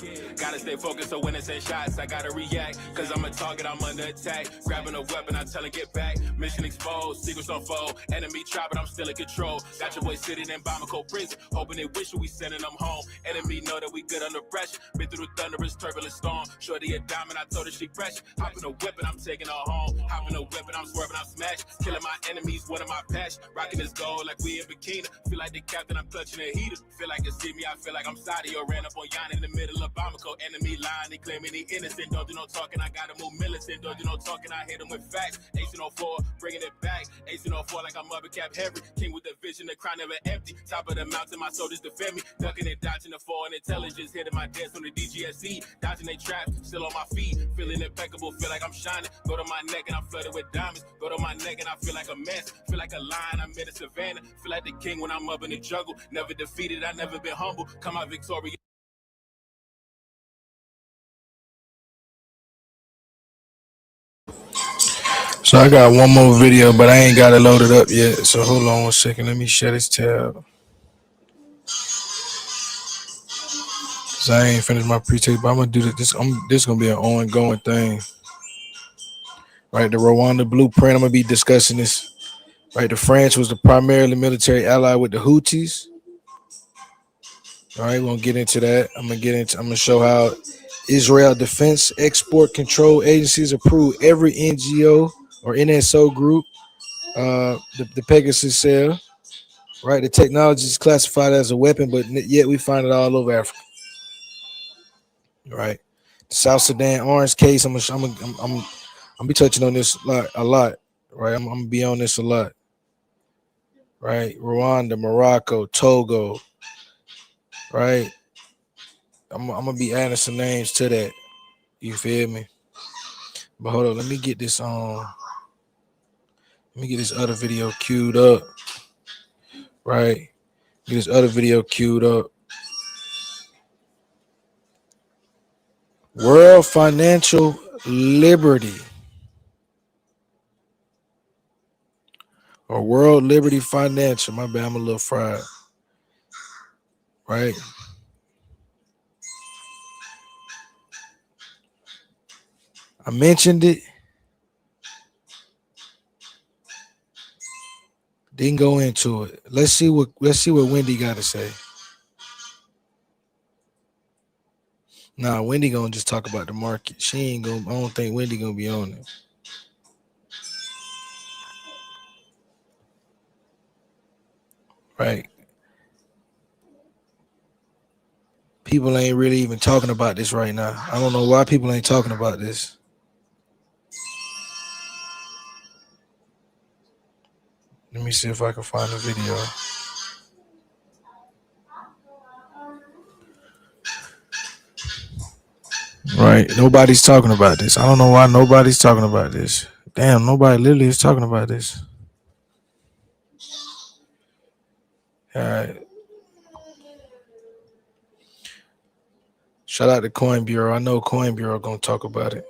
gotta stay focused so when it's in shots, I gotta react. Cause I'm a target, I'm under attack. Grabbing a weapon, I tell her get back. Mission exposed, secrets unfold. Enemy try, but I'm still in control. Got your boy sitting in Bamako prison, hoping they wish we sending them home. Enemy know that we good under pressure. Been through the thunderous, turbulent storm. Shorty a diamond, I told her she pressure. Hop in a whip and I'm taking her home. Hop in a whip and I'm swerving, I'm smashing. Killing my enemies, one of my passion. Rocking this gold like we in bikini. Feel like the captain, I'm clutching a heater. Feel like you see me, I feel like I'm Saudi or ran up on Yan in the middle of Bamako. Enemy line, they claiming he innocent. Don't do no talking, I gotta move militant. Don't do no talking, I hit them with facts. 1804, bringing it back. 1804 like I'm Mother Cap Henry. King with the vision, the crown never empty. Top of the mountain, my soldiers defend me. Ducking and dodging the foreign intelligence. Hitting my desk on the DGSE. Dodging they traps, still on my feet. Feeling impeccable, feel like I'm shining. Go to my neck and I'm flooded with diamonds. Go to my neck and I feel like a mess. Feel like a lion, I'm in a savannah. Feel like the king when I'm up in the jungle. Never defeated, I never been humble. Come out victorious. So I got one more video, but I ain't got it loaded up yet. So hold on 1 second. Let me share this tab. So I ain't finished my pre-tape, but I'm gonna do this. This gonna be an ongoing thing. Right, the Rwanda blueprint. I'm gonna be discussing this. Right, the France was the primarily military ally with the Houthis. All right, we're gonna get into that. I'm gonna show how Israel Defense Export Control Agencies approve every NGO or NSO group, the Pegasus cell. Right, the technology is classified as a weapon, but yet we find it all over Africa. Right, the South Sudan orange case. I'm be touching on this a lot. Right, I'm gonna be on this a lot. Right, Rwanda, Morocco, Togo. Right, I'm gonna be adding some names to that. You feel me? But hold on, let me get this on. Let me get this other video queued up. Right, get this other video queued up. World Financial Liberty or World Liberty Financial. My bad, I'm a little fried. Right. I mentioned it. Didn't go into it. Let's see what Wendy got to say. Nah, Wendy gonna just talk about the market. She ain't gonna. I don't think Wendy gonna be on it. Right. People ain't really even talking about this right now. I don't know why people ain't talking about this. Let me see if I can find a video. Right. Nobody's talking about this. I don't know why nobody's talking about this. Damn, nobody literally is talking about this. All right. Shout out to Coin Bureau. I know Coin Bureau gonna talk about it.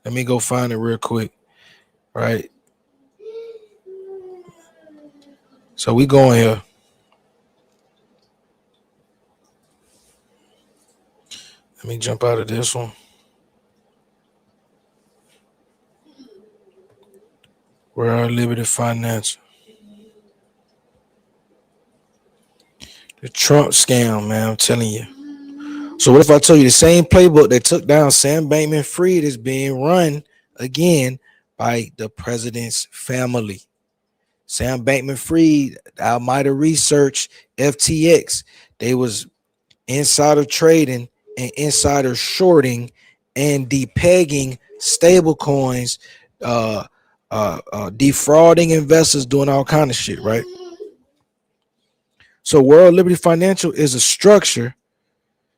Let me go find it real quick. Right. So we going here. Let me jump out of this one. World Liberty Financial. The Trump scam, man. I'm telling you. So what if I told you the same playbook that took down Sam Bankman-Fried is being run again by the president's family? Sam Bankman-Fried, Almeida Research, FTX, they was insider trading and insider shorting and depegging stable coins, defrauding investors, doing all kind of shit, right? So World Liberty Financial is a structure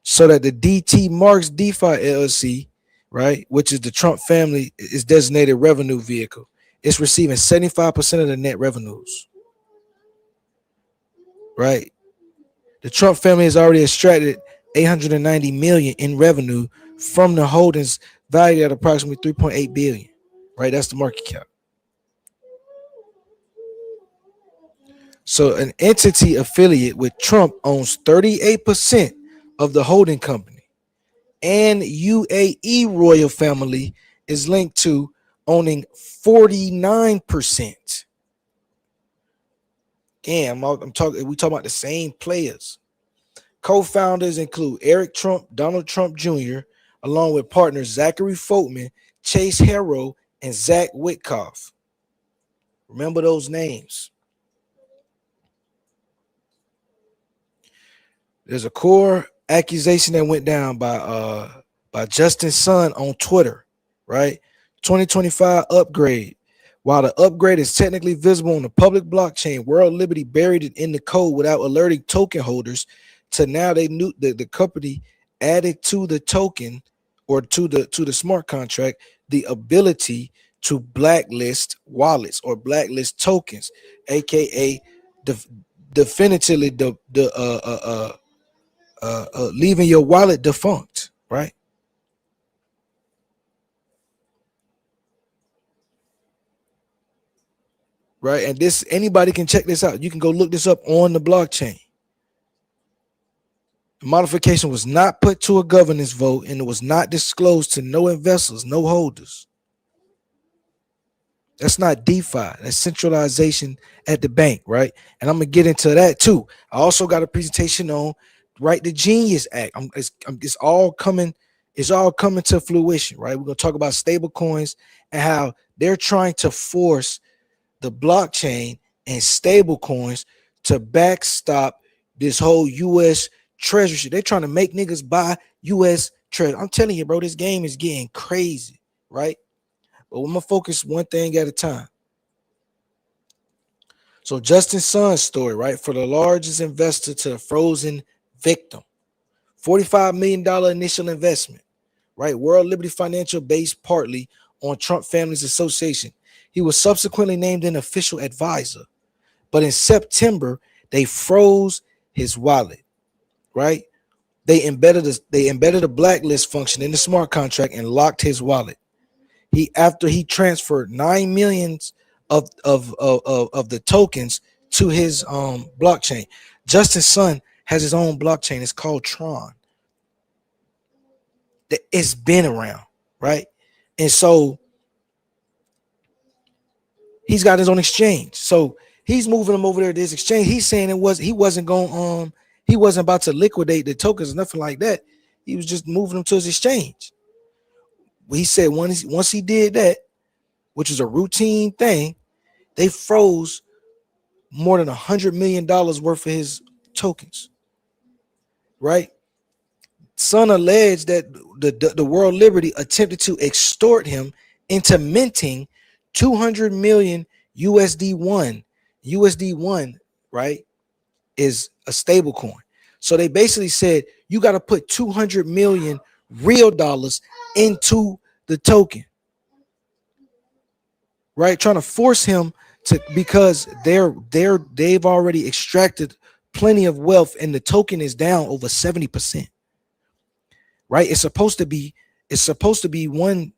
so that the DT Marks DeFi LLC, right, which is the Trump family, is designated revenue vehicle. It's receiving 75% of the net revenues, right? The Trump family has already extracted 890 million in revenue from the holdings valued at approximately 3.8 billion, right? That's the market cap. So an entity affiliate with Trump owns 38% of the holding company, and UAE royal family is linked to owning 49%. Damn, I'm talking. We talking about the same players. Co-founders include Eric Trump, Donald Trump Jr., along with partners Zachary Foltman, Chase Harrow, and Zach Witkoff. Remember those names. There's a core accusation that went down by Justin Sun on Twitter, right? 2025 upgrade. While the upgrade is technically visible on the public blockchain, World Liberty buried it in the code without alerting token holders. To now, they knew that the company added to the token or to the smart contract the ability to blacklist wallets or blacklist tokens, aka definitively leaving your wallet defunct, right? Right, and this anybody can check this out. You can go look this up on the blockchain. The modification was not put to a governance vote, and it was not disclosed to no investors, no holders. That's not DeFi. That's centralization at the bank, right? And I'm gonna get into that too. I also got a presentation on the Genius Act. It's all coming. It's all coming to fruition, right? We're gonna talk about stable coins and how they're trying to force the blockchain and stable coins to backstop this whole U.S. treasury shit. They're trying to make niggas buy U.S. treasury. I'm telling you, bro, this game is getting crazy, right? But I'm gonna focus one thing at a time. So Justin Sun's story, right? For the largest investor to the frozen victim, $45 million initial investment, right? World Liberty Financial based partly on Trump Families Association. He was subsequently named an official advisor, but in September they froze his wallet, right? They embedded a blacklist function in the smart contract and locked his wallet. After he transferred 9 million of the tokens to his blockchain. Justin Sun has his own blockchain. It's called Tron. It's been around, right? And so he's got his own exchange. So he's moving them over there to this exchange. He's saying he wasn't about to liquidate the tokens or nothing like that. He was just moving them to his exchange. He said once he did that, which is a routine thing, they froze more than $100 million worth of his tokens, right? Sun alleged that the World Liberty attempted to extort him into minting 200 million USD1. USD1, right, is a stable coin. So they basically said you got to put 200 million real dollars into the token, right? Trying to force him to, because they've already extracted plenty of wealth and the token is down over 70%. Right? It's supposed to be one,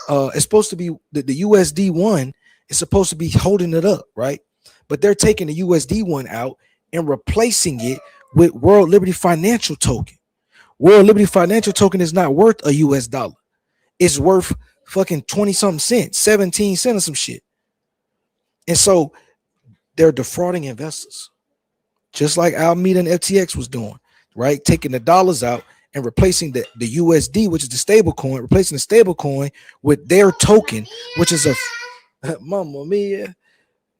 it's supposed to be the USD one is supposed to be holding it up, right? But they're taking the USD one out and replacing it with World Liberty Financial Token. World Liberty Financial Token is not worth a US dollar. It's worth fucking 20 something cents, 17 cents or some shit. And so they're defrauding investors, just like Alameda and FTX was doing, right? Taking the dollars out and replacing the USD, which is the stable coin, replacing the stable coin with their token, which is a mamma mia.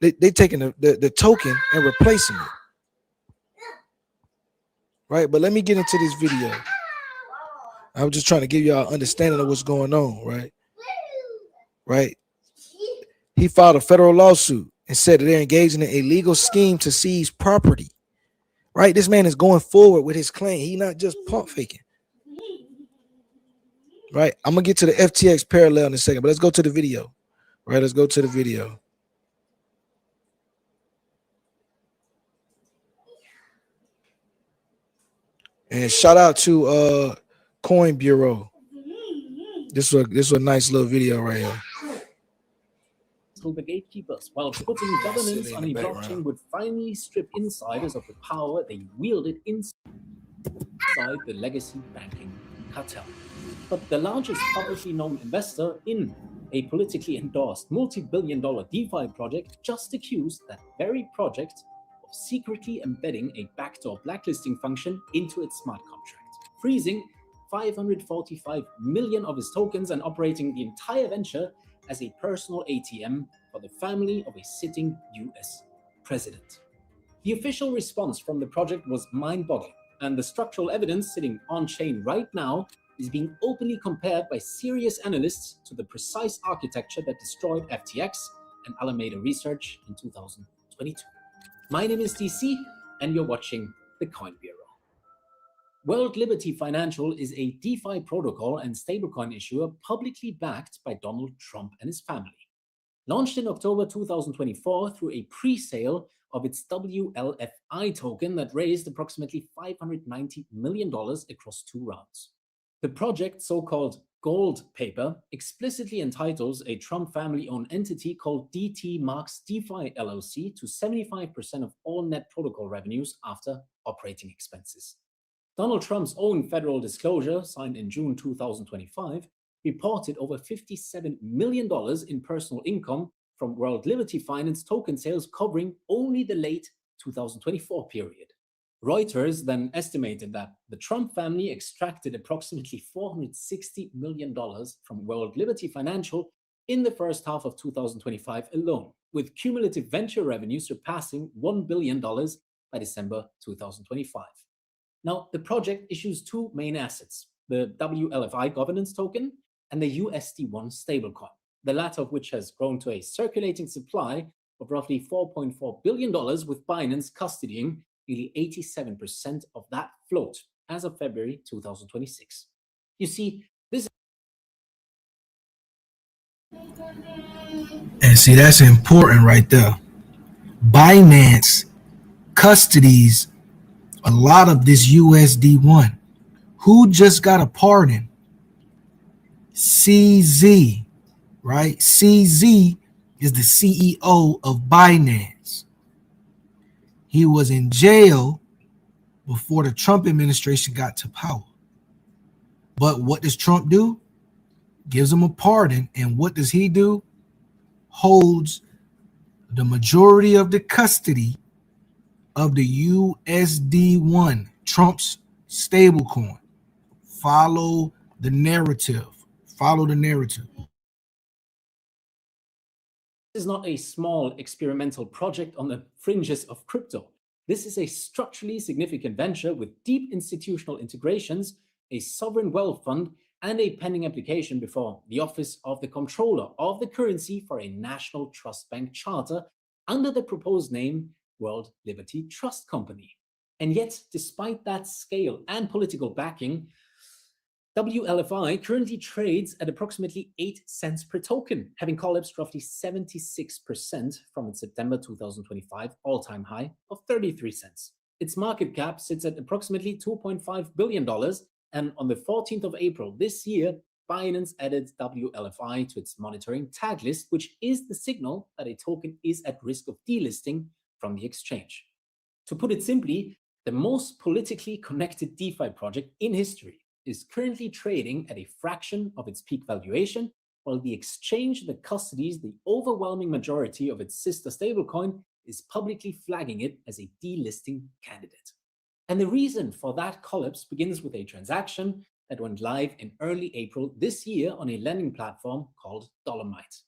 They taking the token and replacing it. Right. But let me get into this video. I was just trying to give y'all understanding of what's going on, right? Right. He filed a federal lawsuit and said that they're engaging in a legal scheme to seize property. Right. This man is going forward with his claim. He's not just pump faking. Right. I'm gonna get to the FTX parallel in a second, but let's go to the video. Right. Let's go to the video. And shout out to Coin Bureau. This was a nice little video right here. The gatekeepers, while putting governance on a blockchain would finally strip insiders of the power they wielded inside the legacy banking cartel. But the largest publicly known investor in a politically endorsed multi-billion-dollar DeFi project just accused that very project of secretly embedding a backdoor blacklisting function into its smart contract, freezing 545 million of his tokens and operating the entire venture as a personal ATM for the family of a sitting US president. The official response from the project was mind-boggling, and the structural evidence sitting on-chain right now is being openly compared by serious analysts to the precise architecture that destroyed FTX and Alameda Research in 2022. My name is DC, and you're watching the Coin Bureau. World Liberty Financial is a DeFi protocol and stablecoin issuer publicly backed by Donald Trump and his family. Launched in October 2024 through a pre-sale of its WLFI token that raised approximately $590 million across 2 rounds. The project's so-called gold paper explicitly entitles a Trump family-owned entity called DT Marks DeFi LLC to 75% of all net protocol revenues after operating expenses. Donald Trump's own federal disclosure, signed in June 2025, reported over $57 million in personal income from World Liberty Finance token sales covering only the late 2024 period. Reuters then estimated that the Trump family extracted approximately $460 million from World Liberty Financial in the first half of 2025 alone, with cumulative venture revenue surpassing $1 billion by December 2025. Now, the project issues 2 main assets, the WLFI governance token and the USD1 stablecoin, the latter of which has grown to a circulating supply of roughly $4.4 billion, with Binance custodying nearly 87% of that float as of February 2026. You see, this... And see, that's important right there. Binance custodies a lot of this USD1. Who just got a pardon? CZ, right? CZ is the CEO of Binance. He was in jail before the Trump administration got to power. But what does Trump do? Gives him a pardon. And what does he do? Holds the majority of the custody of the USD1, Trump's stablecoin. Follow the narrative. Follow the narrative. This is not a small experimental project on the fringes of crypto. This is a structurally significant venture with deep institutional integrations, a sovereign wealth fund, and a pending application before the Office of the Comptroller of the Currency for a national trust bank charter under the proposed name World Liberty Trust Company. And yet, despite that scale and political backing, WLFI currently trades at approximately 8 cents per token, having collapsed roughly 76% from its September 2025 all-time high of 33 cents. Its market cap sits at approximately $2.5 billion, and on the 14th of April this year, Binance added WLFI to its monitoring tag list, which is the signal that a token is at risk of delisting from the exchange. To put it simply, the most politically connected DeFi project in history is currently trading at a fraction of its peak valuation, while the exchange that custodies the overwhelming majority of its sister stablecoin is publicly flagging it as a delisting candidate. And the reason for that collapse begins with a transaction that went live in early April this year on a lending platform called Dolomite.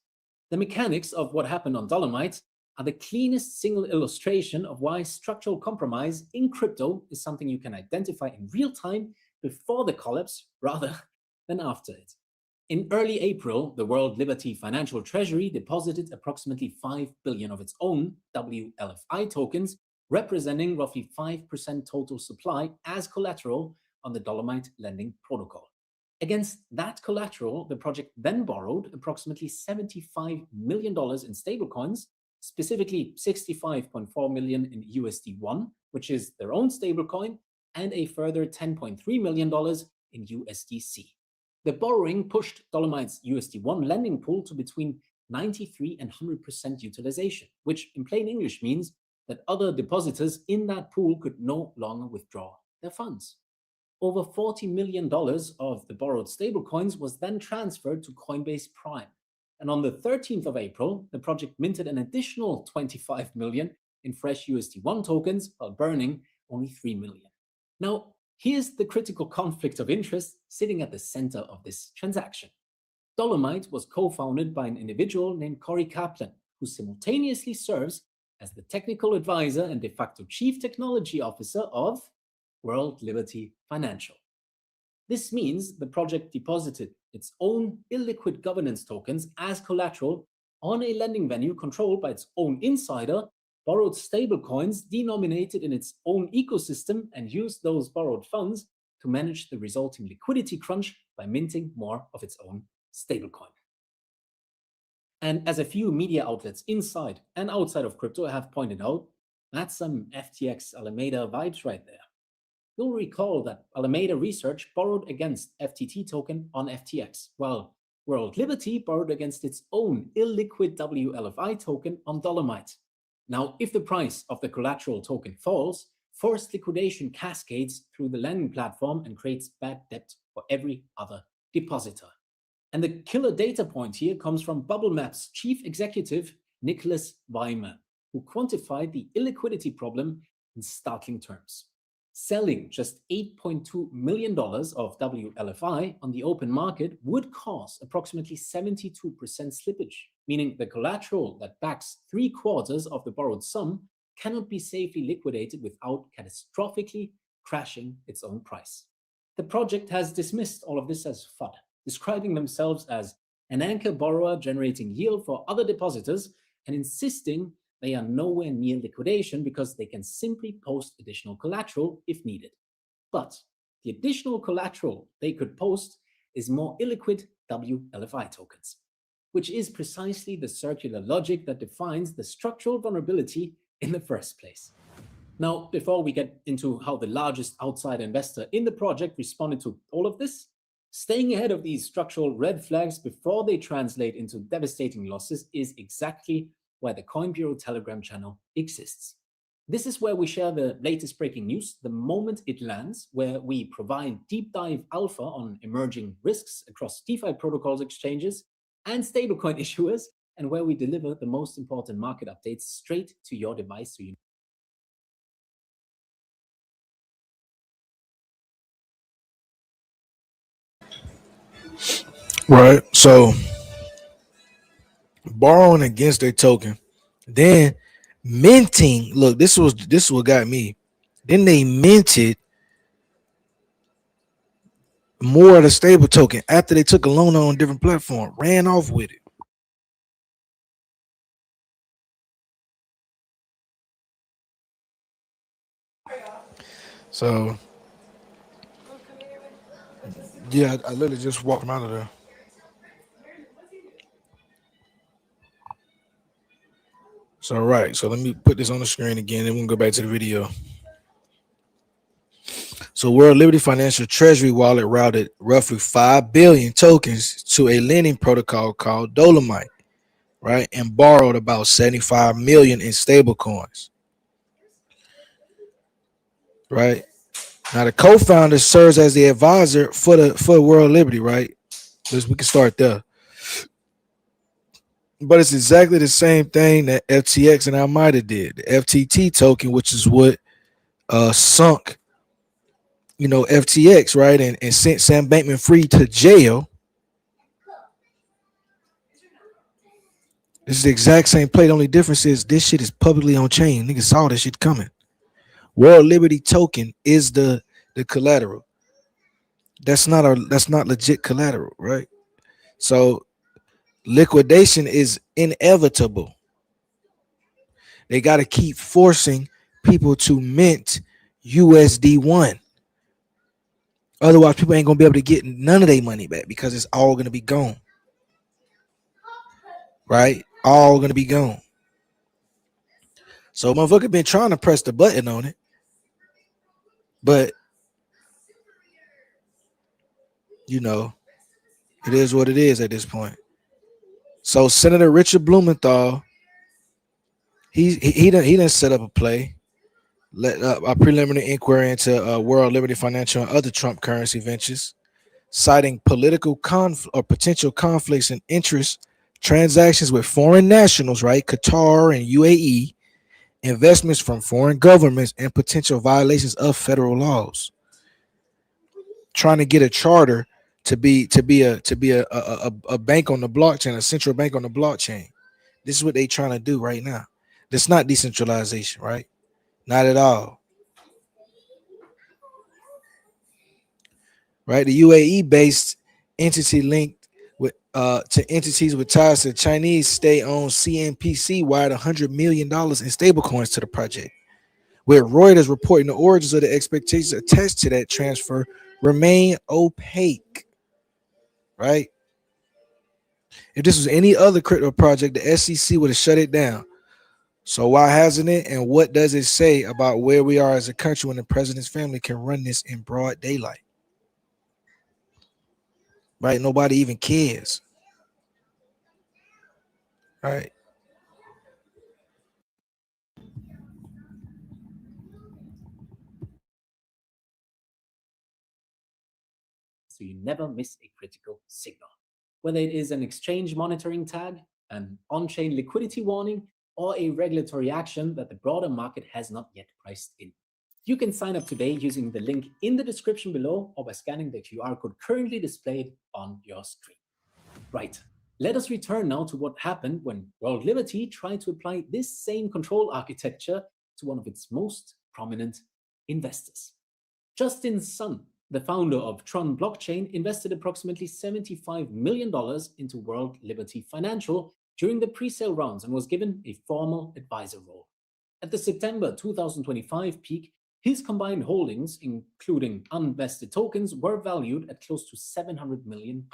The mechanics of what happened on Dolomite are the cleanest single illustration of why structural compromise in crypto is something you can identify in real time before the collapse rather than after it. In early April, the World Liberty Financial Treasury deposited approximately 5 billion of its own WLFI tokens, representing roughly 5% total supply as collateral on the Dolomite lending protocol. Against that collateral, the project then borrowed approximately $75 million in stablecoins, specifically $65.4 million in USD1, which is their own stablecoin, and a further $10.3 million in USDC. The borrowing pushed Dolomite's USD1 lending pool to between 93 and 100% utilization, which in plain English means that other depositors in that pool could no longer withdraw their funds. Over $40 million of the borrowed stablecoins was then transferred to Coinbase Prime. And on the 13th of April, the project minted an additional 25 million in fresh USD1 tokens while burning only 3 million. Now, here's the critical conflict of interest sitting at the center of this transaction. Dolomite was co-founded by an individual named Corey Kaplan, who simultaneously serves as the technical advisor and de facto chief technology officer of World Liberty Financial. This means the project deposited its own illiquid governance tokens as collateral on a lending venue controlled by its own insider, borrowed stablecoins denominated in its own ecosystem, and used those borrowed funds to manage the resulting liquidity crunch by minting more of its own stablecoin. And as a few media outlets inside and outside of crypto have pointed out, that's some FTX Alameda vibes right there. You'll recall that Alameda Research borrowed against FTT token on FTX, while World Liberty borrowed against its own illiquid WLFI token on Dolomite. Now, if the price of the collateral token falls, forced liquidation cascades through the lending platform and creates bad debt for every other depositor. And the killer data point here comes from BubbleMap's chief executive, Nicholas Weimer, who quantified the illiquidity problem in startling terms. Selling just $8.2 million of WLFI on the open market would cause approximately 72% slippage, meaning the collateral that backs 3/4 of the borrowed sum cannot be safely liquidated without catastrophically crashing its own price. The project has dismissed all of this as FUD, describing themselves as an anchor borrower generating yield for other depositors and insisting they are nowhere near liquidation because they can simply post additional collateral if needed. But the additional collateral they could post is more illiquid WLFI tokens, which is precisely the circular logic that defines the structural vulnerability in the first place. Now, before we get into how the largest outside investor in the project responded to all of this, staying ahead of these structural red flags before they translate into devastating losses is exactly where the Coin Bureau Telegram channel exists. This is where we share the latest breaking news the moment it lands, where we provide deep dive alpha on emerging risks across DeFi protocols, exchanges, and stablecoin issuers, and where we deliver the most important market updates straight to your device so you Right. So borrowing against their token, then minting. Look, this is what got me. Then they minted more of the stable token after they took a loan on a different platform, ran off with it. So yeah, I literally just walked him out of there. So right, so let me put this on the screen again, and we'll go back to the video. So World Liberty Financial Treasury Wallet routed roughly 5 billion tokens to a lending protocol called Dolomite, right, and borrowed about 75 million in stable coins, right? Now the co-founder serves as the advisor for World Liberty, right? We can start there. But it's exactly the same thing that FTX and Almeida did. The FTT token, which is what sunk, FTX, right, and sent Sam Bankman-Fried to jail. This is the exact same play. The only difference is this shit is publicly on chain. Niggas saw this shit coming. World Liberty token is the collateral. That's not legit collateral, right? So liquidation is inevitable. They got to keep forcing people to mint USD1. Otherwise, people ain't gonna be able to get none of their money back because it's all gonna be gone. Right? All gonna be gone. So motherfucker been trying to press the button on it, but it is what it is at this point. So Senator Richard Blumenthal, he done set up a play, let a preliminary inquiry into World Liberty Financial and other Trump currency ventures, citing political or potential conflicts and interest, transactions with foreign nationals, right? Qatar and UAE, investments from foreign governments, and potential violations of federal laws. Trying to get a charter to be a bank on the blockchain, a central bank on the blockchain. This is what they trying to do right now. That's not decentralization, right? Not at all. Right? The UAE-based entity linked with to entities with ties to Chinese state-owned CNPC wired $100 million in stablecoins to the project, where Reuters reporting the origins of the expectations attached to that transfer remain opaque. Right? If this was any other crypto project, the SEC would have shut it down. So why hasn't it? And what does it say about where we are as a country when the president's family can run this in broad daylight? Right? Nobody even cares. Right? So you never miss a critical signal. Whether it is an exchange monitoring tag, an on-chain liquidity warning, or a regulatory action that the broader market has not yet priced in. You can sign up today using the link in the description below or by scanning the QR code currently displayed on your screen. Right, let us return now to what happened when World Liberty tried to apply this same control architecture to one of its most prominent investors. Justin Sun, the founder of Tron Blockchain, invested approximately $75 million into World Liberty Financial during the pre-sale rounds and was given a formal advisor role. At the September 2025 peak, his combined holdings, including unvested tokens, were valued at close to $700 million.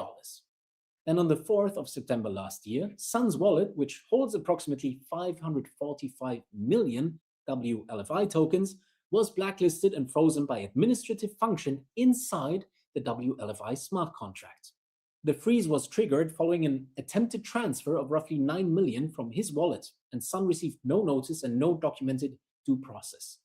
Then on the 4th of September last year, Sun's wallet, which holds approximately 545 million WLFI tokens, was blacklisted and frozen by administrative function inside the WLFI smart contract. The freeze was triggered following an attempted transfer of roughly 9 million from his wallet, and Sun received no notice and no documented due process.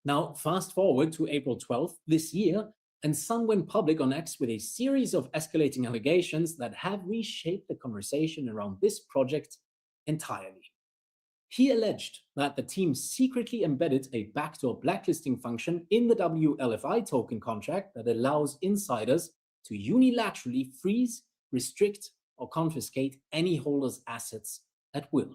Now, fast forward to April 12th this year, and Sun went public on X with a series of escalating allegations that have reshaped the conversation around this project entirely. He alleged that the team secretly embedded a backdoor blacklisting function in the WLFI token contract that allows insiders to unilaterally freeze, restrict, or confiscate any holder's assets at will.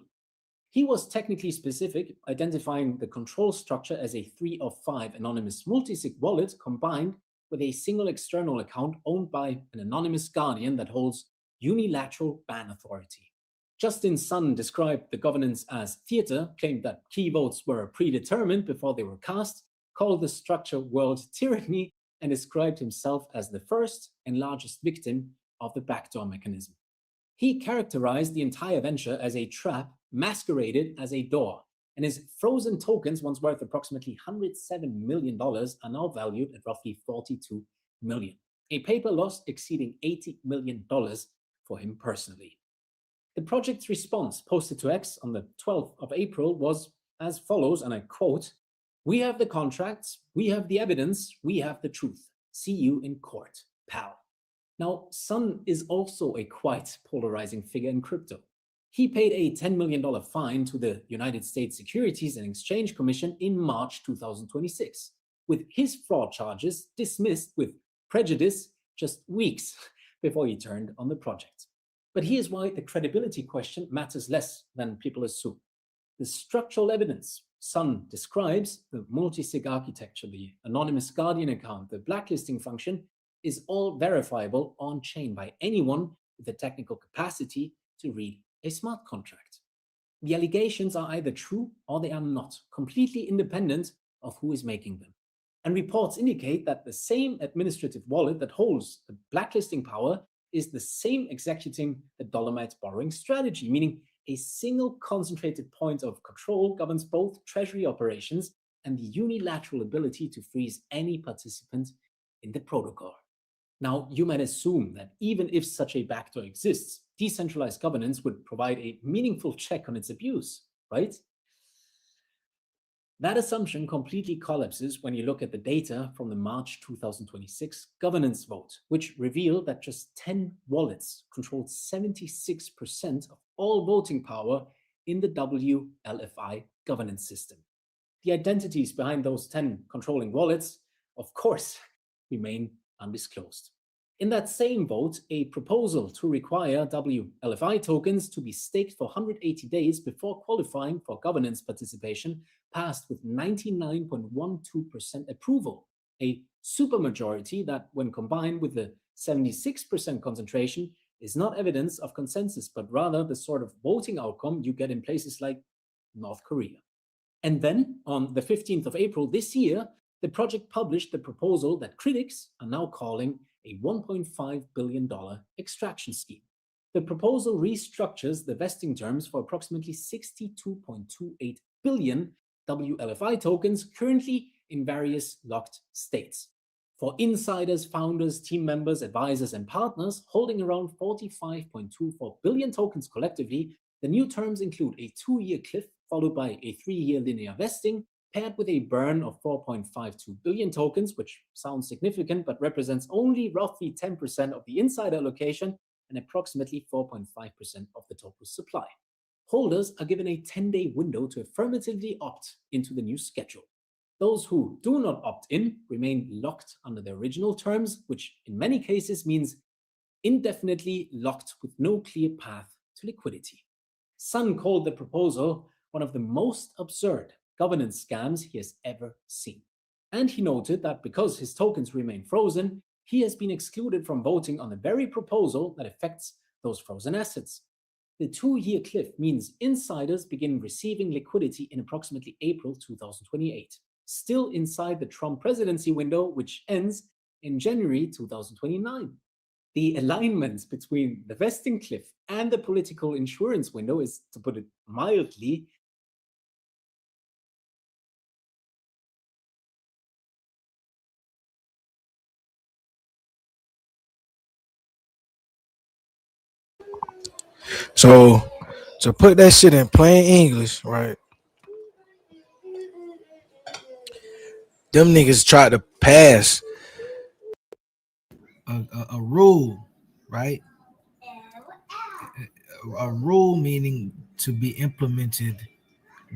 He was technically specific, identifying the control structure as a 3 of 5 anonymous multisig wallet combined with a single external account owned by an anonymous guardian that holds unilateral ban authority. Justin Sun described the governance as theater, claimed that key votes were predetermined before they were cast, called the structure world tyranny and described himself as the first and largest victim of the backdoor mechanism. He characterized the entire venture as a trap masqueraded as a door, and his frozen tokens, once worth approximately $107 million, are now valued at roughly $42 million, a paper loss exceeding $80 million for him personally. The project's response, posted to X on the 12th of April, was as follows, and I quote, "We have the contracts, we have the evidence, we have the truth. See you in court, pal." Now, Sun is also a quite polarizing figure in crypto. He paid a $10 million fine to the United States Securities and Exchange Commission in March 2026, with his fraud charges dismissed with prejudice just weeks before he turned on the project. But here's why the credibility question matters less than people assume. The structural evidence Sun describes, the multi-sig architecture, the anonymous Guardian account, the blacklisting function, is all verifiable on-chain by anyone with the technical capacity to read a smart contract. The allegations are either true or they are not, completely independent of who is making them. And reports indicate that the same administrative wallet that holds the blacklisting power is the same executing the Dolomite borrowing strategy, meaning a single concentrated point of control governs both treasury operations and the unilateral ability to freeze any participant in the protocol. Now, you might assume that even if such a backdoor exists, decentralized governance would provide a meaningful check on its abuse, right? That assumption completely collapses when you look at the data from the March 2026 governance vote, which revealed that just 10 wallets controlled 76% of all voting power in the WLFI governance system. The identities behind those 10 controlling wallets, of course, remain undisclosed. In that same vote, a proposal to require WLFI tokens to be staked for 180 days before qualifying for governance participation passed with 99.12% approval, a supermajority that, when combined with the 76% concentration, is not evidence of consensus, but rather the sort of voting outcome you get in places like North Korea. And then, on the 15th of April this year, the project published the proposal that critics are now calling a $1.5 billion extraction scheme. The proposal restructures the vesting terms for approximately 62.28 billion WLFI tokens currently in various locked states. For insiders, founders, team members, advisors, and partners holding around 45.24 billion tokens collectively, the new terms include a 2-year cliff followed by a 3-year linear vesting, paired with a burn of 4.52 billion tokens, which sounds significant but represents only roughly 10% of the insider allocation and approximately 4.5% of the total supply. Holders are given a 10-day window to affirmatively opt into the new schedule. Those who do not opt in remain locked under the original terms, which in many cases means indefinitely locked with no clear path to liquidity. Sun called the proposal one of the most absurd governance scams he has ever seen. And he noted that because his tokens remain frozen, he has been excluded from voting on the very proposal that affects those frozen assets. The 2-year cliff means insiders begin receiving liquidity in approximately April 2028, still inside the Trump presidency window, which ends in January 2029. The alignment between the vesting cliff and the political insurance window is, to put it mildly, So to put that shit in plain English, right? Them niggas tried to pass a rule, right? A rule meaning to be implemented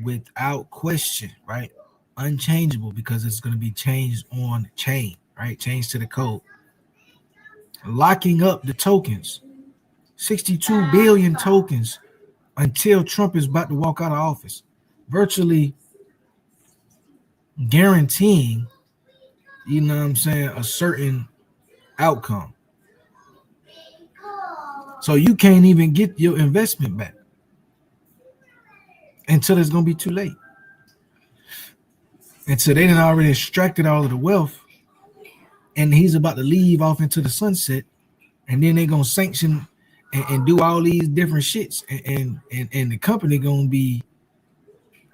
without question, right? Unchangeable, because it's going to be changed on chain, right? Changed to the code. Locking up the tokens, 62 billion tokens until Trump is about to walk out of office, virtually guaranteeing, you know what I'm saying, a certain outcome. So you can't even get your investment back until it's going to be too late. And so they done already extracted all of the wealth, and he's about to leave off into the sunset, and then they're gonna sanction and do all these different shits, and the company gonna be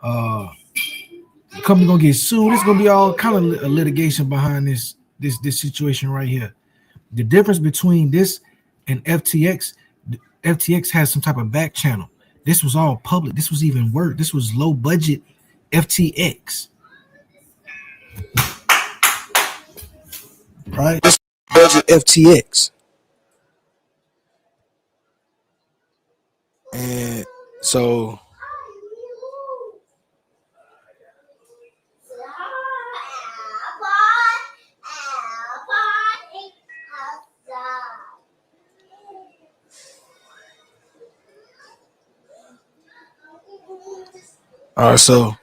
the company gonna get sued. It's gonna be all kind of litigation behind this situation right here. The difference between this and FTX, FTX has some type of back channel. This was all public. This was even worse. This was low budget FTX. Right? This budget FTX. And so all right, so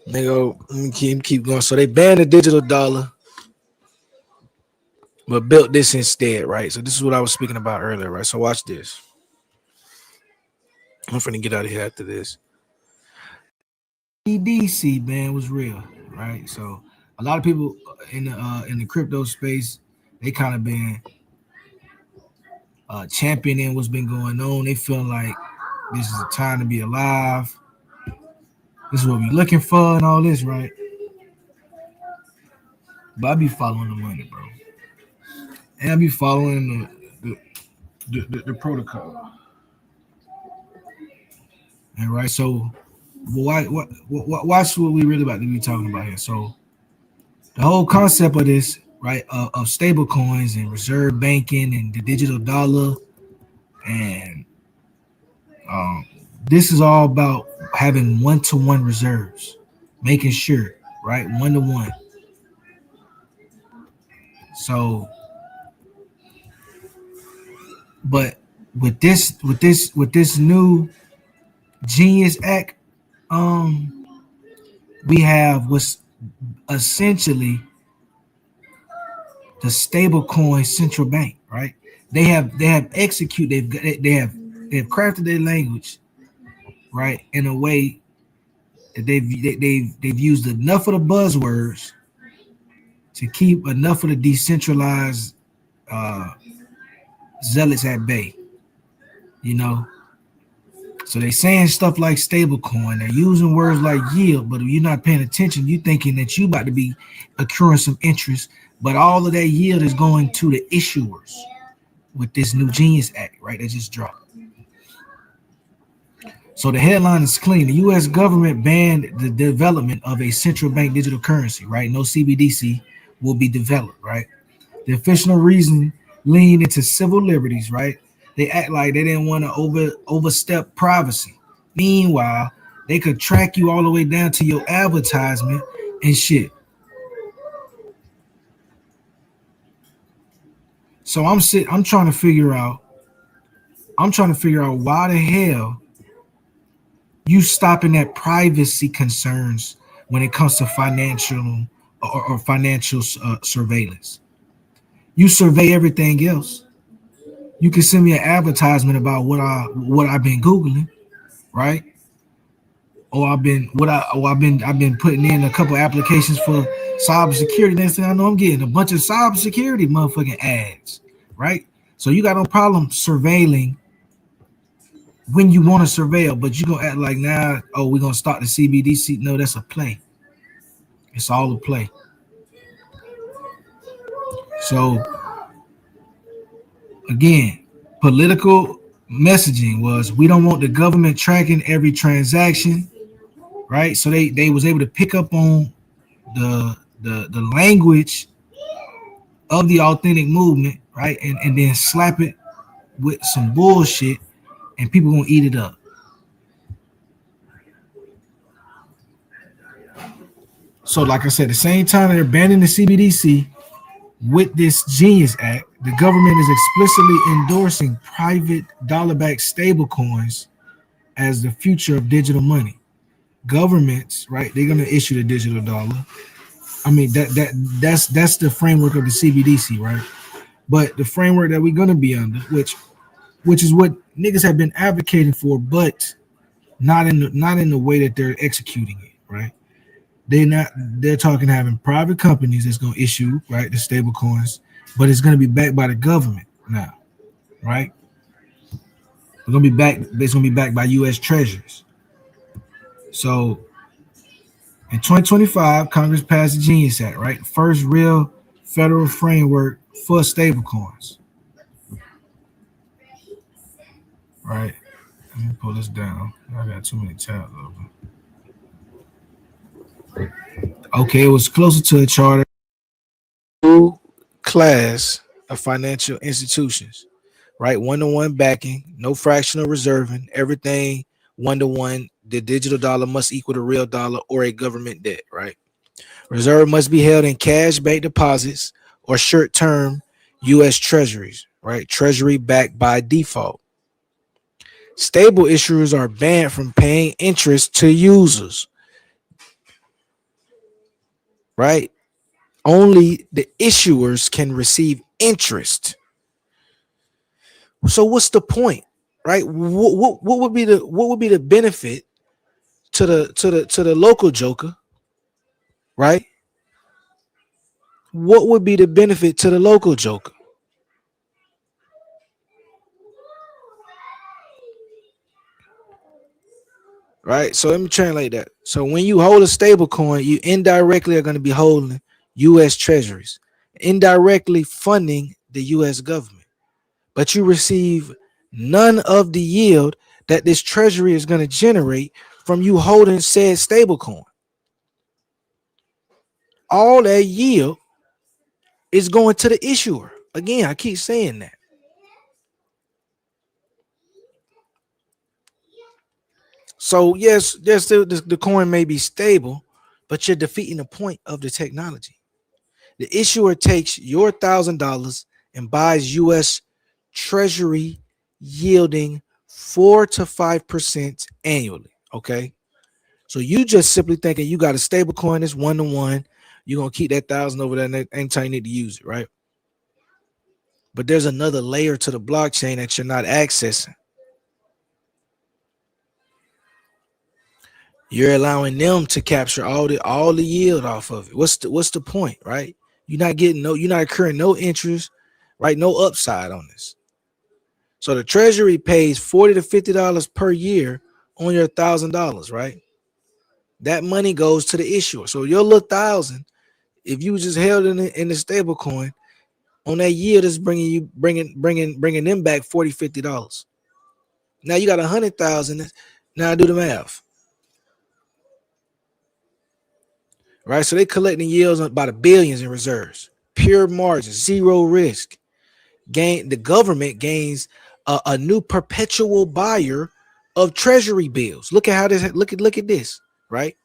they go, let me keep going. So they banned the digital dollar, but built this instead, right? So this is what I was speaking about earlier, right? So watch this. I'm finna get out of here after this. CBDC ban was real, right? So a lot of people in the crypto space, they kind of been championing what's been going on. They feel like this is a time to be alive. This is what we're looking for and all this, right? But I be following the money, bro. And I be following the protocol. And right, so watch what we really about to be talking about here. So the whole concept of this, right, of stable coins and reserve banking and the digital dollar, and this is all about having one-to-one reserves, making sure, right, one-to-one. So, but with this new Genius Act, we have what's essentially the stablecoin central bank, right? They have executed, they have crafted their language, right, in a way that they've used enough of the buzzwords to keep enough of the decentralized zealots at bay, you know. So they saying stuff like stablecoin. They're using words like yield, but if you're not paying attention, you're thinking that you about to be accruing some interest, but all of that yield is going to the issuers with this new Genius Act, right? That just dropped. So the headline is clean. The U.S. government banned the development of a central bank digital currency, right? No CBDC will be developed, right? The official reason leaned into civil liberties, right? They act like they didn't want to overstep privacy. Meanwhile, they could track you all the way down to your advertisement and shit. So I'm trying to figure out why the hell you stopping at privacy concerns when it comes to financial or financial surveillance. You survey everything else. You can send me an advertisement about what I've been Googling, right? Or I've been putting in a couple applications for cybersecurity. Next thing I know, I'm getting a bunch of cybersecurity motherfucking ads, right? So you got no problem surveilling when you want to surveil, but you gonna act like now, oh, we're gonna start the CBDC. No, that's a play. It's all a play. So again, political messaging was we don't want the government tracking every transaction, right? So they was able to pick up on the language of the authentic movement, right? And then slap it with some bullshit, and people gonna eat it up. So like I said, at the same time they're banning the CBDC with this Genius Act, the government is explicitly endorsing private dollar-backed stablecoins as the future of digital money. Governments, right? They're gonna issue the digital dollar. I mean that's the framework of the CBDC, right? But the framework that we're gonna be under, which is what niggas have been advocating for, but not in the way that they're executing it, right? They're talking having private companies that's going to issue, right, the stable coins, but it's going to be backed by the government now, right? It's going to be backed by US treasuries. So in 2025, Congress passed the Genius Act, right? First real federal framework for stable coins. Right. Let me pull this down. I got too many tabs open. Okay, it was closer to a charter class of financial institutions, right? One-to-one backing, no fractional reserving, everything one-to-one. The digital dollar must equal the real dollar or a government debt, right? Reserve must be held in cash bank deposits or short-term U.S. treasuries, right? Treasury backed by default. Stable issuers are banned from paying interest to users, right? Only the issuers can receive interest. So what's the point, right? What would be the benefit to the local joker, right? What would be the benefit to the local joker? Right? So let me translate that. So when you hold a stable coin, you indirectly are going to be holding US treasuries, indirectly funding the US government. But you receive none of the yield that this treasury is going to generate from you holding said stable coin. All that yield is going to the issuer. Again, I keep saying that. So yes, the coin may be stable, but you're defeating the point of the technology. The issuer takes your $1,000 and buys U.S. Treasury yielding 4 to 5% annually. Okay, so you just simply thinking you got a stable coin that's one-to-one. You're gonna keep that 1,000 over there anytime you need to use it, right? But there's another layer to the blockchain that you're not accessing. You're allowing them to capture all the yield off of it. What's the point, right? You're not accruing no interest, right? No upside on this. So the treasury pays $40 to $50 per year on your $1,000, right? That money goes to the issuer. So your little 1,000, if you just held in the stable coin, on that yield is bringing them back $40, $50. Now you got 100,000. Now do the math. Right, so they collecting yields by the billions in reserves, pure margin, zero risk. The government gains a new perpetual buyer of treasury bills. Look at how this. Look at this. Right,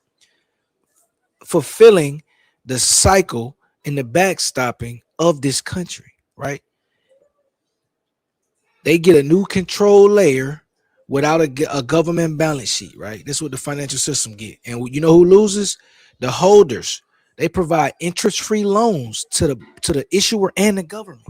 fulfilling the cycle and the backstopping of this country. Right, they get a new control layer without a government balance sheet. Right, this is what the financial system get, and you know who loses? The holders. They provide interest-free loans to the issuer and the government.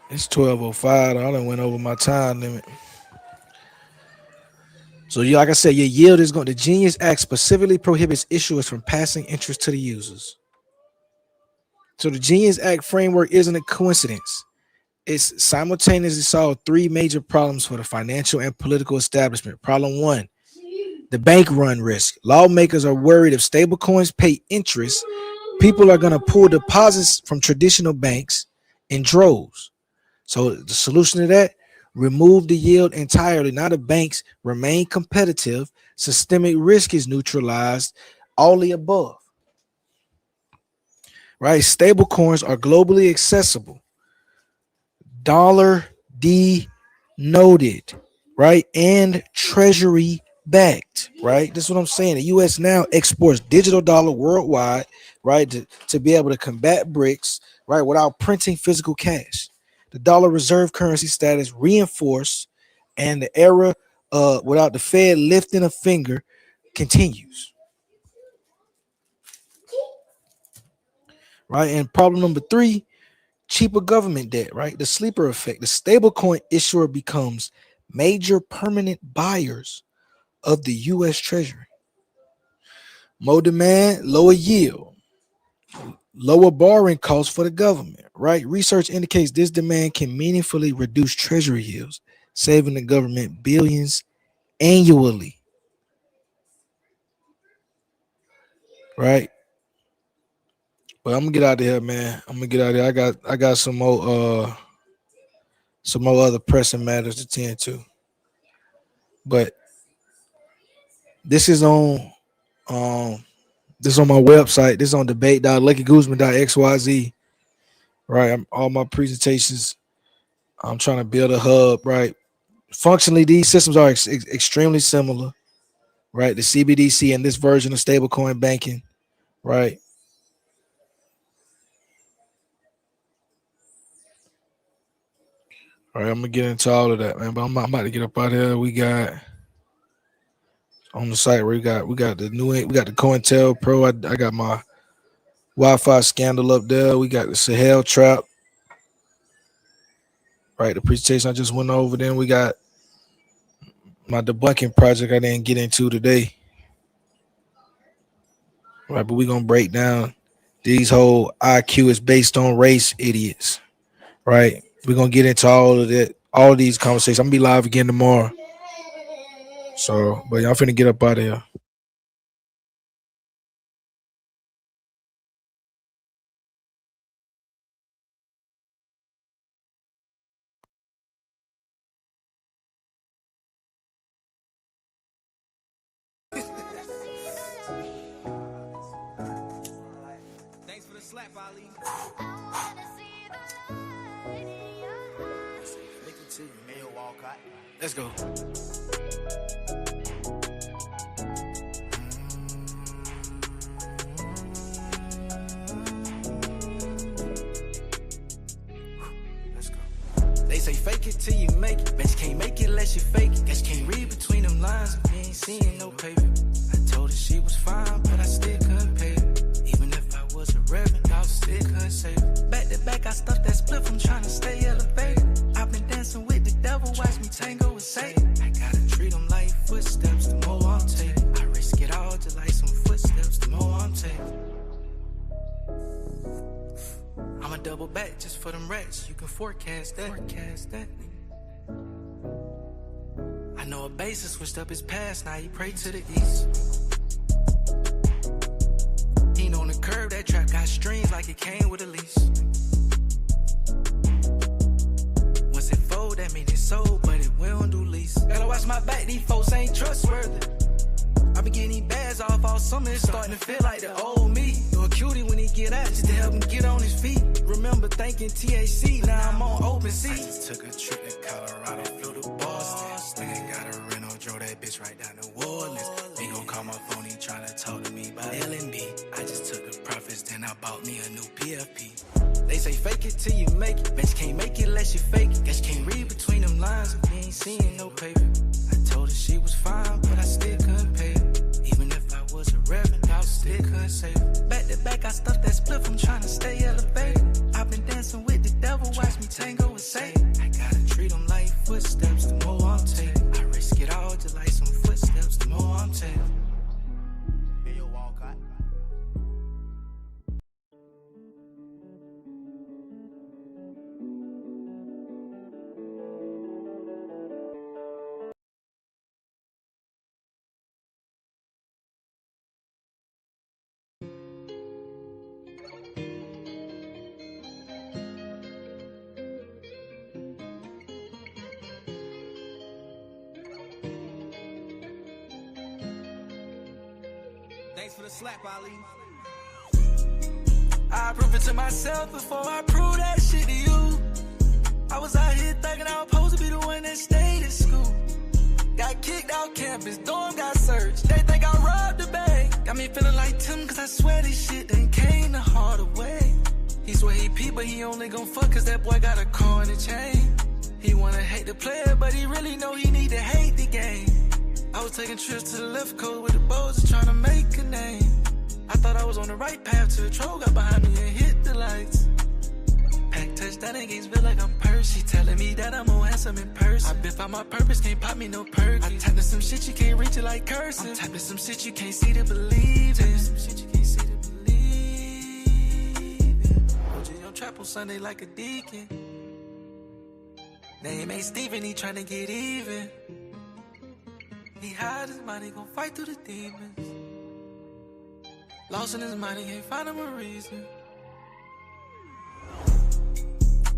It's 12:05. I done went over my time limit. So like I said, your yield is going. The Genius Act specifically prohibits issuers from passing interest to the users. So the Genius Act framework isn't a coincidence. It's simultaneously solved three major problems for the financial and political establishment. Problem one, the bank run risk. Lawmakers are worried if stablecoins pay interest, people are going to pull deposits from traditional banks in droves. So the solution to that, remove the yield entirely. Now the banks remain competitive. Systemic risk is neutralized. All the above. Right? Stable coins are globally accessible. Dollar denoted, right? And treasury backed, right? This is what I'm saying. The U.S. now exports digital dollar worldwide, right? To be able to combat BRICS, right? Without printing physical cash. The dollar reserve currency status reinforced, and the era without the Fed lifting a finger continues. right? And problem number 3, cheaper government debt, right? The sleeper effect. The stablecoin issuer becomes major permanent buyers of the U.S. Treasury. More demand, lower yield, lower borrowing costs for the government, right? Research indicates this demand can meaningfully reduce Treasury yields, saving the government billions annually, right? But I'm gonna get out of here, man. I'm gonna get out of here. I got some more other pressing matters to tend to. But this is on this is on my website. This is on debate.luckyguzman.xyz. Right. All my presentations. I'm trying to build a hub, right? Functionally, these systems are extremely similar, right? The CBDC and this version of stablecoin banking, right? All right, I'm gonna get into all of that, man. But I'm about to get up out of here. We got on the site where we got the COINTEL Pro. I got my Wi-Fi scandal up there. We got the Sahel trap, right? The presentation I just went over. Then we got my debunking project I didn't get into today, right? But we're gonna break down these whole IQ is based on race idiots, right? We're gonna get into all of that, all of these conversations. I'm gonna be live again tomorrow. So, but y'all finna get up out of here. Thanks for the slap, Ali. Let's go. They say fake it till you make it. Bet you can't make it unless you fake it. Guess you can't read between them lines. We ain't seeing no paper. I told her she was fine, but I still couldn't pay her. Even if I was a reverend, I still couldn't save her. Back to back, I stuffed that split from trying to stay elevated. I've been dancing with the devil, watch me tango with Satan. I gotta treat them like footsteps, the more I'm taking. I risk it all just like some footsteps, the more I'm taking. I'ma double back just for them rats. You can forecast that. I know a basis switched up his past. Now he pray to the east. He ain't on the curb. That trap got strings like it came with a lease. Once it fold, that mean it's sold, but it will do lease. Gotta watch my back. These folks ain't trustworthy. I been getting bags off all summer. It's starting to feel like the old me. Do a cutie when he get out just to help him get on his feet. Remember thinking THC, now I'm on open sea. I just took a trip to Colorado, flew to Boston. Nigga got a rental, drove that bitch right down to New Orleans. He gon' call my phone, he tryna talk to me about L&B. I just took the profits, then I bought me a new PFP. They say fake it till you make it. Bet you can't make it unless you fake it. Guess you can't read between them lines. We ain't seeing no paper. I told her she was fine, but I still couldn't pay her. Even if I was a reverend, I still couldn't save her. Back to back, I stuffed that split from trying to stay elevated. I've been dancing with the devil, watch me tango with Satan. I gotta treat them like footsteps, the more I'm taking. I risk it all just like some footsteps, the more I'm taking. Hey, yo, Walcott. Thanks for the slap, Ali. I prove it to myself before I prove that shit to you. I was out here thugging, I was supposed to be the one that stayed at school. Got kicked out campus, dorm got searched. They think I robbed the bank. Got me feeling like Tim, cause I swear this shit done came the harder way. He swear he pee, but he only gon' fuck cause that boy got a car and a chain. He wanna hate the player, but he really know he need to hate the game. I was taking trips to the left coast with the bows trying to make a name. I thought I was on the right path to the troll, got behind me and hit the lights. Pack touchdown in Gainesville like I'm Percy, telling me that I'm more handsome in person. I been found my purpose, can't pop me no perky. I tapped in some shit you can't reach it like cursive. I'm tapping some shit you can't see to believe in. Some shit you can't see to believe in. OJ on trap on Sunday like a deacon. Name ain't Steven, he tryna get even. He hide his mind, he gon' fight through the demons. Lost in his mind, he can't find him a reason.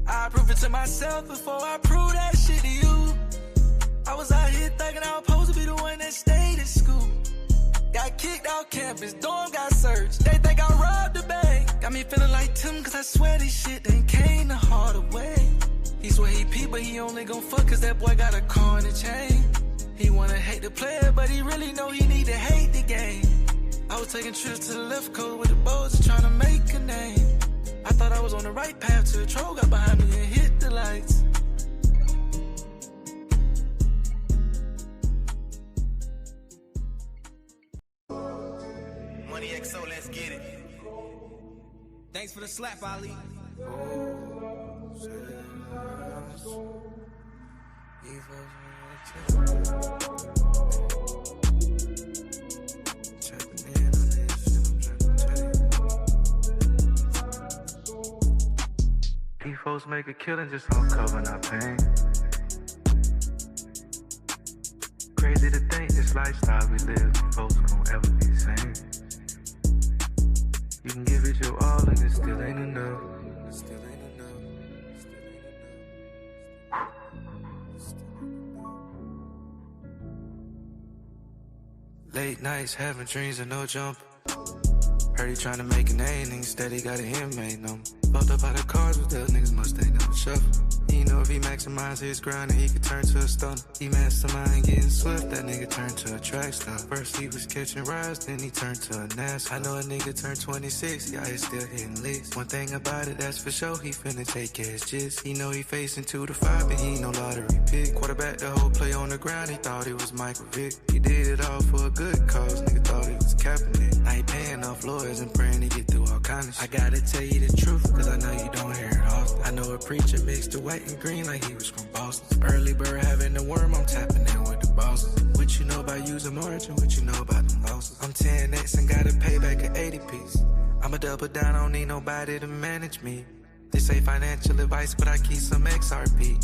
I prove it to myself before I prove that shit to you. I was out here thinking I was supposed to be the one that stayed in school. Got kicked out campus, dorm got searched. They think I robbed the bank. Got me feeling like Tim, cause I swear this shit done came the harder way. He swear he pee, but he only gon' fuck cause that boy got a car and a chain. He wanna hate the player, but he really know he need to hate the game. I was taking trips to the left coast with the bows and trying to make a name. I thought I was on the right path to the troll, got behind me and hit the lights. Money XO, let's get it. Thanks for the slap, Ali. These folks make a killing just on covering our pain. Crazy to think this lifestyle we live, folks gon' ever be the same. You can give it your all and it still ain't enough. Late nights having dreams and no jump. Heard he tryna make a name, instead he got an inmate number. Fucked up out of cars with those niggas, must they never shuffle. He know if he maximize his grind, then he could turn to a stunner. He mastermind getting swift, that nigga turned to a track star. First he was catching rides, then he turned to a NASCAR. I know a nigga turned 26, yeah, he still hitting licks. One thing about it, that's for sure, he finna take his jits. He know he facing 2 to 5, but he ain't no lottery pick. Quarterback the whole play on the ground, he thought he was Michael Vick. He did it all for a good cause, nigga thought he was capping it. Now he paying off lawyers and praying to get through all kind of shit. I gotta tell you the truth, cause I know you don't hear it often. I know a preacher mixed the white and green like he was from Boston. Early bird having the worm, I'm tapping in with the bosses. What you know about using margin, what you know about them losses. I'm 10X and gotta pay back an 80 piece. I'ma double down, I don't need nobody to manage me. They say financial advice, but I keep some XRP.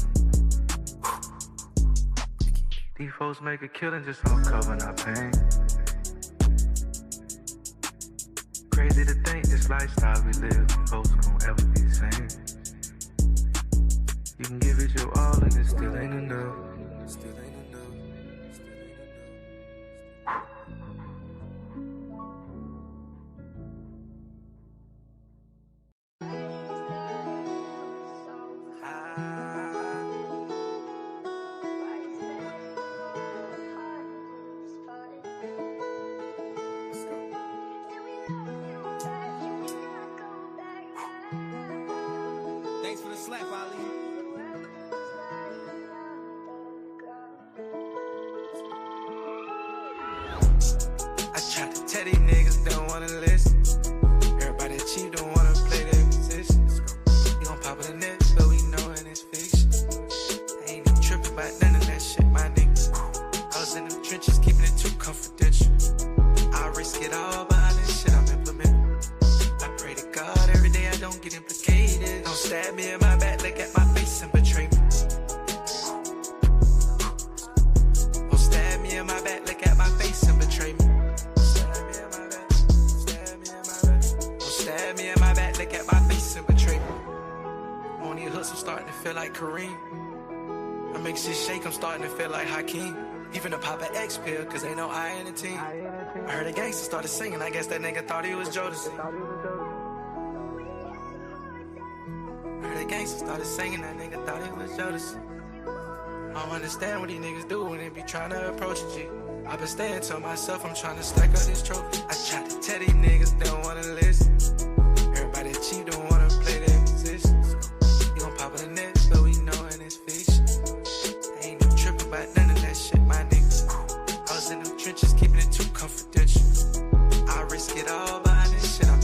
These folks make a killing just on covering our pain. Crazy to think this lifestyle we live, folks gon' ever be the same. You can give it your all and it still ain't enough. Still ain't enough. Thanks for the slap, Ali. I tried to tell these niggas don't wanna listen. Everybody that cheat don't wanna play their position. You gon' pop in the net, but we knowin' it's fiction. I ain't even trippin' about none of that shit, my nigga. I was in them trenches, keeping it too confidential. I risk it all behind this shit I'm implementing. I pray to God every day I don't get implicated. Don't stab me in my back, look at my face and betray me. Don't stab me in my back, look at my face and betray me. Stab me in my back, stab me in my back. Don't stab me in my back, look at my face and betray me. On these hooks, I'm starting to feel like Kareem. I make shit shake, I'm starting to feel like Hakeem. Even to pop an X pill, cause ain't no I in the team. I heard a gangster started singing, I guess that nigga thought he was Jodeci. I heard a gangster started singing, that nigga thought he was Jodeci. I don't understand what these niggas do when they be trying to approach a G. I been staying to myself, I'm trying to stack up this trophy. I tried to tell these niggas they don't wanna listen. Everybody that cheat don't wanna play their position. You gon' pop in the net, but we knowin' it's fiction. I ain't even trippin' about none of that shit, my nigga. I was in them trenches, keeping it too confidential. I risk it all behind this shit I'm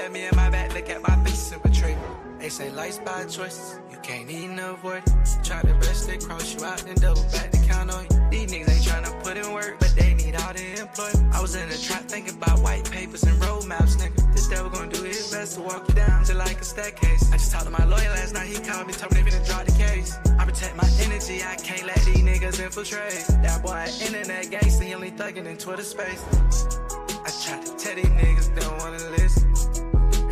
stab me in my back, look at my face and betray me. They say life's by choices, you can't even avoid it. Try the best, they cross you out and double back to count on you. These niggas ain't tryna put in work, but they need all the employment. I was in the trap thinking about white papers and road maps, nigga. This devil gonna do his best to walk you down to like a staircase. I just talked to my lawyer last night, he called me, told me they finna drop the case. I protect my energy, I can't let these niggas infiltrate. That boy internet gangsta, he only thugging in Twitter space. I tried to tell these niggas, they don't wanna listen.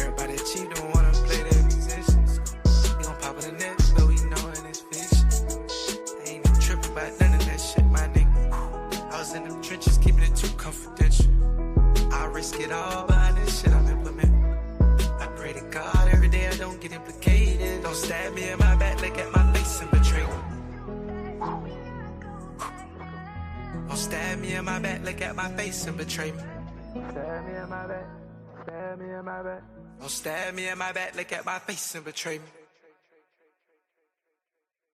Everybody cheap, don't wanna play their positions. We gon' pop in the net, but we knowin' it's fiction. I ain't no trippin' about none of that shit, my nigga. I was in them trenches, keeping it too confidential. I risk it all behind this shit I'm implementing. I pray to God every day I don't get implicated. Don't stab me in my back, look at my face and betray me. Don't stab me in my back, look at my face and betray me. Stab me in my back, stab me in my back. Don't stab me in my back, look at my face and betray me.